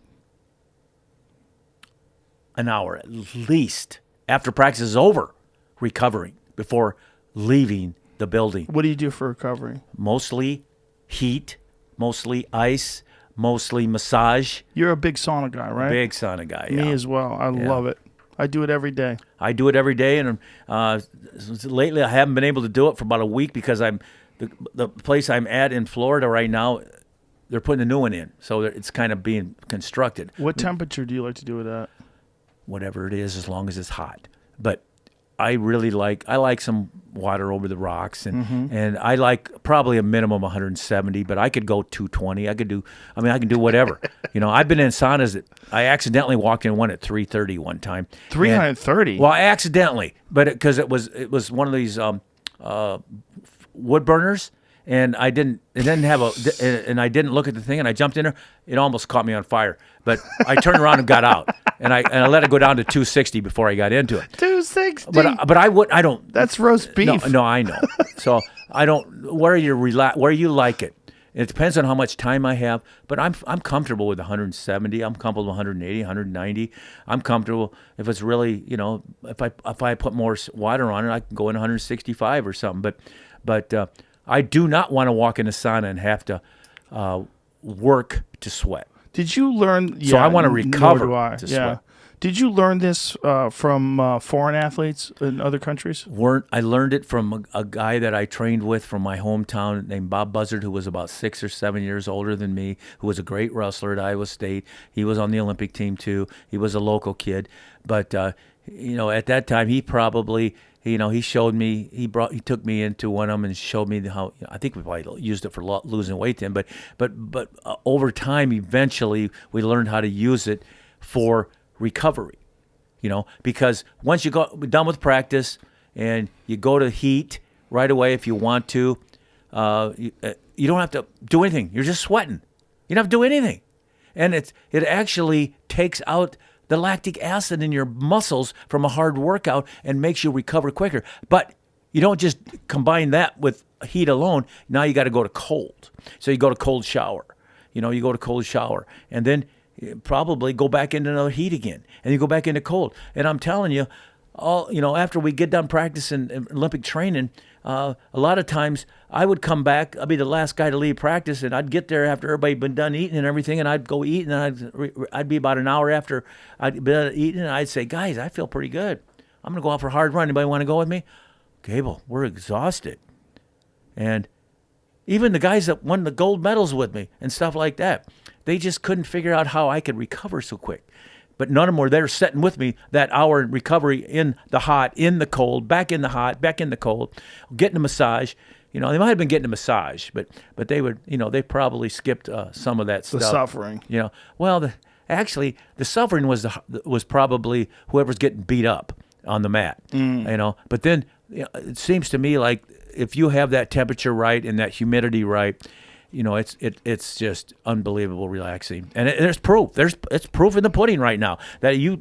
an hour, at least, after practice is over, recovering before leaving the building. What do you do for recovery? Mostly heat, mostly ice, mostly massage. You're a big sauna guy, right? Big sauna guy, yeah. Me as well. I love it. I do it every day. I do it every day, and lately I haven't been able to do it for about a week because the place I'm at in Florida right now, they're putting a new one in, so it's kind of being constructed. What temperature do you like to do it at? Whatever it is, as long as it's hot. But I like some water over the rocks, and I like probably a minimum 170, but I could go 220. I can do whatever. I've been in saunas that I accidentally walked in one at 330 one time. 330? Well, accidentally, but because it was one of these wood burners, and I didn't look at the thing, and I jumped in there. It almost caught me on fire, but I turned around and got out, and I let it go down to 260 before I got into it. 260. But I don't. That's roast beef. No, I know. So I don't. Where you like it. It depends on how much time I have, but I'm comfortable with 170. I'm comfortable with 180, 190. I'm comfortable if it's really, if I put more water on it, I can go in 165 or something. But I do not want to walk in the sauna and have to work to sweat. Did you learn? So I want to recover to sweat. Did you learn this from foreign athletes in other countries? I learned it from a guy that I trained with from my hometown named Bob Buzzard, who was about 6 or 7 years older than me, who was a great wrestler at Iowa State. He was on the Olympic team too. He was a local kid, but at that time he probably he showed me. He took me into one of them and showed me how. I think we probably used it for losing weight then, but over time, eventually we learned how to use it for recovery, because once you go done with practice and you go to heat right away if you want to, you don't have to do anything. You're just sweating. You don't have to do anything, and it actually takes out the lactic acid in your muscles from a hard workout and makes you recover quicker. But you don't just combine that with heat alone. Now you got to go to cold. So you go to cold shower. You go to cold shower, and then probably go back into another heat again, and you go back into cold. And I'm telling you, after we get done practicing Olympic training, a lot of times I would come back. I'd be the last guy to leave practice, and I'd get there after everybody had been done eating and everything, and I'd go eat, and I'd be about an hour after I'd been done eating, and I'd say, guys, I feel pretty good. I'm going to go out for a hard run. Anybody want to go with me? Gable, we're exhausted. And even the guys that won the gold medals with me and stuff like that, they just couldn't figure out how I could recover so quick. But none of them were there sitting with me that hour in recovery in the hot, in the cold, back in the hot, back in the cold, getting a massage. They might have been getting a massage, but they would, they probably skipped some of that stuff. The suffering. Well, actually, the suffering was probably whoever's getting beat up on the mat. But then it seems to me like if you have that temperature right and that humidity right, it's just unbelievable relaxing, and there's proof. It's proof in the pudding right now that you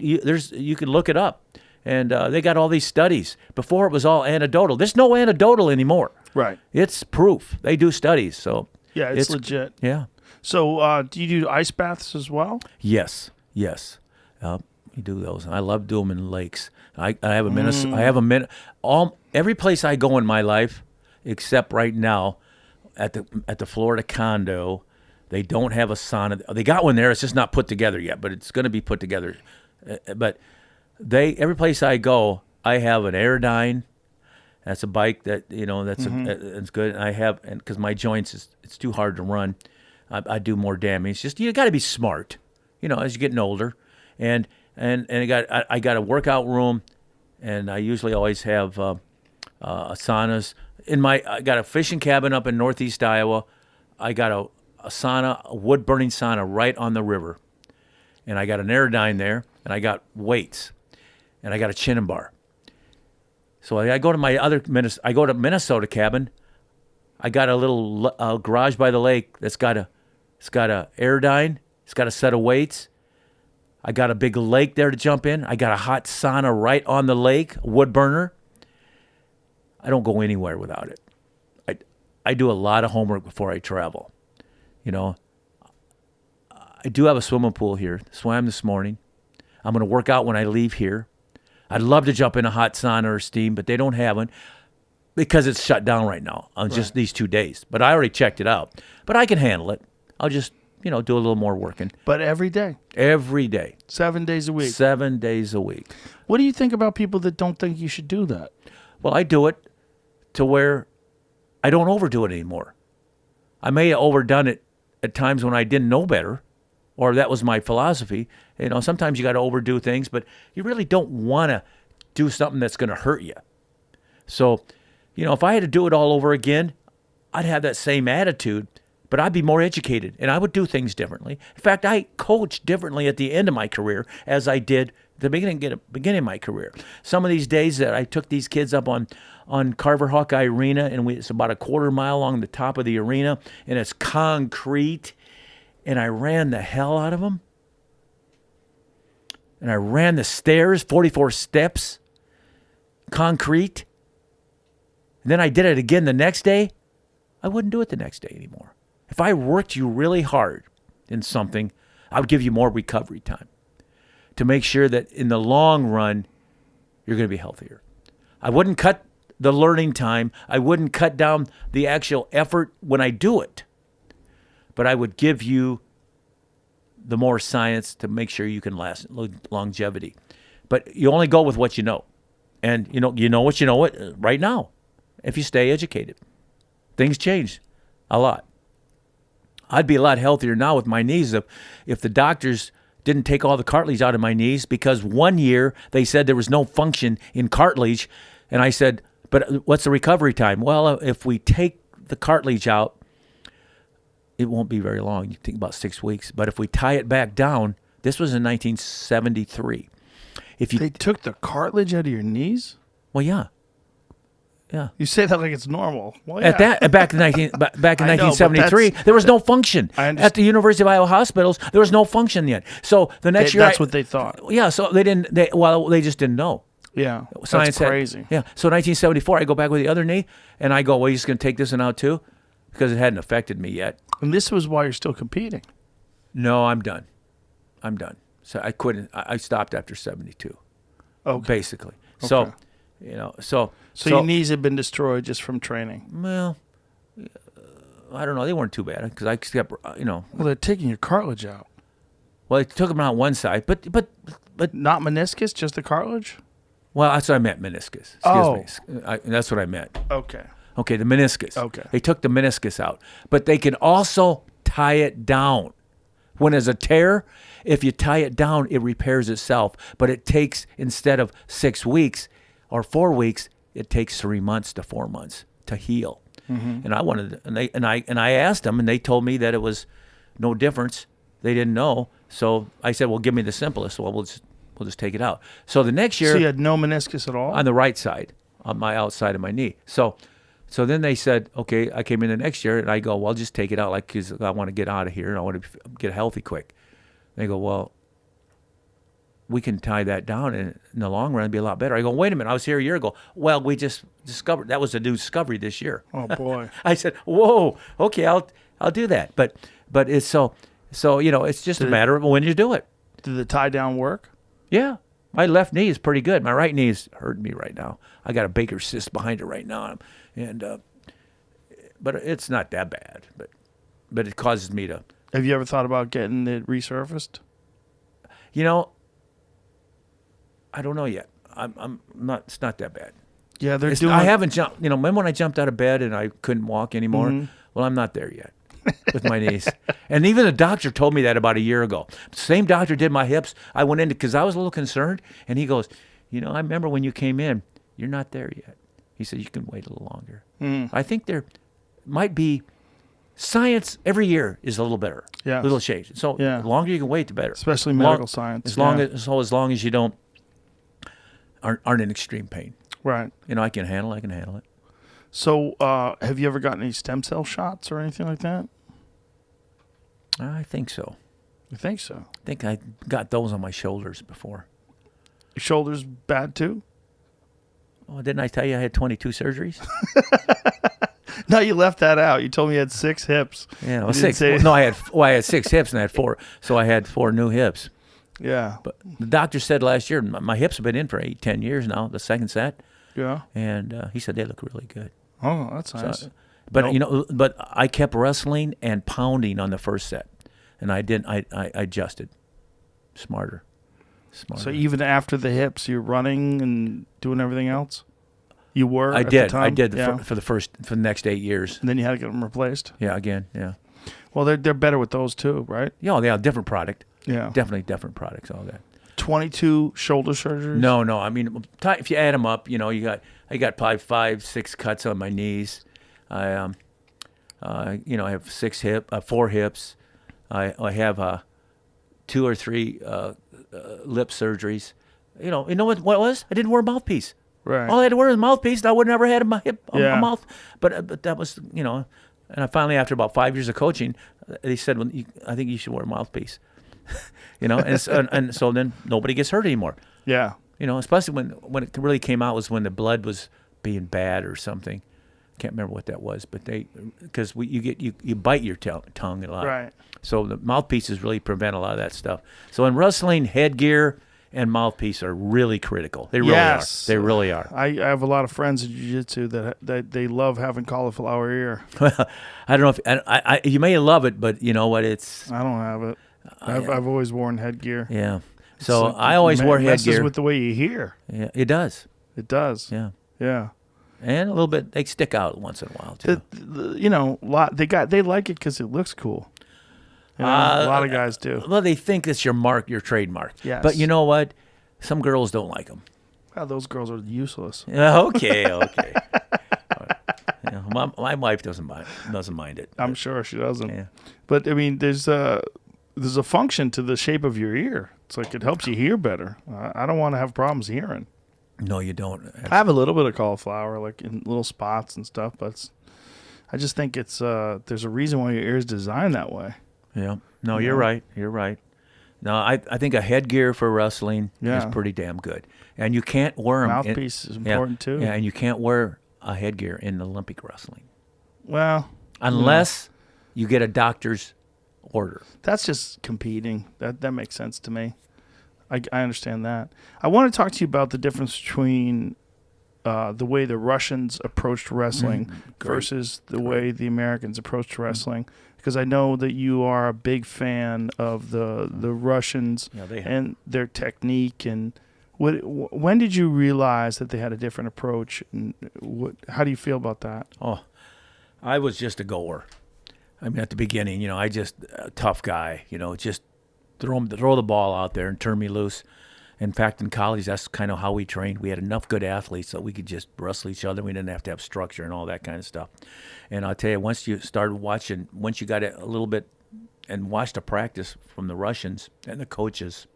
can look it up, and they got all these studies. Before it was all anecdotal. There's no anecdotal anymore. Right. It's proof. They do studies, so yeah, it's legit. Yeah. So do you do ice baths as well? Yes. You do those. I love doing them in lakes. I have a Minnesota. Every place I go in my life, except right now. At the Florida condo, they don't have a sauna. They got one there. It's just not put together yet, but it's going to be put together. But every place I go, I have an Airdyne. That's a bike that it's good. And because my joints it's too hard to run. I do more damage. Just you got to be smart, as you're getting older. And I got a workout room, and I usually always have saunas. I got a fishing cabin up in northeast Iowa. I got a sauna, a wood-burning sauna right on the river. And I got an Airdyne there, and I got weights. And I got a chin bar. So I go to I go to Minnesota cabin. I got a little garage by the lake that's got a Airdyne. It's got a set of weights. I got a big lake there to jump in. I got a hot sauna right on the lake, wood burner. I don't go anywhere without it. I do a lot of homework before I travel. I do have a swimming pool here. Swam this morning. I'm going to work out when I leave here. I'd love to jump in a hot sauna or steam, but they don't have one because it's shut down right now on just these 2 days. But I already checked it out. But I can handle it. I'll just, do a little more working. But every day? Every day. 7 days a week? 7 days a week. What do you think about people that don't think you should do that? Well, I do it to where I don't overdo it anymore. I may have overdone it at times when I didn't know better, or that was my philosophy. Sometimes you got to overdo things, but you really don't want to do something that's going to hurt you. So, if I had to do it all over again, I'd have that same attitude, but I'd be more educated and I would do things differently. In fact, I coached differently at the end of my career as I did at the beginning of my career. Some of these days that I took these kids up on Carver Hawkeye Arena, and it's about a quarter mile along the top of the arena, and it's concrete, and I ran the hell out of them. And I ran the stairs, 44 steps, concrete. And then I did it again the next day. I wouldn't do it the next day anymore. If I worked you really hard in something, I would give you more recovery time to make sure that in the long run, you're going to be healthier. I wouldn't cut the learning time. I wouldn't cut down the actual effort when I do it. But I would give you the more science to make sure you can last longevity. But you only go with what you know. And you know what you know right now if you stay educated. Things change a lot. I'd be a lot healthier now with my knees if the doctors didn't take all the cartilage out of my knees, because one year they said there was no function in cartilage. And I said, but what's the recovery time? Well, if we take the cartilage out, it won't be very long. You think about 6 weeks. But if we tie it back down, this was in 1973. They took the cartilage out of your knees? Well, yeah. Yeah. You say that like it's normal. Well, yeah. Back in 1973, there was no function at the University of Iowa hospitals. There was no function yet. So the next year, that's what they thought. Yeah. So they didn't. They just didn't know. Yeah. Science that's crazy. Yeah. So 1974, I go back with the other knee, and I go, well, you're just going to take this one out too, because it hadn't affected me yet. And this was why you're still competing. No, I'm done. So I quit. I stopped after 72. Okay. Basically. Okay. So So your knees had been destroyed just from training. Well, I don't know. They weren't too bad because I kept, Well, they're taking your cartilage out. Well, they took them out one side, but Not meniscus, just the cartilage? well, that's what I meant, meniscus. Excuse me. That's what I meant. Okay. Okay, the meniscus. Okay. They took the meniscus out, but they can also tie it down. When there's a tear, if you tie it down, it repairs itself. But it takes, instead of 6 weeks or 4 weeks, it takes 3 months to 4 months to heal. Mm-hmm. And I asked them, and they told me that it was no difference. They didn't know. So I said, well, give me the simplest. Well, we'll just take it out. So the next year, So you had no meniscus at all? on the right side, on my outside of my knee. So then they said, okay, I came in the next year, and I go, well, just take it out, like, because I want to get out of here, and I want to get healthy quick. They go, well, we can tie that down, and in the long run, it'd be a lot better. I go, wait a minute, I was here a year ago. Well, we just discovered, that was a new discovery this year. Oh, boy. I said, whoa, okay, I'll do that. But it's so it's just a matter of when you do it. Did the tie down work? Yeah. My left knee is pretty good. My right knee is hurting me right now. I got a Baker's cyst behind it right now, but it's not that bad. But it causes me to. Have you ever thought about getting it resurfaced? I don't know yet. I'm not. It's not that bad. Yeah, they're I haven't jumped. Remember when I jumped out of bed and I couldn't walk anymore? Mm-hmm. Well, I'm not there yet with my knees. And even the doctor told me that about a year ago. Same doctor did my hips. I went in because I was a little concerned, and he goes, I remember when you came in, you're not there yet. He said, you can wait a little longer. I think there might be science every year is a little better. Yeah. A little change. So the longer you can wait, the better. Especially medical science. As long as you aren't in extreme pain. Right. I can handle it. So have you ever gotten any stem cell shots or anything like that? I think so. You think so? I think I got those on my shoulders before. Your shoulders bad too? Oh, didn't I tell you I had 22 surgeries? No, you left that out. You told me you had 6 hips. Yeah, well, 6. No, I had 6 hips and I had 4. So I had 4 new hips. Yeah. But the doctor said last year, my hips have been in for 8-10 years now, the second set. Yeah. And he said they look really good. Oh, that's nice. So, but I kept wrestling and pounding on the first set. And I adjusted. Smarter. So even after the hips, you're running and doing everything else? You were I at did. the time? I did Yeah. for the next 8 years. And then you had to get them replaced? Yeah, again, yeah. Well, they're better with those too, right? Yeah, they have different product. Yeah. Definitely different products, all that. 22 shoulder surgeries? No. I mean, if you add them up, I got probably 5-6 cuts on my knees. I I have 4 hips. I have 2 or 3 lip surgeries. You know what it was? I didn't wear a mouthpiece. Right. All I had to wear was a mouthpiece, and I would never had a Yeah. mouth. But that was, and I finally, after about 5 years of coaching, they said, well, I think you should wear a mouthpiece. And so then nobody gets hurt anymore. Yeah. Especially when it really came out was when the blood was being bad or something. Can't remember what that was, but because you bite your tongue a lot. Right. So the mouthpieces really prevent a lot of that stuff. So in wrestling, headgear and mouthpiece are really critical. They really Yes. are. They really are. I have a lot of friends in jiu-jitsu that they love having cauliflower ear. I don't know if you may love it, but you know what? It's I don't have it. I've always worn headgear. yeah. So It's I always wore messes headgear. with the way you hear. Yeah, it does. It does. Yeah, Yeah. and a little bit they stick out once in a while too. They like it because it looks cool. A lot of guys do. Well, they think it's your mark, your trademark. Yes. But you know what? Some girls don't like them. Well, those girls are useless. Okay. My wife doesn't mind it. I'm sure she doesn't. Yeah. But I mean, there's a function to the shape of your ear. It's like it helps you hear better. I don't want to have problems hearing. No, you don't. I have a little bit of cauliflower, like in little spots and stuff, but I just think it's there's a reason why your ear is designed that way. Yeah. No, you're right. You're right. No, I think a headgear for wrestling Yeah. is pretty damn good, and you can't wear them. Mouthpiece is important too. Yeah, and you can't wear a headgear in Olympic wrestling Well, unless you get a doctor's order. that's just competing. That makes sense to me. I understand that. I want to talk to you about the difference between the way the Russians approached wrestling versus the way the Americans approached wrestling. Because I know that you are a big fan of the Russians and their technique. And when did you realize that they had a different approach? And how do you feel about that? Oh, I was just a goer. I mean, at the beginning, I just a tough guy. Just throw the ball out there and turn me loose. In fact, in college, that's kind of how we trained. We had enough good athletes that we could just wrestle each other. We didn't have to have structure and all that kind of stuff. And I'll tell you, once you started watching, once you got a little bit and watched a practice from the Russians and the coaches,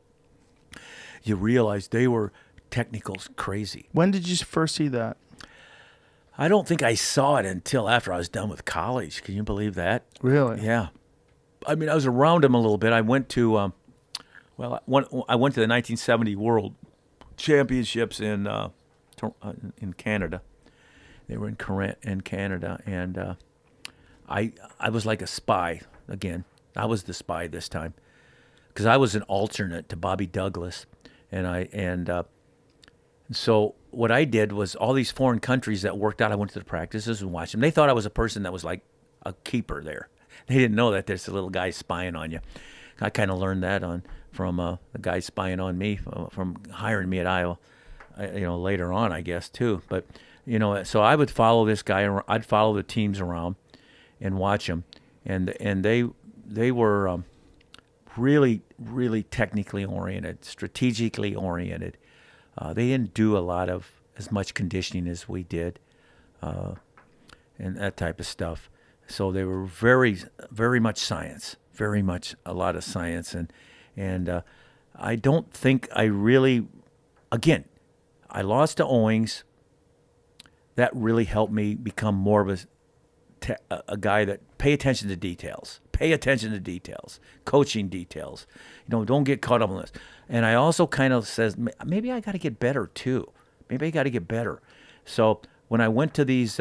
you realized they were technical crazy. When did you first see that? I don't think I saw it until after I was done with college. Can you believe that? Really? Yeah. I mean, I was around them a little bit. I went to, I went to the 1970 World Championships in Canada. They were in Canada, and I was like a spy again. I was the spy this time because I was an alternate to Bobby Douglas, and so what I did was all these foreign countries that worked out. I went to the practices and watched them. They thought I was a person that was like a keeper there. They didn't know that there's a little guy spying on you. I kind of learned that from the guy spying on me from hiring me at Iowa, later on, I guess, too. But, so I would follow this guy. I'd follow the teams around and watch them. And they were really, really technically oriented, strategically oriented. They didn't do as much conditioning as we did and that type of stuff. So they were very, very much science, very much a lot of science. And I don't think I really, again, I lost to Owings. That really helped me become more of a guy that pay attention to details, coaching details. Don't get caught up on this. And I also kind of says, maybe I got to get better too. So when I went to these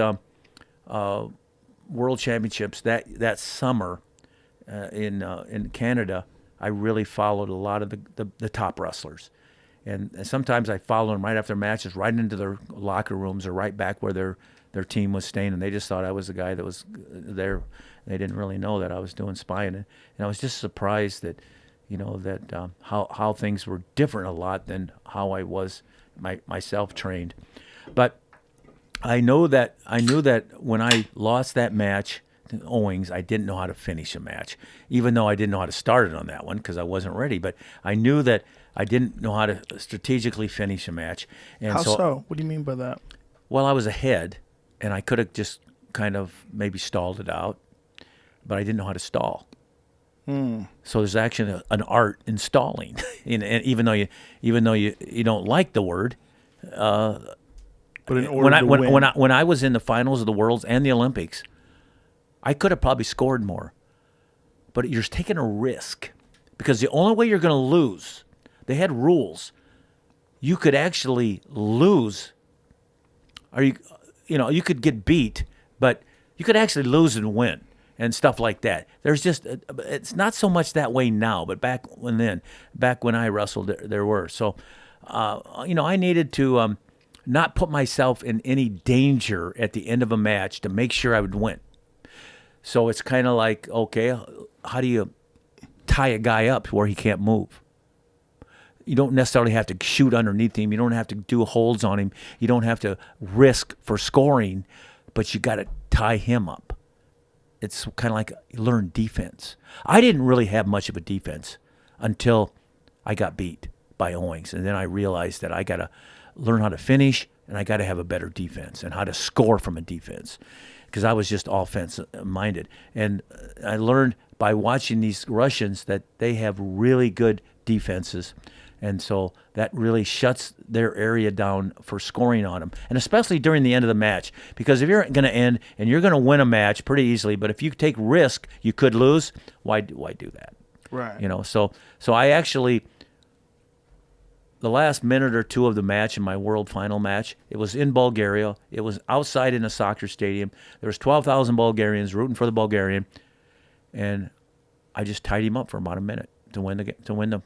World Championships that summer in Canada, I really followed a lot of the top wrestlers. And sometimes I followed them right after matches, right into their locker rooms or right back where their team was staying, and they just thought I was the guy that was there. They didn't really know that I was doing spying, and I was just surprised that, how things were different a lot than how I was myself trained. But I knew that when I lost that match to Owings, I didn't know how to finish a match, even though I didn't know how to start it on that one because I wasn't ready. But I knew that I didn't know how to strategically finish a match. And How so? What do you mean by that? Well, I was ahead, and I could have just kind of maybe stalled it out, but I didn't know how to stall. So there's actually an art in stalling, and even though you don't like the word. But in order when I was in the finals of the Worlds and the Olympics, I could have probably scored more. But you're taking a risk because the only way you're going to lose, they had rules. You could actually lose, or you could get beat, but you could actually lose and win and stuff like that. There's just it's not so much that way now, but back when I wrestled, there were. So, I needed to not put myself in any danger at the end of a match to make sure I would win. So it's kind of like, okay, how do you tie a guy up where he can't move? You don't necessarily have to shoot underneath him. You don't have to do holds on him. You don't have to risk for scoring, but you got to tie him up. It's kind of like learn defense. I didn't really have much of a defense until I got beat by Owings, and then I realized that I got to learn how to finish, and I got to have a better defense and how to score from a defense, because I was just offense-minded. And I learned by watching these Russians that they have really good defenses, and so that really shuts their area down for scoring on them, and especially during the end of the match. Because if you're going to end and you're going to win a match pretty easily, but if you take risk, you could lose. Why do that? Right. So I actually, the last minute or two of the match in my world final match, it was in Bulgaria. It was outside in a soccer stadium. There was 12,000 Bulgarians rooting for the Bulgarian, and I just tied him up for about a minute to win the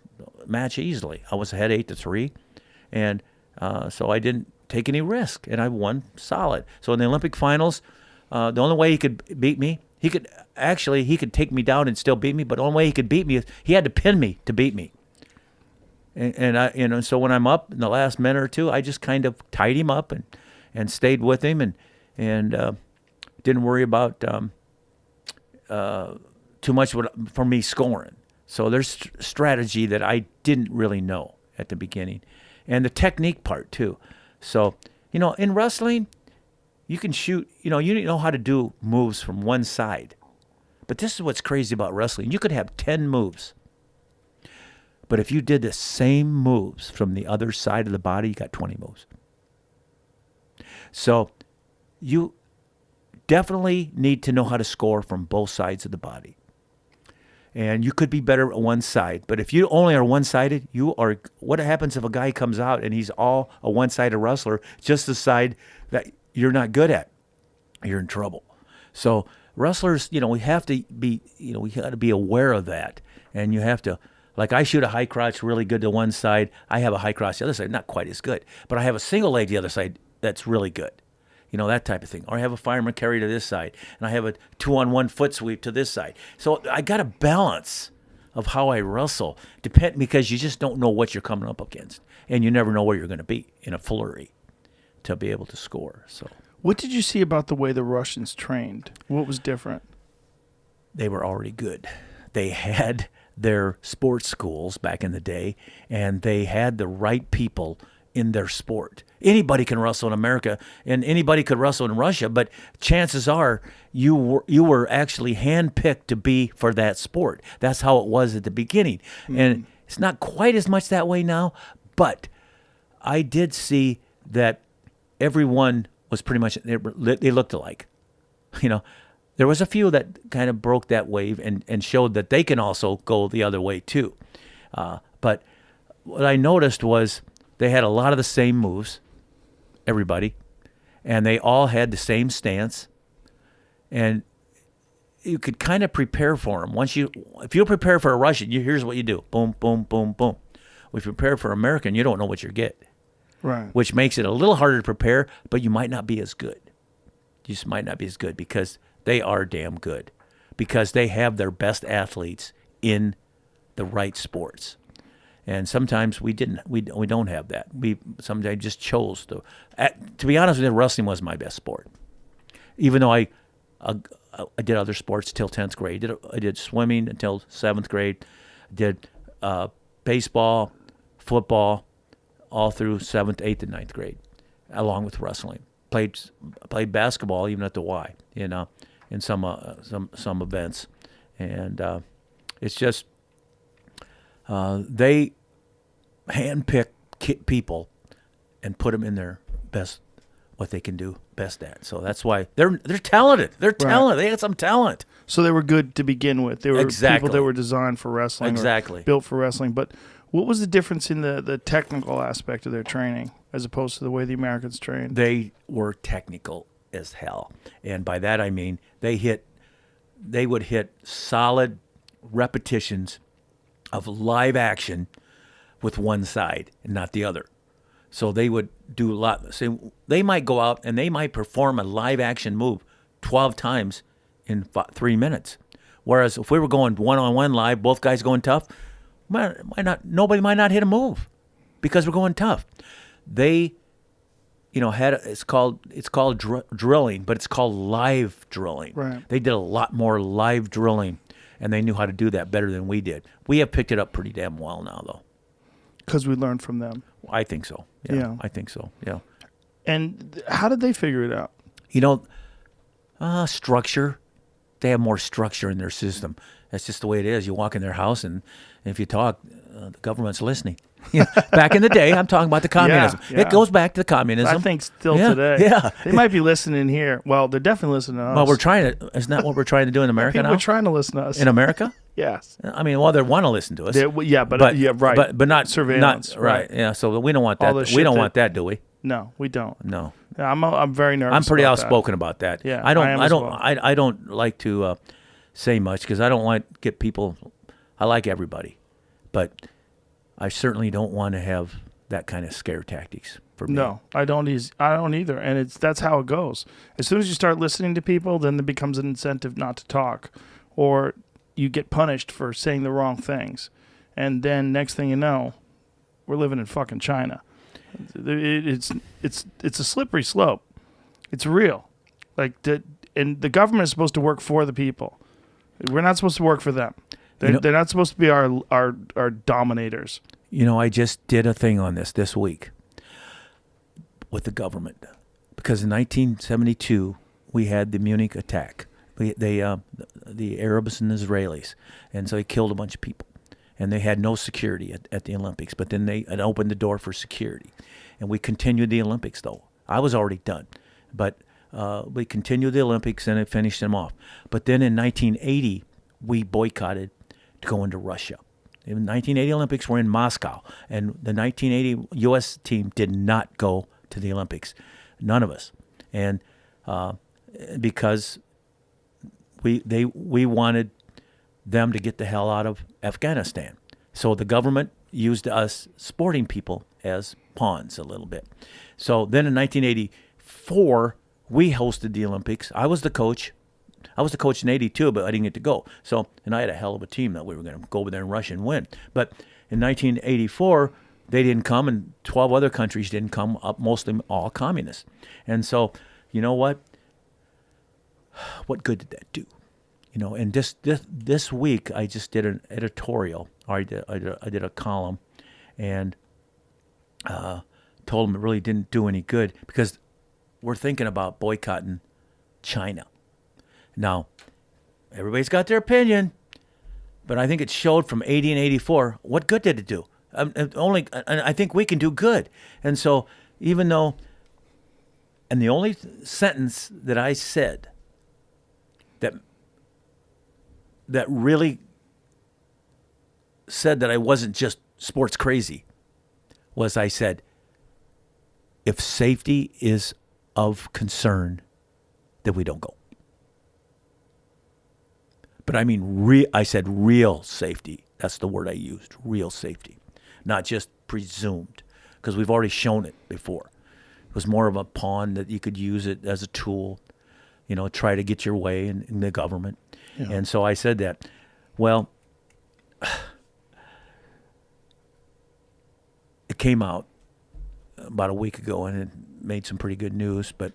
match easily. I was ahead 8-3, and so I didn't take any risk, and I won solid. So in the Olympic finals, the only way he could beat me, he could take me down and still beat me, but the only way he could beat me is he had to pin me to beat me. And so when I'm up in the last minute or two, I just kind of tied him up and stayed with him and didn't worry about too much for me scoring. So there's strategy that I didn't really know at the beginning, and the technique part too. So in wrestling, you can shoot. You know how to do moves from one side, but this is what's crazy about wrestling. You could have 10 moves. But if you did the same moves from the other side of the body, you got 20 moves. So you definitely need to know how to score from both sides of the body. And you could be better at one side. But if you only are one-sided, what happens if a guy comes out and he's all a one-sided wrestler, just the side that you're not good at? You're in trouble. So wrestlers, we have to be, we got to be aware of that. And you have to, like I shoot a high crotch really good to one side. I have a high crotch the other side, not quite as good. But I have a single leg the other side that's really good. That type of thing. Or I have a fireman carry to this side, and I have a 2-on-1 foot sweep to this side. So I got a balance of how I wrestle, because you just don't know what you're coming up against, and you never know where you're going to be in a flurry to be able to score. So, what did you see about the way the Russians trained? What was different? They were already good. They had their sports schools back in the day, and they had the right people in their sport. Anybody can wrestle in America, and anybody could wrestle in Russia, but chances are you were actually handpicked to be for that sport. That's how it was at the beginning. Mm-hmm. And it's not quite as much that way now, but I did see that everyone was pretty much, they looked alike. There was a few that kind of broke that wave and showed that they can also go the other way too. But what I noticed was they had a lot of the same moves, everybody, and they all had the same stance, and you could kind of prepare for them. If you prepare for a Russian, here's what you do: boom, boom, boom, boom. If you prepare for an American, you don't know what you get, right? Which makes it a little harder to prepare, but you might not be as good. You just might not be as good because they are damn good, because they have their best athletes in the right sports. And sometimes we don't have that. We sometimes just chose to be honest with you, wrestling was my best sport. Even though I did other sports till 10th grade. I did swimming until 7th grade. I did baseball, football, all through 7th, 8th, and 9th grade, along with wrestling. Played basketball even at the Y, in some events, and it's just they handpick people and put them in their best, what they can do best at. So that's why they're talented. They're talented. They got some talent. So they were good to begin with. They were Exactly. people that were designed for wrestling, Exactly. or built for wrestling. But what was the difference in the technical aspect of their training as opposed to the way the Americans trained? They were technical as hell, and by that I mean they would hit solid repetitions of live action with one side and not the other. So they would do a lot. Say they might go out and they might perform a live action move 12 times in 3 minutes. Whereas if we were going one-on-one live, both guys going tough, nobody might not hit a move because we're going tough. They, it's called drilling, but it's called live drilling. Right. They did a lot more live drilling, and they knew how to do that better than we did. We have picked it up pretty damn well now, though. Because we learned from them. I think so. Yeah. I think so. Yeah. And how did they figure it out? Structure. They have more structure in their system. That's just the way it is. You walk in their house, and if you talk, the government's listening. Back in the day, I'm talking about the communism. Yeah. It goes back to the communism. I think still Yeah, today. yeah. They might be listening here. Well, they're definitely listening to us. Well, isn't that what we're trying to do in America People now? are trying to listen to us. In America? Yes. I mean, well, they want to listen to us. Right. But not surveillance. Not, right. Yeah. So we don't want All that. the shit We don't that- want that, do we? No, we don't. No. Yeah, I'm very nervous. I'm pretty about that. outspoken about that. Yeah, I don't. I am I as don't. well. I don't like to say much because I don't want to get people. I like everybody, but I certainly don't want to have that kind of scare tactics for me. No, I don't either. And that's how it goes. As soon as you start listening to people, then it becomes an incentive not to talk, or you get punished for saying the wrong things, and then next thing you know, we're living in fucking China. It's a slippery slope. It's real. And the government is supposed to work for the people. We're not supposed to work for them. They're not supposed to be our dominators. I just did a thing on this week with the government because in 1972 we had the Munich attack. The Arabs and Israelis, and so they killed a bunch of people. And they had no security at the Olympics, but then it opened the door for security. And we continued the Olympics, though. I was already done. But we continued the Olympics and it finished them off. But then in 1980, we boycotted to go into Russia. The 1980 Olympics were in Moscow, and the 1980 U.S. team did not go to the Olympics. None of us. And because we wanted them to get the hell out of Afghanistan. So the government used us sporting people as pawns a little bit. So then in 1984, we hosted the Olympics. I was the coach. I was the coach in 82, but I didn't get to go. So, and I had a hell of a team that we were going to go over there and rush and win. But in 1984, they didn't come, and 12 other countries didn't come, up, mostly all communists. And so, you know what? What good did that do? And this week I just did an editorial. I did a column, and told them it really didn't do any good because we're thinking about boycotting China. Now, everybody's got their opinion, but I think it showed from 80 and 84 what good did it do? I think we can do good, and so even though, and the only sentence that I said that really said that I wasn't just sports crazy was I said, if safety is of concern, then we don't go. But I mean, I said real safety. That's the word I used, real safety, not just presumed, because we've already shown it before. It was more of a pawn that you could use it as a tool, try to get your way in the government. Yeah. And so I said that. Well, it came out about a week ago and it made some pretty good news, but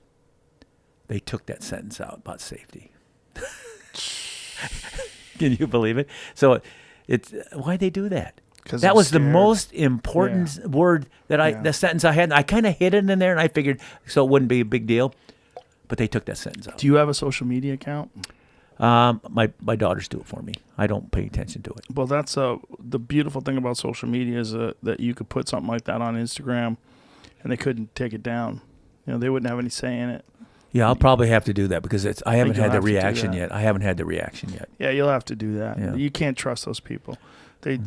they took that sentence out about safety. Can you believe it? So why'd they do that? That was the most important word that the sentence I had. I kind of hid it in there and I figured so it wouldn't be a big deal. But they took that sentence out. Do you have a social media account? My daughters do it for me. I don't pay attention to it. Well, that's the beautiful thing about social media is that you could put something like that on Instagram, and they couldn't take it down. They wouldn't have any say in it. Yeah, I'll probably have to do that because I haven't you'll had the have to do reaction that. yet. I haven't had the reaction yet. Yeah, you'll have to do that. Yeah. You can't trust those people. They,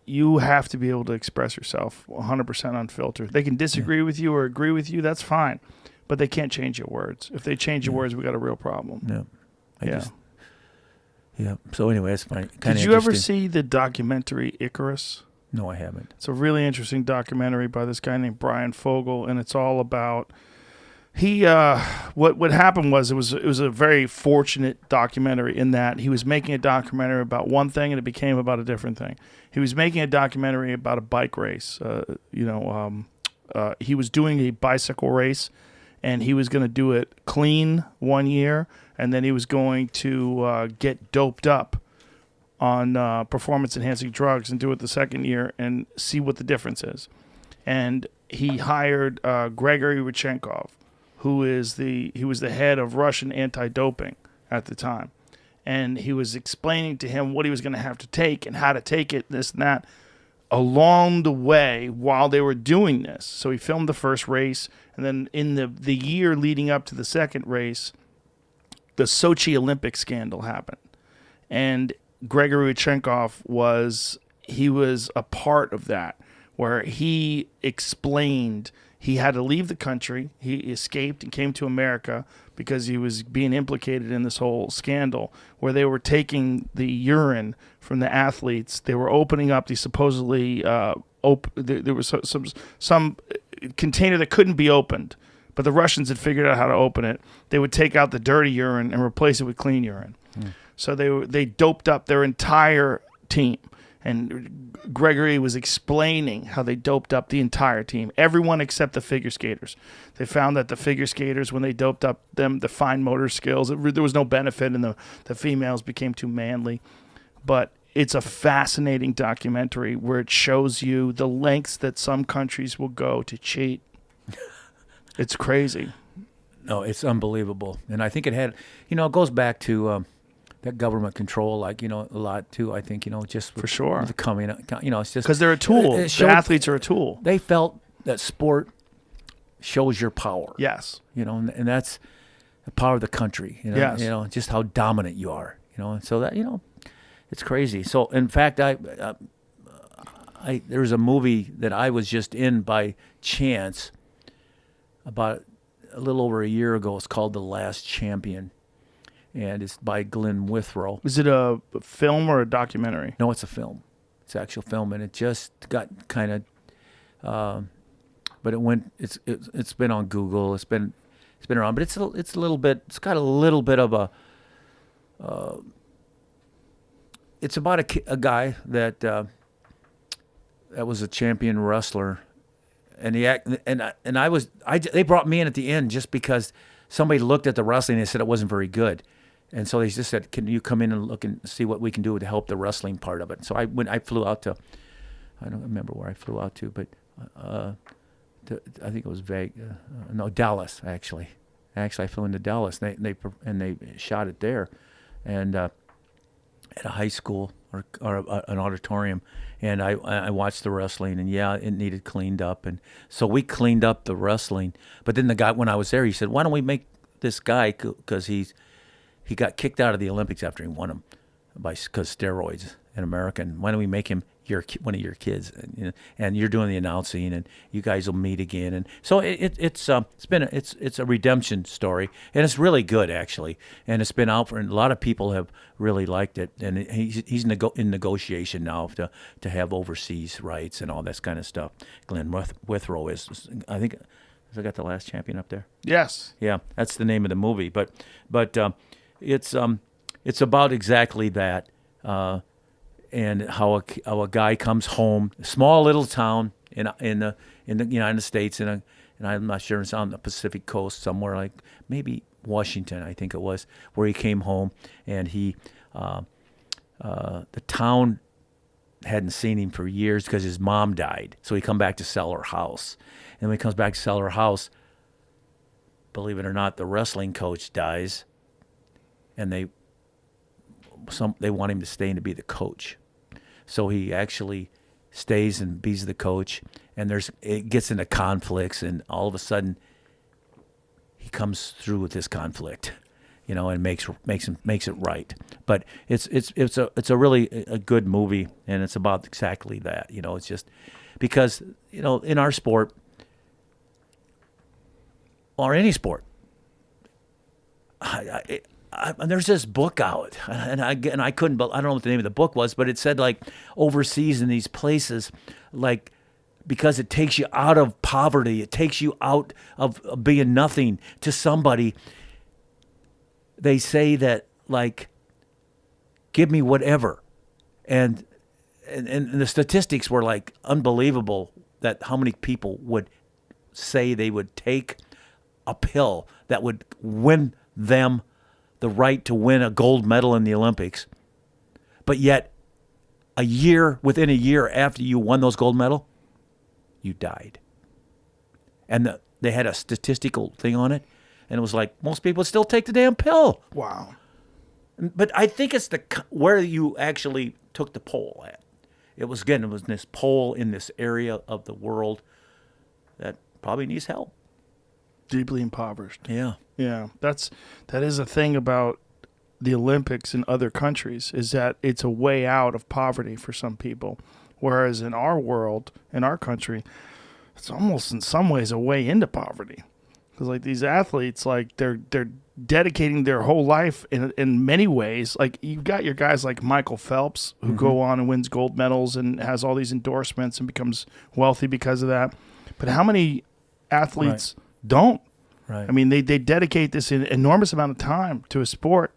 you have to be able to express yourself 100% unfiltered. They can disagree with you or agree with you. That's fine, but they can't change your words. If they change your words, we got a real problem. Yeah. Yeah. So anyway, that's fine. Did you ever see the documentary Icarus? No, I haven't. It's a really interesting documentary by this guy named Brian Fogel, and it's all about what happened was it was a very fortunate documentary in that he was making a documentary about one thing and it became about a different thing. He was making a documentary about a bike race. He was doing a bicycle race, and he was going to do it clean one year, and then he was going to get doped up on performance-enhancing drugs and do it the second year and see what the difference is. And he hired Gregory Rodchenkov, who was the head of Russian anti-doping at the time. And he was explaining to him what he was going to have to take and how to take it, this and that, along the way while they were doing this. So he filmed the first race, and then in the year leading up to the second race, the Sochi Olympic scandal happened. And Gregory Rodchenkov was a part of that, where he explained he had to leave the country. He escaped and came to America because he was being implicated in this whole scandal where they were taking the urine from the athletes. They were opening up the supposedly there was some container that couldn't be opened, but the Russians had figured out how to open it. They would take out the dirty urine and replace it with clean urine. So they doped up their entire team. And Gregory was explaining how they doped up the entire team, everyone except the figure skaters. They found that the figure skaters, when they doped up them, the fine motor skills, there was no benefit, and the females became too manly. But it's a fascinating documentary where it shows you the lengths that some countries will go to cheat. It's crazy. No, it's unbelievable. And I think it had, it goes back to that government control, a lot too. I think, just for sure. The coming, it's just because they're a tool. The athletes are a tool. They felt that sport shows your power. Yes. And that's the power of the country. Yes. Just how dominant you are. And so that it's crazy. So in fact, there was a movie that I was just in by chance about a little over a year ago. It's called The Last Champion. And it's by Glenn Withrow. Is it a film or a documentary? No, it's a film. It's an actual film, and it just got kind of, but it went. It's been on Google. It's been around, but it's a little bit. It's got a little bit of a. It's about a guy that was a champion wrestler, and they brought me in at the end just because somebody looked at the wrestling and they said it wasn't very good. And so they just said, "Can you come in and look and see what we can do to help the wrestling part of it?" So I flew out to, I don't remember where I flew out to, but I think it was Dallas actually. Actually, I flew into Dallas. And they shot it there, and at a high school or an auditorium. And I watched the wrestling, and it needed cleaned up, and so we cleaned up the wrestling. But then the guy, when I was there, he said, "Why don't we make this guy, because he got kicked out of the Olympics after he won them because steroids in America. And why don't we make him one of your kids, and you're doing the announcing, and you guys will meet again." And so it's a redemption story, and it's really good actually, and it's been out for, and a lot of people have really liked it, and he's in negotiation now to have overseas rights and all that kind of stuff. Glenn Withrow is, I think, has I got The Last Champion up there? Yes. Yeah, that's the name of the movie, but it's about exactly that. And how a guy comes home, a small little town in the United States, and I'm not sure, it's on the Pacific coast somewhere, like maybe Washington, I think it was, where he came home, and the town hadn't seen him for years because his mom died, so he come back to sell her house, and when he comes back to sell her house, believe it or not, the wrestling coach dies, and they want him to stay and to be the coach. So he actually stays and be the coach, and it gets into conflicts, and all of a sudden he comes through with this conflict, and makes it right. But it's a really a good movie, and it's about exactly that. It's just because in our sport or any sport, there's this book out, and I couldn't, I don't know what the name of the book was, but it said like overseas in these places, like, because it takes you out of poverty, it takes you out of being nothing to somebody. They say that, like, give me whatever, and the statistics were like unbelievable, that how many people would say they would take a pill that would win them the right to win a gold medal in the Olympics, but yet within a year after you won those gold medal, you died. And they had a statistical thing on it, and it was like most people would still take the damn pill. Wow. But I think it's where you actually took the poll at. It was this poll in this area of the world that probably needs help. Deeply impoverished. Yeah. Yeah, that is a thing about the Olympics in other countries, is that it's a way out of poverty for some people, whereas in our world, in our country, it's almost in some ways a way into poverty, because like these athletes, like they're dedicating their whole life in many ways. Like you've got your guys like Michael Phelps, who go on and wins gold medals and has all these endorsements and becomes wealthy because of that. But how many athletes don't? Right. I mean, they dedicate this enormous amount of time to a sport,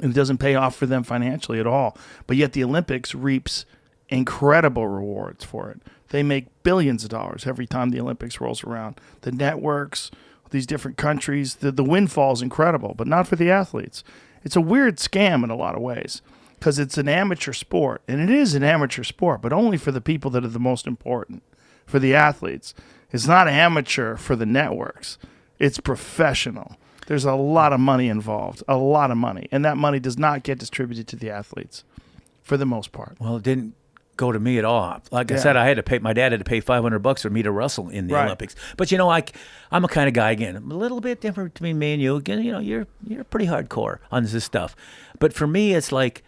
and it doesn't pay off for them financially at all. But yet the Olympics reaps incredible rewards for it. They make billions of dollars every time the Olympics rolls around. The networks, these different countries, the windfall is incredible, but not for the athletes. It's a weird scam in a lot of ways, because it's an amateur sport, and it is an amateur sport, but only for the people that are the most important, for the athletes. It's not amateur for the networks. It's professional. There's a lot of money involved, a lot of money. And that money does not get distributed to the athletes for the most part. Well, it didn't go to me at all. Like I said, my dad had to pay $500 for me to wrestle in the Olympics. But, I'm a kind of guy, again, a little bit different between me and you. Again, you're pretty hardcore on this stuff. But for me, it's like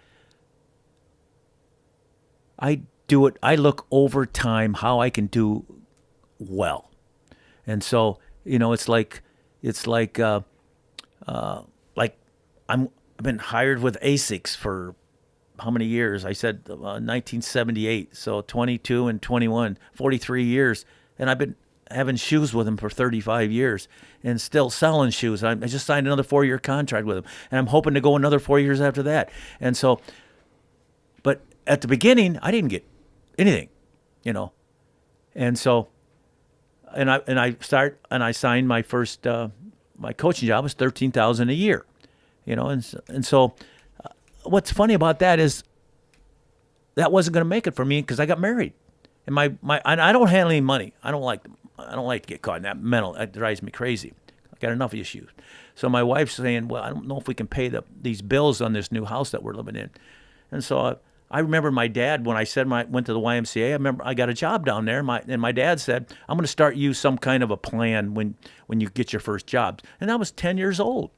I do it. I look over time how I can do well. And so, it's like I've been hired with ASICS for how many years? I said 1978, so 22 and 21, 43 years, and I've been having shoes with them for 35 years and still selling shoes. I just signed another 4-year contract with them, and I'm hoping to go another 4 years after that. And so, but at the beginning, I didn't get anything, and so. And I signed my first my coaching job was $13,000 a year, and so what's funny about that is that wasn't going to make it for me, because I got married, and and I don't handle any money. I don't like to get caught in that mental. That drives me crazy. I got enough issues. So my wife's saying, well, I don't know if we can pay these bills on this new house that we're living in, and so. I remember my dad, when I went to the YMCA, I remember I got a job down there, and my dad said, I'm going to start you some kind of a plan when you get your first job. And I was 10 years old.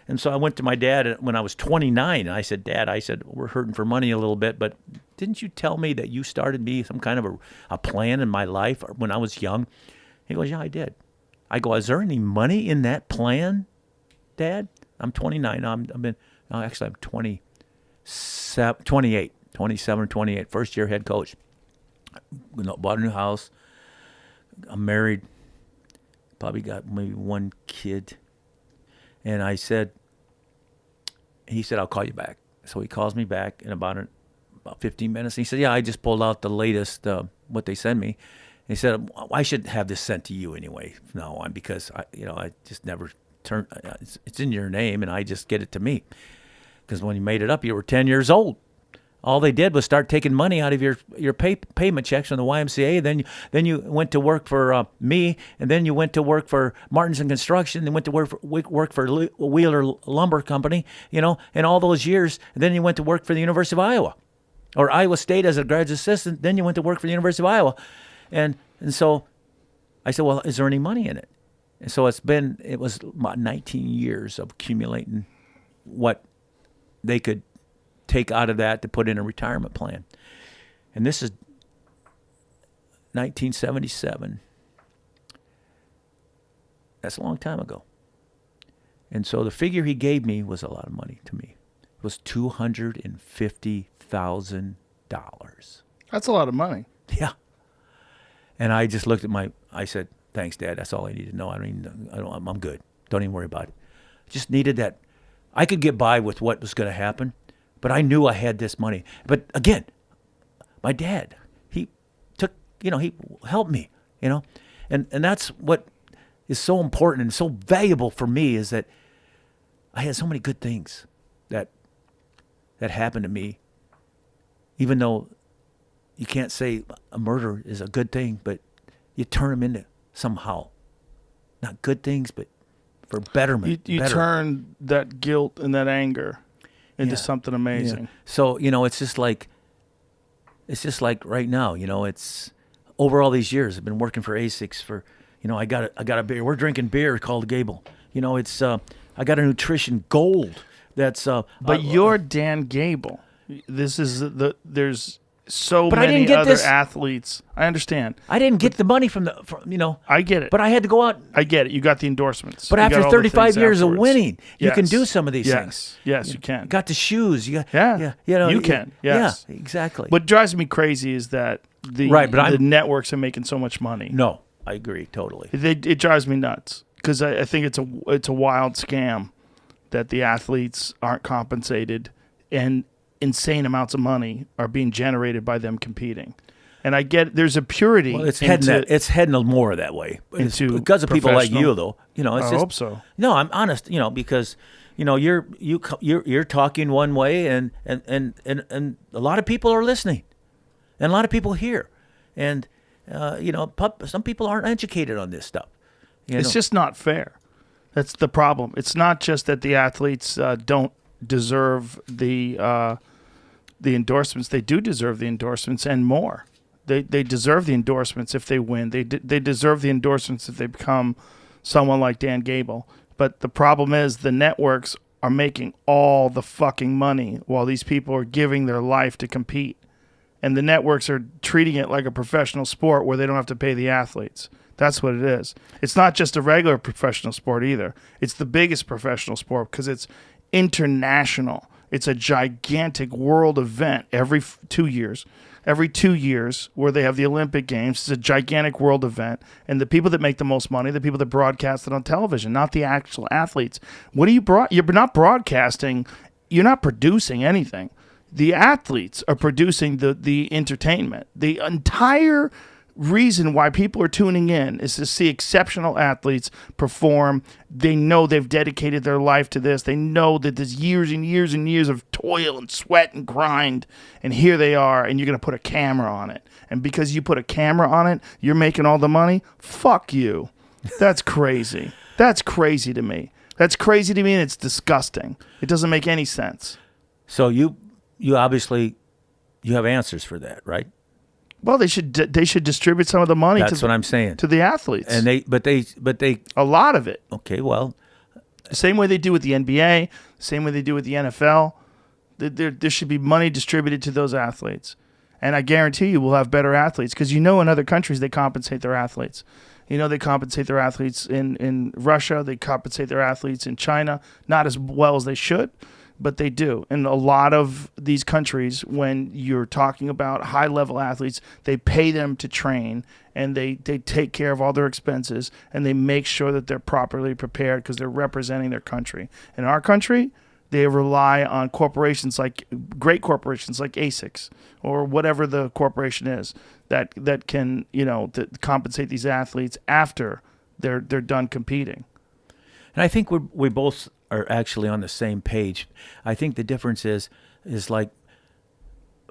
And so I went to my dad when I was 29, and I said, Dad, we're hurting for money a little bit, but didn't you tell me that you started me some kind of a plan in my life when I was young? He goes, yeah, I did. I go, is there any money in that plan, Dad? I'm 29. I'm 28. 27 or 28, first year head coach. Bought a new house. I'm married. Probably got maybe one kid. And he said, I'll call you back. So he calls me back in about 15 minutes. And he said, yeah, I just pulled out the latest, what they sent me. And he said, I should have this sent to you anyway from now on, because I just never turn. It's in your name, and I just get it to me. Because when you made it up, you were 10 years old. All they did was start taking money out of your payment checks from the YMCA. Then you went to work for me, and then you went to work for Martin's and Construction. Then went to work for Wheeler Lumber Company, and all those years. And then you went to work for the University of Iowa, or Iowa State as a graduate assistant. Then you went to work for the University of Iowa, and so I said, well, is there any money in it? And so it was about 19 years of accumulating what they could take out of that to put in a retirement plan. And this is 1977. That's a long time ago. And so the figure he gave me was a lot of money to me. It was $250,000. That's a lot of money. Yeah. And I just looked at I said, thanks, Dad. That's all I need to know. I'm good. Don't even worry about it. Just needed that. I could get by with what was going to happen, but I knew I had this money. But again, my dad, he helped me, and that's what is so important and so valuable for me, is that I had so many good things that happened to me, even though you can't say a murder is a good thing, but you turn them into somehow, not good things, but for betterment. You turn that guilt and that anger into something amazing. Yeah. So, it's just like right now, it's over all these years. I've been working for ASICS for, I got a beer. We're drinking beer called Gable. It's, I got a nutrition gold. That's, but you're Dan Gable. This is there's so but I many didn't get other this, athletes. I understand. I didn't get the money from I get it. But I had to go out. I get it. You got the endorsements. But You after got all the 35 things years afterwards. of winning, you Yes. can do some of these things. Yes, you can. Got the shoes. You got, Yeah. You can. Yes. Yeah, exactly. What drives me crazy is that the networks are making so much money. No, I agree totally. It drives me nuts because I think it's a wild scam that the athletes aren't compensated and insane amounts of money are being generated by them competing. And I get there's a purity. Well, it's heading more that way. Because of people like you, though. I hope so. No, I'm honest. Because you're talking one way, and a lot of people are listening, and a lot of people hear, and some people aren't educated on this stuff. It's just not fair. That's the problem. It's not just that the athletes don't deserve the endorsements. They do deserve the endorsements and more. They deserve the endorsements if they win. They deserve the endorsements if they become someone like Dan Gable. But the problem is the networks are making all the fucking money while these people are giving their life to compete. And the networks are treating it like a professional sport where they don't have to pay the athletes. That's what it is. It's not just a regular professional sport either. It's the biggest professional sport because it's international. It's a gigantic world event every 2 years. Every 2 years where they have the Olympic Games, it's a gigantic world event. And the people that make the most money, the people that broadcast it on television, not the actual athletes. You're not broadcasting. You're not producing anything. The athletes are producing the entertainment. The entire reason why people are tuning in is to see exceptional athletes perform. They know they've dedicated their life to this. They know that there's years and years and years of toil and sweat and grind, and here they are, and you're going to put a camera on it. And because you put a camera on it, you're making all the money? Fuck you. That's crazy. That's crazy to me. That's crazy to me, and it's disgusting. It doesn't make any sense. So you obviously you have answers for that, right? Well, they should distribute some of the money. That's what I'm saying. To the athletes, and they a lot of it. Okay, well, the same way they do with the NBA, the same way they do with the NFL. There should be money distributed to those athletes, and I guarantee you we'll have better athletes because in other countries they compensate their athletes. They compensate their athletes in Russia. They compensate their athletes in China, not as well as they should. But they do. In a lot of these countries, when you're talking about high-level athletes, they pay them to train, and they take care of all their expenses, and they make sure that they're properly prepared because they're representing their country. In our country, they rely on great corporations like ASICS or whatever the corporation is that can, that compensate these athletes after they're done competing. And I think we both are actually on the same page. I think the difference is like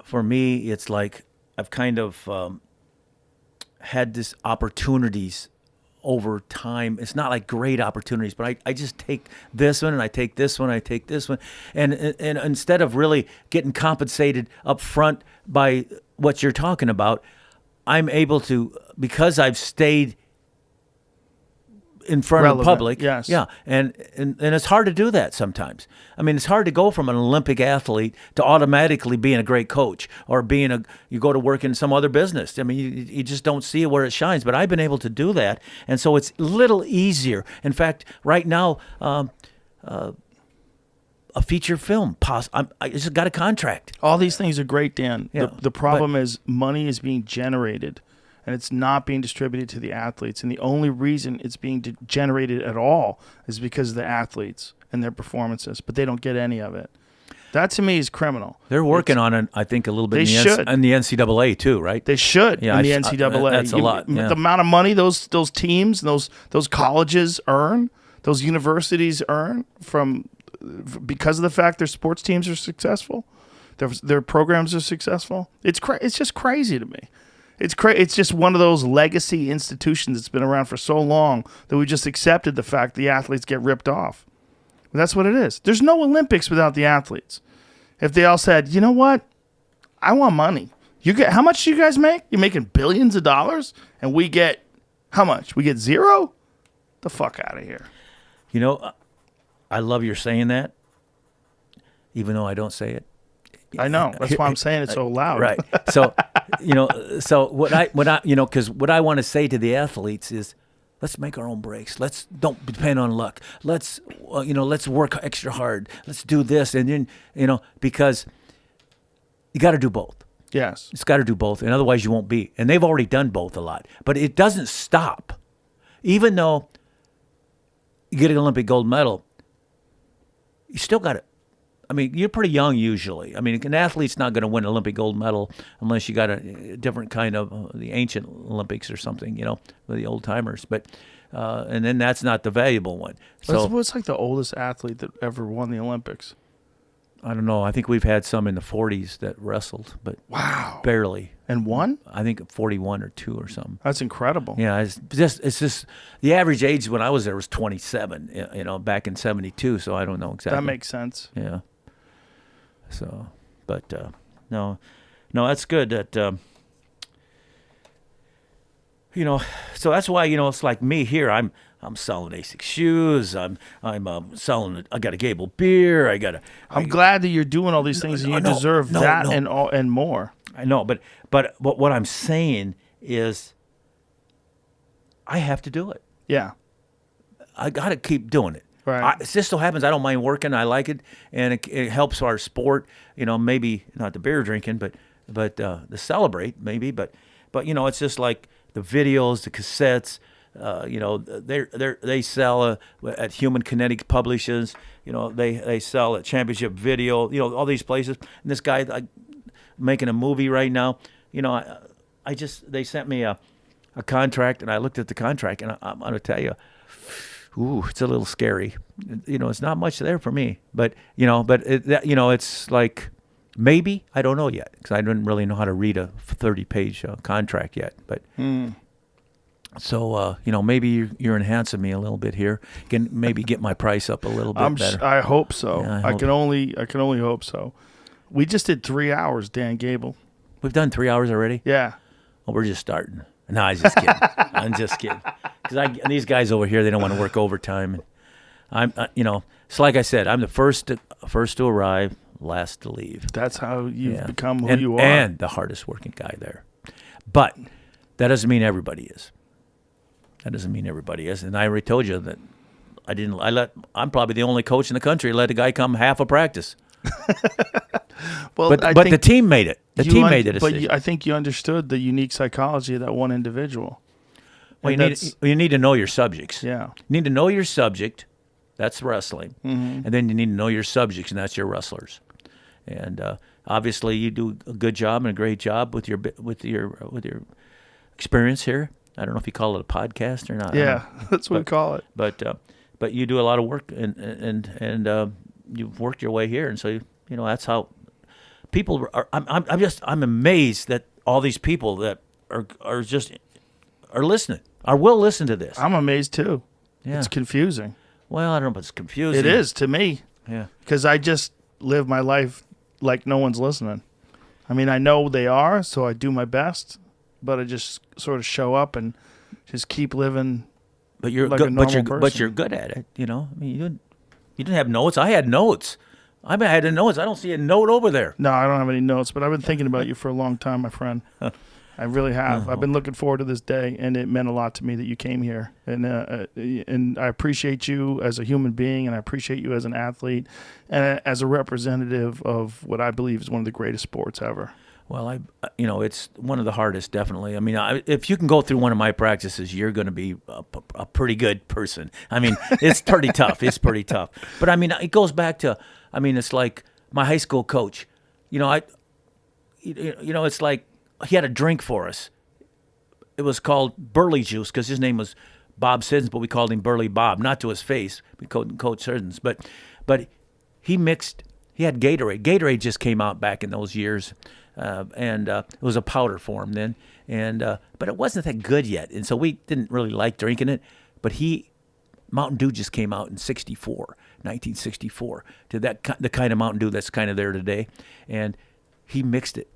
for me, it's like I've kind of had this opportunities over time. It's not like great opportunities, but I just take this one and I take this one, I take this one. And instead of really getting compensated up front by what you're talking about, I'm able to, because I've stayed in front of the public. Yes. Yeah. And it's hard to do that sometimes. I mean, it's hard to go from an Olympic athlete to automatically being a great coach or you go to work in some other business. I mean, you just don't see it where it shines. But I've been able to do that. And so it's a little easier. In fact, right now, a feature film. I just got a contract. All these things are great, Dan. Yeah, The problem is money is being generated, and it's not being distributed to the athletes. And the only reason it's being generated at all is because of the athletes and their performances, but they don't get any of it. That, to me, is criminal. They're working on it, I think, a little bit They in should. in the NCAA, too, right? They should Yeah, in the I- NCAA. that's a lot, yeah. The amount of money those teams, those colleges earn, those universities earn because of the fact their sports teams are successful, their programs are successful. It's just crazy to me. It's just one of those legacy institutions that's been around for so long that we just accepted the fact the athletes get ripped off. That's what it is. There's no Olympics without the athletes. If they all said, you know what, I want money. How much do you guys make? You're making billions of dollars, and we get how much? We get zero? The fuck out of here. You know, I love your saying that, even though I don't say it. I know. That's why I'm saying it so loud. Right. So, what I because what I want to say to the athletes is, let's make our own breaks. Let's don't depend on luck. Let's work extra hard. Let's do this, and then because you got to do both. Yes. It's got to do both, and otherwise you won't be. And they've already done both a lot, but it doesn't stop. Even though you get an Olympic gold medal, you still got to. I mean, you're pretty young usually. I mean, an athlete's not going to win an Olympic gold medal unless you got a different kind of the ancient Olympics or something, the old timers. But and then that's not the valuable one. So What's like the oldest athlete that ever won the Olympics? I don't know. I think we've had some in the 40s that wrestled, but Wow. barely. And won? I think 41 or 2 or something. That's incredible. Yeah, it's just the average age when I was there was 27. Back in '72. So I don't know exactly. That makes sense. Yeah. So, but no, that's good. That so that's why it's like me here. I'm selling Asics shoes. I'm selling. I got a Gable beer. I'm glad that you're doing all these things, and you deserve that and more. I know, but what I'm saying is, I have to do it. Yeah. I got to keep doing it. Right. It just so happens I don't mind working. I like it, and it helps our sport. Maybe not the beer drinking, but to celebrate maybe. But it's just like the videos, the cassettes. They sell at Human Kinetic Publishers. They sell at Championship Video. All these places. And this guy making a movie right now. They sent me a contract, and I looked at the contract, and I'm going to tell you. Ooh, it's a little scary. It's not much there for me. But it's like maybe I don't know yet because I didn't really know how to read a 30-page contract yet. But so maybe you're enhancing me a little bit here. Can maybe get my price up a little bit better. I hope so. Yeah, I can only hope so. We just did 3 hours, Dan Gable. We've done 3 hours already. Yeah. Well, we're just starting. No, I'm just kidding. I'm just kidding. Because these guys over here, they don't want to work overtime. And it's like I said, I'm the first to arrive, last to leave. That's how you've become who you are. And the hardest working guy there. But that doesn't mean everybody is. And I already told you that I'm probably the only coach in the country that let a guy come half a practice. Well, but the team made it. The team made the decision. But I think you understood the unique psychology of that one individual. Well, you need to know your subjects. Yeah. You need to know your subject. That's wrestling. Mm-hmm. And then you need to know your subjects, and that's your wrestlers. And obviously, you do a good job and a great job with your experience here. I don't know if you call it a podcast or not. Yeah, that's what we call it. But you do a lot of work, and you've worked your way here, and so that's how people are. I'm amazed that all these people that are listening, will listen to this. I'm amazed too. Yeah. It's confusing. Well, I don't know, but it's confusing. It is to me. Yeah. Because I just live my life like no one's listening. I mean, I know they are, so I do my best, but I just sort of show up and just keep living. But you're like good. a normal person. But you're good at it. You know. I mean, you didn't have notes. I had notes. I had the notes. I don't see a note over there. No, I don't have any notes, but I've been thinking about you for a long time, my friend. I really have. I've been looking forward to this day, and it meant a lot to me that you came here. And I appreciate you as a human being, and I appreciate you as an athlete, and as a representative of what I believe is one of the greatest sports ever. Well, it's one of the hardest, definitely. I mean, if you can go through one of my practices, you're going to be a pretty good person. I mean, it's pretty tough. It's pretty tough. But I mean, it goes back to, I mean, it's like my high school coach. It's like he had a drink for us. It was called Burley Juice because his name was Bob Siddons, but we called him Burley Bob, not to his face. We called him Coach Siddons, but he had Gatorade. Gatorade just came out back in those years. And it was a powder form then, but it wasn't that good yet, and so we didn't really like drinking it. But Mountain Dew just came out in 1964, to the kind of Mountain Dew that's kind of there today, and he mixed it.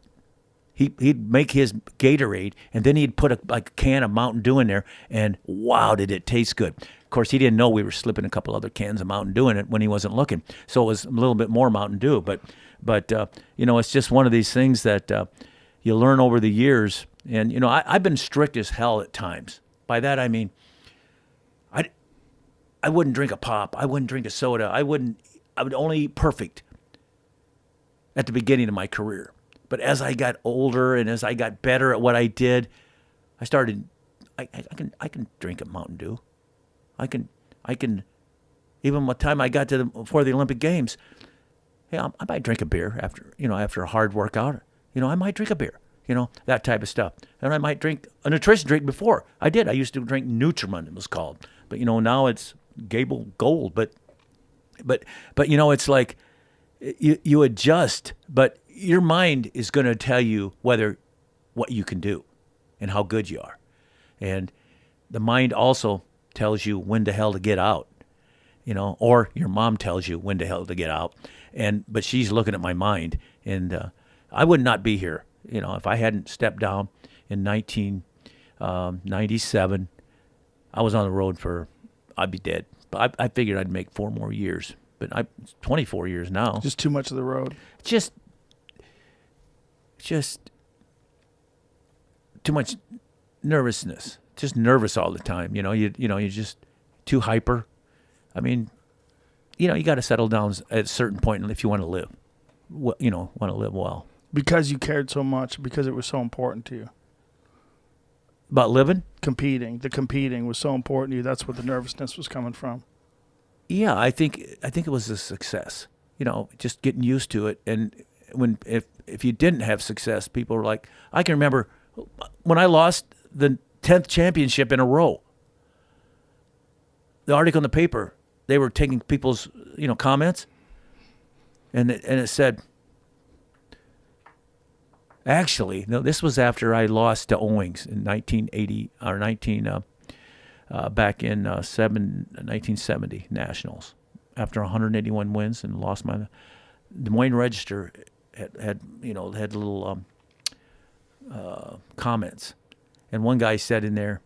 He'd make his Gatorade, and then he'd put a can of Mountain Dew in there, and wow, did it taste good. Of course, he didn't know we were slipping a couple other cans of Mountain Dew in it when he wasn't looking, so it was a little bit more Mountain Dew, but it's just one of these things that you learn over the years. And, I've been strict as hell at times. By that, I mean, I wouldn't drink a pop. I wouldn't drink a soda. I would only eat perfect at the beginning of my career. But as I got older and as I got better at what I did, I started, I can drink a Mountain Dew. I can, even by the time I got before the Olympic Games, hey, I might drink a beer after a hard workout. I might drink a beer, that type of stuff. And I might drink a nutrition drink before. I did. I used to drink Nutriment, it was called. But, now it's Gable Gold. But it's like you adjust, but your mind is going to tell you what you can do and how good you are. And the mind also tells you when the hell to get out, or your mom tells you when the hell to get out. But she's looking at my mind, and I would not be here, if I hadn't stepped down in 1997. I was on the road I'd be dead. But I figured I'd make 4 more years, but 24 years now. Just too much of the road. Just too much nervousness. Just nervous all the time. You're just too hyper. I mean, you got to settle down at a certain point if you want to live. Want to live well. Because you cared so much, because it was so important to you. About living? The competing was so important to you. That's where the nervousness was coming from. Yeah, I think it was a success. Just getting used to it. And if you didn't have success, people were like, I can remember when I lost the 10th championship in a row. The article in the paper, they were taking people's comments, and it said, actually, no, this was after I lost to Owings in 1980 or back in 1970 Nationals, after 181 wins and lost my Des Moines Register had little comments, and one guy said in there,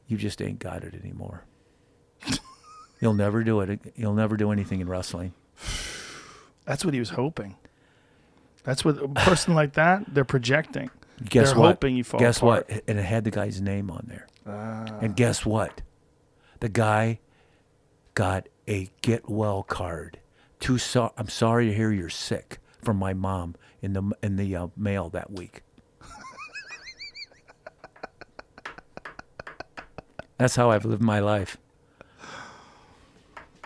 "You just ain't got it anymore. You'll never do it. You'll never do anything in wrestling." That's what he was hoping. That's what a person like that, they're projecting. Guess they're what? Hoping you fall Guess apart. what? And it had the guy's name on there. And guess what? The guy got a get well card. I'm sorry to hear you're sick from my mom in the mail that week. That's how I've lived my life.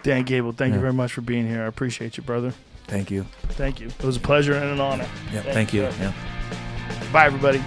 Dan Gable, thank you very much for being here. I appreciate you, brother. Thank you. Thank you. It was a pleasure and an honor. Yeah, thank you. Sir. Yeah. Bye, everybody.